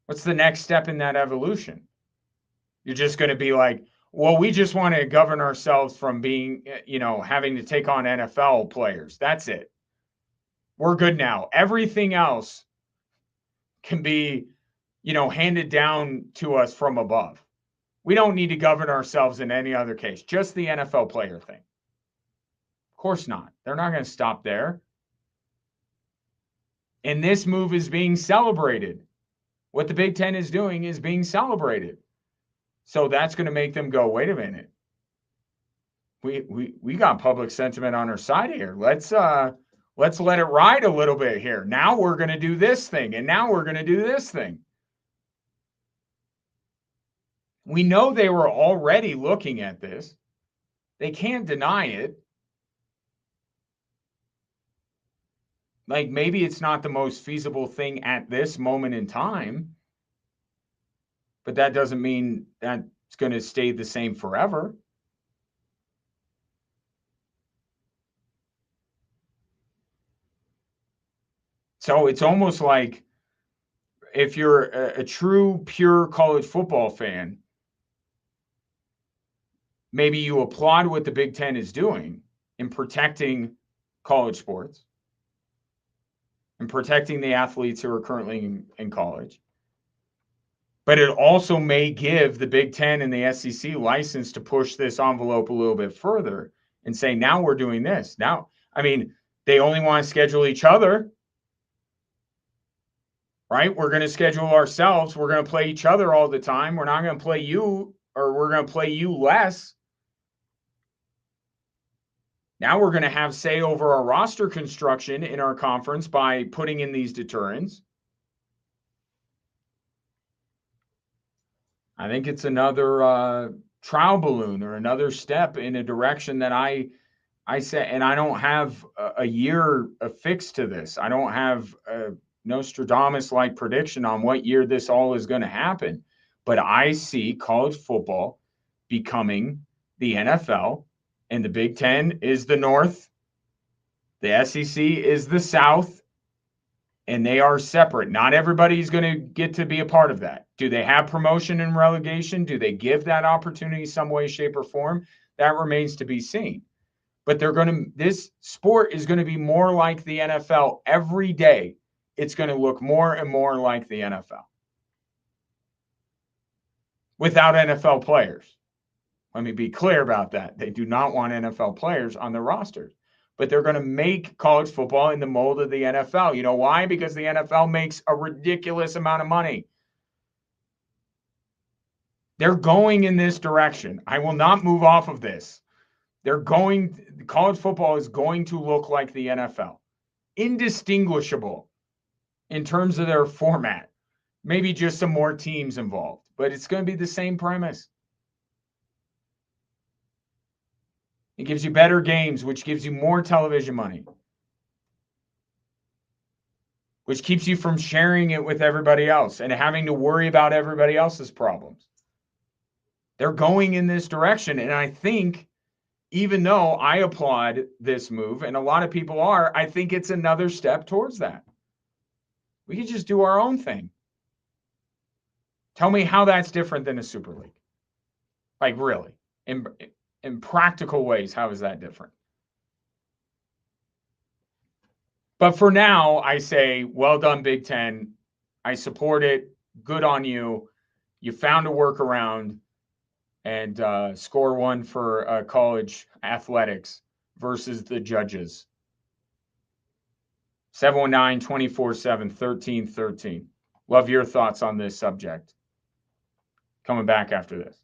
What's the next step in that evolution? You're just going to be like, well, we just want to govern ourselves from being, having to take on NFL players. That's it. We're good now. Everything else can be, handed down to us from above. We don't need to govern ourselves in any other case, just the NFL player thing. Of course not. They're not going to stop there. And this move is being celebrated. What the Big Ten is doing is being celebrated. So that's going to make them go, wait a minute. We got public sentiment on our side here. Let's let it ride a little bit here. Now we're going to do this thing, and now we're going to do this thing. We know they were already looking at this. They can't deny it. Like, maybe it's not the most feasible thing at this moment in time, but that doesn't mean that it's going to stay the same forever. So it's almost like if you're a true, pure college football fan, maybe you applaud what the Big Ten is doing in protecting college sports and protecting the athletes who are currently in college. But it also may give the Big Ten and the SEC license to push this envelope a little bit further and say, now we're doing this. Now, I mean, they only want to schedule each other, right? We're going to schedule ourselves. We're going to play each other all the time. We're not going to play you, or we're going to play you less. Now we're going to have say over our roster construction in our conference by putting in these deterrents. I think it's another trial balloon or another step in a direction that I say, and I don't have a year affixed to this. I don't have a Nostradamus-like prediction on what year this all is going to happen. But I see college football becoming the NFL, and the Big Ten is the North, the SEC is the South, and they are separate. Not everybody's going to get to be a part of that. Do they have promotion and relegation? Do they give that opportunity some way, shape, or form? That remains to be seen. But this sport is going to be more like the NFL every day. It's going to look more and more like the NFL without NFL players. Let me be clear about that. They do not want NFL players on their rosters, but they're going to make college football in the mold of the NFL. You know why? Because the NFL makes a ridiculous amount of money. They're going in this direction. I will not move off of this. College football is going to look like the NFL. Indistinguishable in terms of their format. Maybe just some more teams involved, but it's going to be the same premise. It gives you better games, which gives you more television money, which keeps you from sharing it with everybody else and having to worry about everybody else's problems. They're going in this direction. And I think, even though I applaud this move, and a lot of people are, I think it's another step towards that. We could just do our own thing. Tell me how that's different than a Super League. Like, really. In practical ways, how is that different? But for now, I say, well done, Big Ten. I support it. Good on you. You found a workaround and score one for college athletics versus the judges. 719-247-1313. Love your thoughts on this subject. Coming back after this.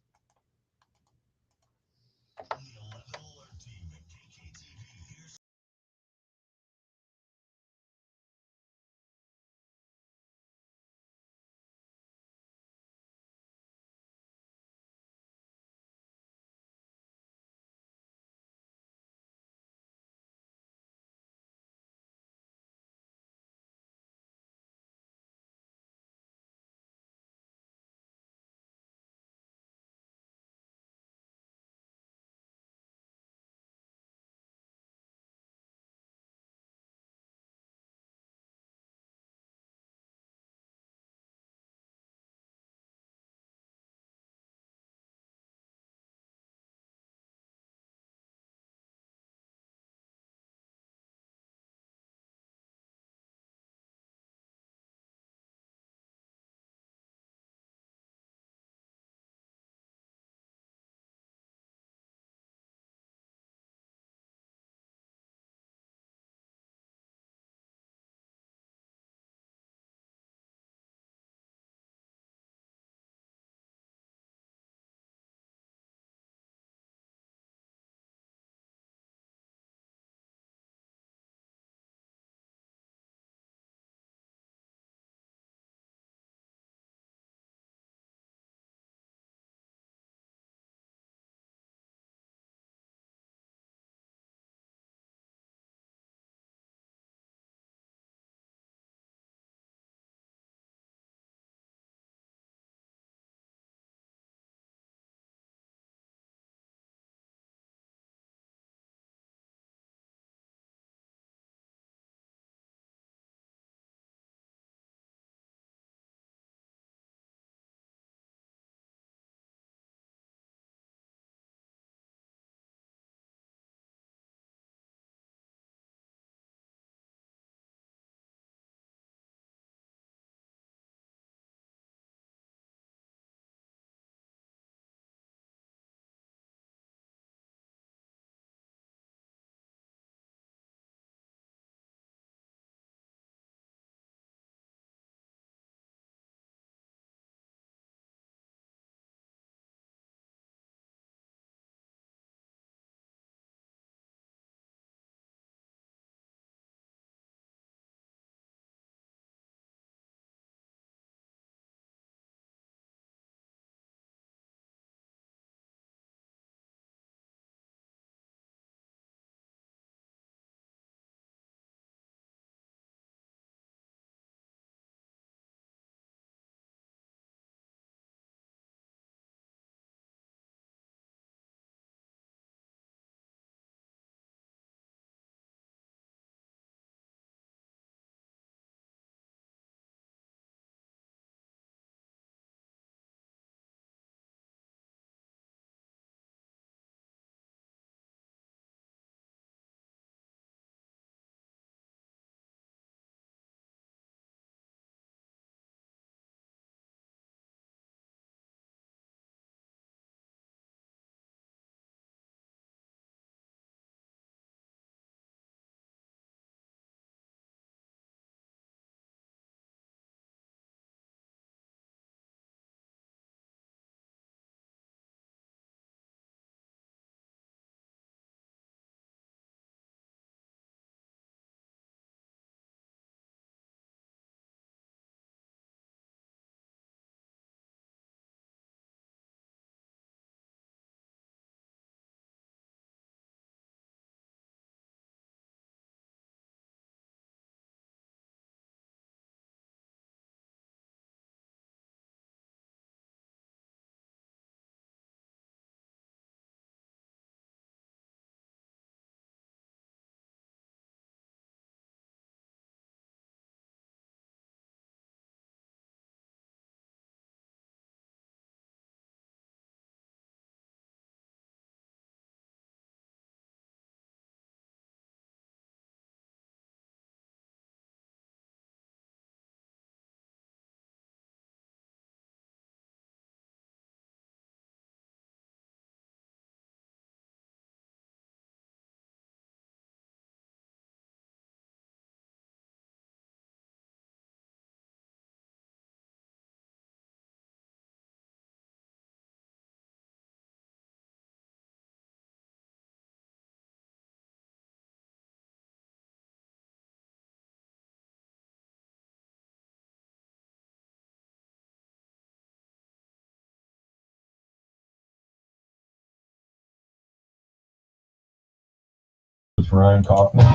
It's Ryan Kaufman.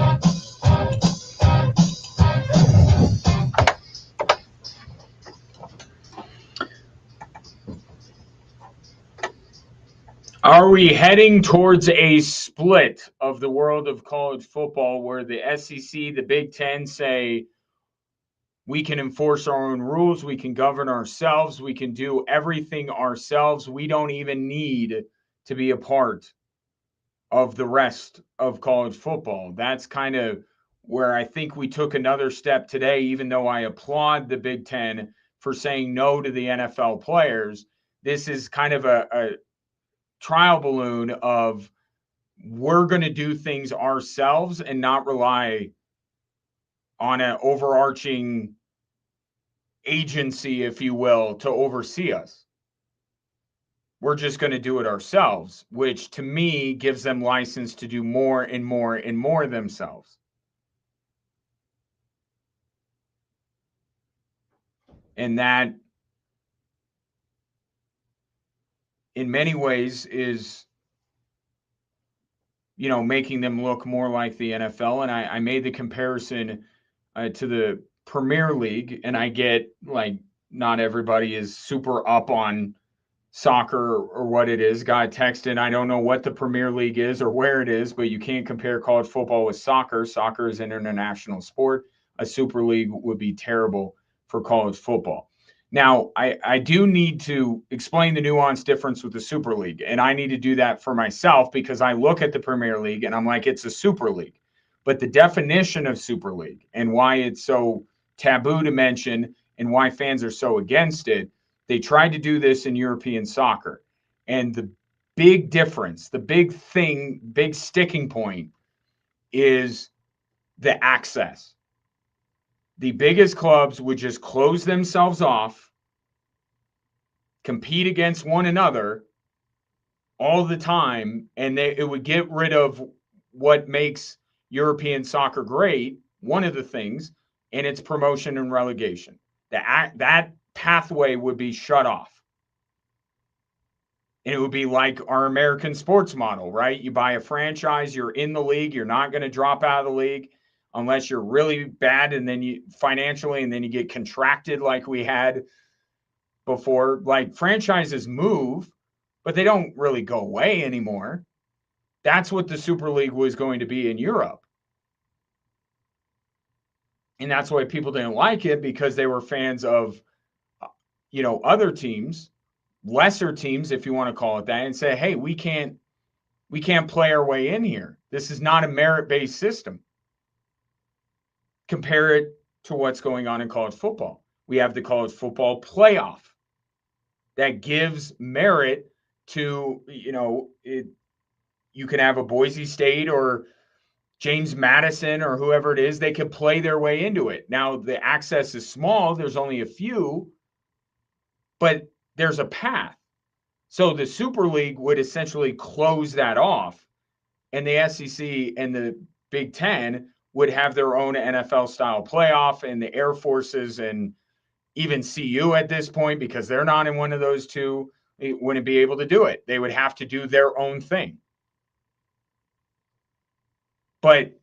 Are we heading towards a split of the world of college football where the SEC, the Big Ten say we can enforce our own rules, we can govern ourselves, we can do everything ourselves, we don't even need to be a part of the rest of college football? That's kind of where I think we took another step today, even though I applaud the Big Ten for saying no to the NFL players. This is kind of a trial balloon of we're going to do things ourselves and not rely on an overarching agency, if you will, to oversee us. We're just going to do it ourselves, which to me gives them license to do more and more and more themselves. And that, in many ways, is, making them look more like the NFL. And I made the comparison to the Premier League, and I get like not everybody is super up on soccer or what it is. Got texted, I don't know what the Premier League is or where it is, but you can't compare college football with soccer. Soccer is an international sport. A Super League would be terrible for college football. Now, I do need to explain the nuanced difference with the Super League, and I need to do that for myself because I look at the Premier League and I'm like, it's a Super League. But the definition of Super League and why it's so taboo to mention and why fans are so against it, they tried to do this in European soccer. And the big difference, the big thing, big sticking point is the access. The biggest clubs would just close themselves off, compete against one another all the time, and it would get rid of what makes European soccer great, one of the things, and it's promotion and relegation. That pathway would be shut off. And it would be like our American sports model, right? You buy a franchise, you're in the league, you're not going to drop out of the league unless you're really bad and then you financially, and then you get contracted like we had before. Like franchises move, but they don't really go away anymore. That's what the Super League was going to be in Europe. And that's why people didn't like it, because they were fans of, other teams, lesser teams, if you want to call it that, and say, hey, we can't play our way in here. This is not a merit-based system. Compare it to what's going on in college football. We have the college football playoff that gives merit to, you can have a Boise State or James Madison or whoever it is, they could play their way into it. Now, the access is small. There's only a few, but there's a path. So the Super League would essentially close that off, and the SEC and the Big Ten would have their own NFL-style playoff, and the Air Forces and even CU at this point, because they're not in one of those two, wouldn't be able to do it. They would have to do their own thing. But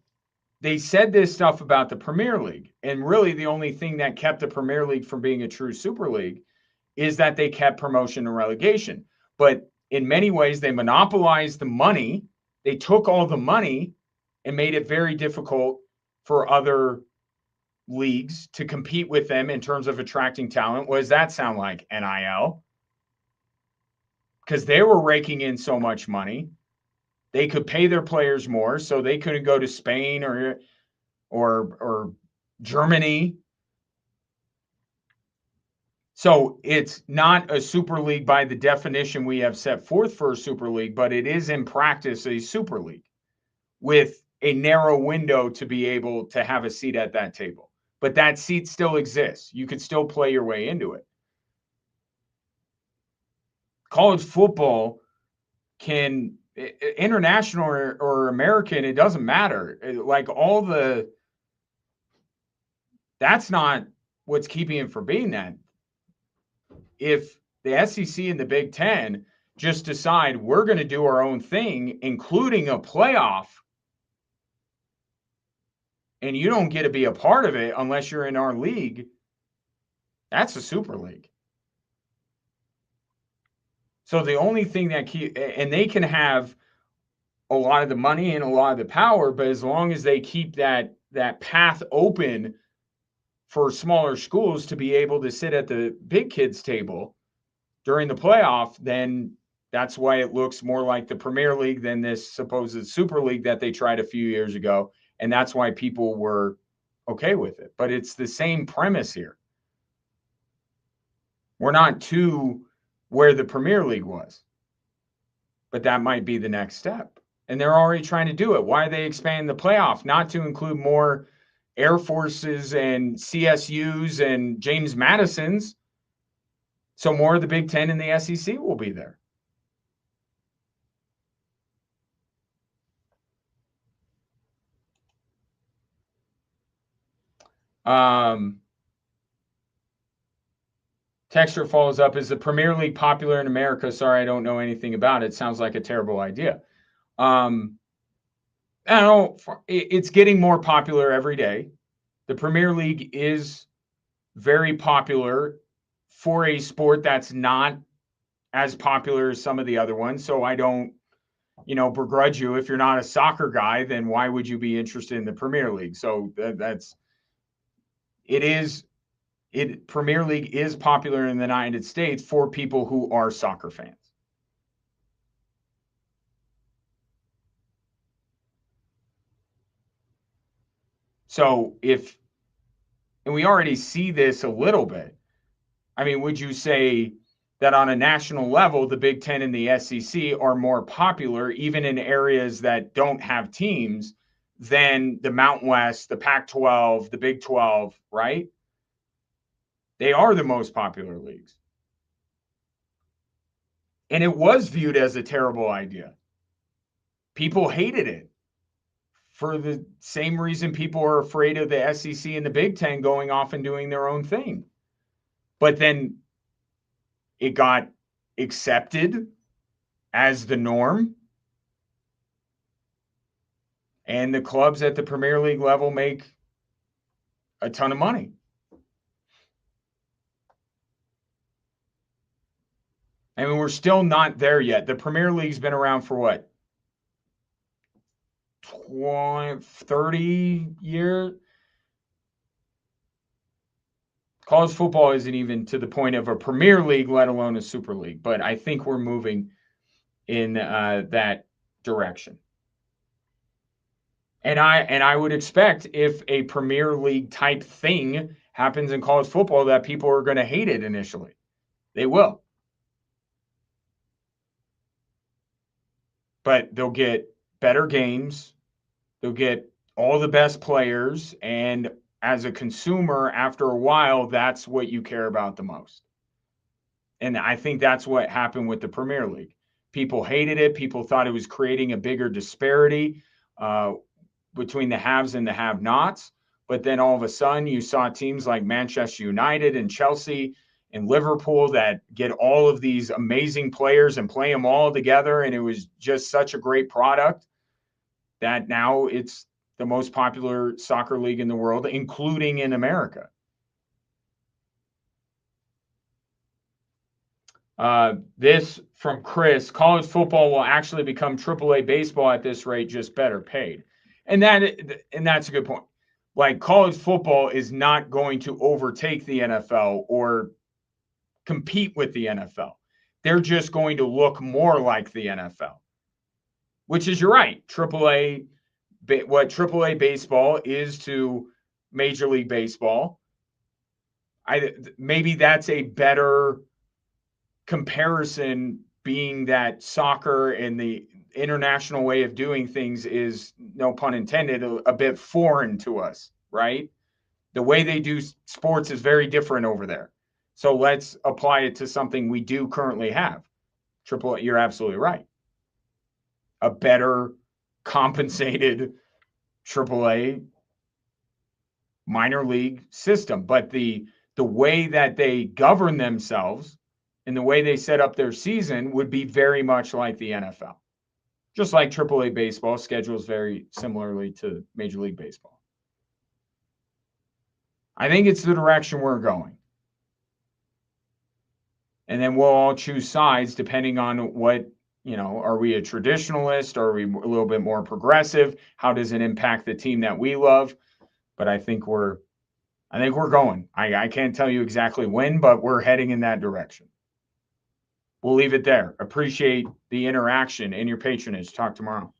they said this stuff about the Premier League, and really the only thing that kept the Premier League from being a true Super League is that they kept promotion and relegation. But in many ways, they monopolized the money. They took all the money and made it very difficult for other leagues to compete with them in terms of attracting talent. What does that sound like? NIL. Because they were raking in so much money. They could pay their players more, so they couldn't go to Spain or Germany. So it's not a Super League by the definition we have set forth for a Super League, but it is in practice a Super League with a narrow window to be able to have a seat at that table. But that seat still exists. You could still play your way into it. College football can, international or American, it doesn't matter. Like that's not what's keeping it from being that. If the SEC and the Big Ten just decide we're going to do our own thing, including a playoff, and you don't get to be a part of it unless you're in our league, that's a super league. So the only thing that and they can have a lot of the money and a lot of the power, but as long as they keep that path open for smaller schools to be able to sit at the big kids table during the playoff, then that's why it looks more like the Premier League than this supposed Super League that they tried a few years ago. And that's why people were okay with it. But it's the same premise here. We're not to where the Premier League was, but that might be the next step. And they're already trying to do it. Why are they expanding the playoff? Not to include more Air Forces and CSUs and James Madisons. So more of the Big Ten and the SEC will be there. Texture follows up, is the Premier League popular in America? Sorry, I don't know anything about it. Sounds like a terrible idea. I don't know. It's getting more popular every day. The Premier League is very popular for a sport that's not as popular as some of the other ones. So I don't, begrudge you. If you're not a soccer guy, then why would you be interested in the Premier League? So Premier League is popular in the United States for people who are soccer fans. So and we already see this a little bit. I mean, would you say that on a national level, the Big Ten and the SEC are more popular, even in areas that don't have teams, than the Mountain West, the Pac-12, the Big 12, right? They are the most popular leagues. And it was viewed as a terrible idea. People hated it for the same reason people are afraid of the SEC and the Big Ten going off and doing their own thing. But then it got accepted as the norm. And the clubs at the Premier League level make a ton of money. I mean, we're still not there yet. The Premier League's been around for what? 30 years? College football isn't even to the point of a Premier League, let alone a Super League. But I think we're moving in that direction. And I would expect if a Premier League type thing happens in college football that people are going to hate it initially. They will. But they'll get better games. They'll get all the best players. And as a consumer, after a while, that's what you care about the most. And I think that's what happened with the Premier League. People hated it. People thought it was creating a bigger disparity between the haves and the have-nots. But then all of a sudden, you saw teams like Manchester United and Chelsea and Liverpool that get all of these amazing players and play them all together. And it was just such a great product that now it's the most popular soccer league in the world, including in America. This from Chris, college football will actually become AAA baseball at this rate, just better paid. And that's a good point. Like, college football is not going to overtake the NFL or compete with the NFL. They're just going to look more like the NFL, which is, you're right. What AAA baseball is to Major League Baseball. Maybe that's a better comparison, being that soccer and the international way of doing things is, no pun intended, a bit foreign to us, right? The way they do sports is very different over there. So let's apply it to something we do currently have. AAA, you're absolutely right. A better compensated AAA minor league system. But the way that they govern themselves and the way they set up their season would be very much like the NFL. Just like AAA baseball schedules very similarly to Major League Baseball. I think it's the direction we're going. And then we'll all choose sides depending on what, are we a traditionalist? Are we a little bit more progressive? How does it impact the team that we love? But I think we're going. I can't tell you exactly when, but we're heading in that direction. We'll leave it there. Appreciate the interaction and your patronage. Talk tomorrow.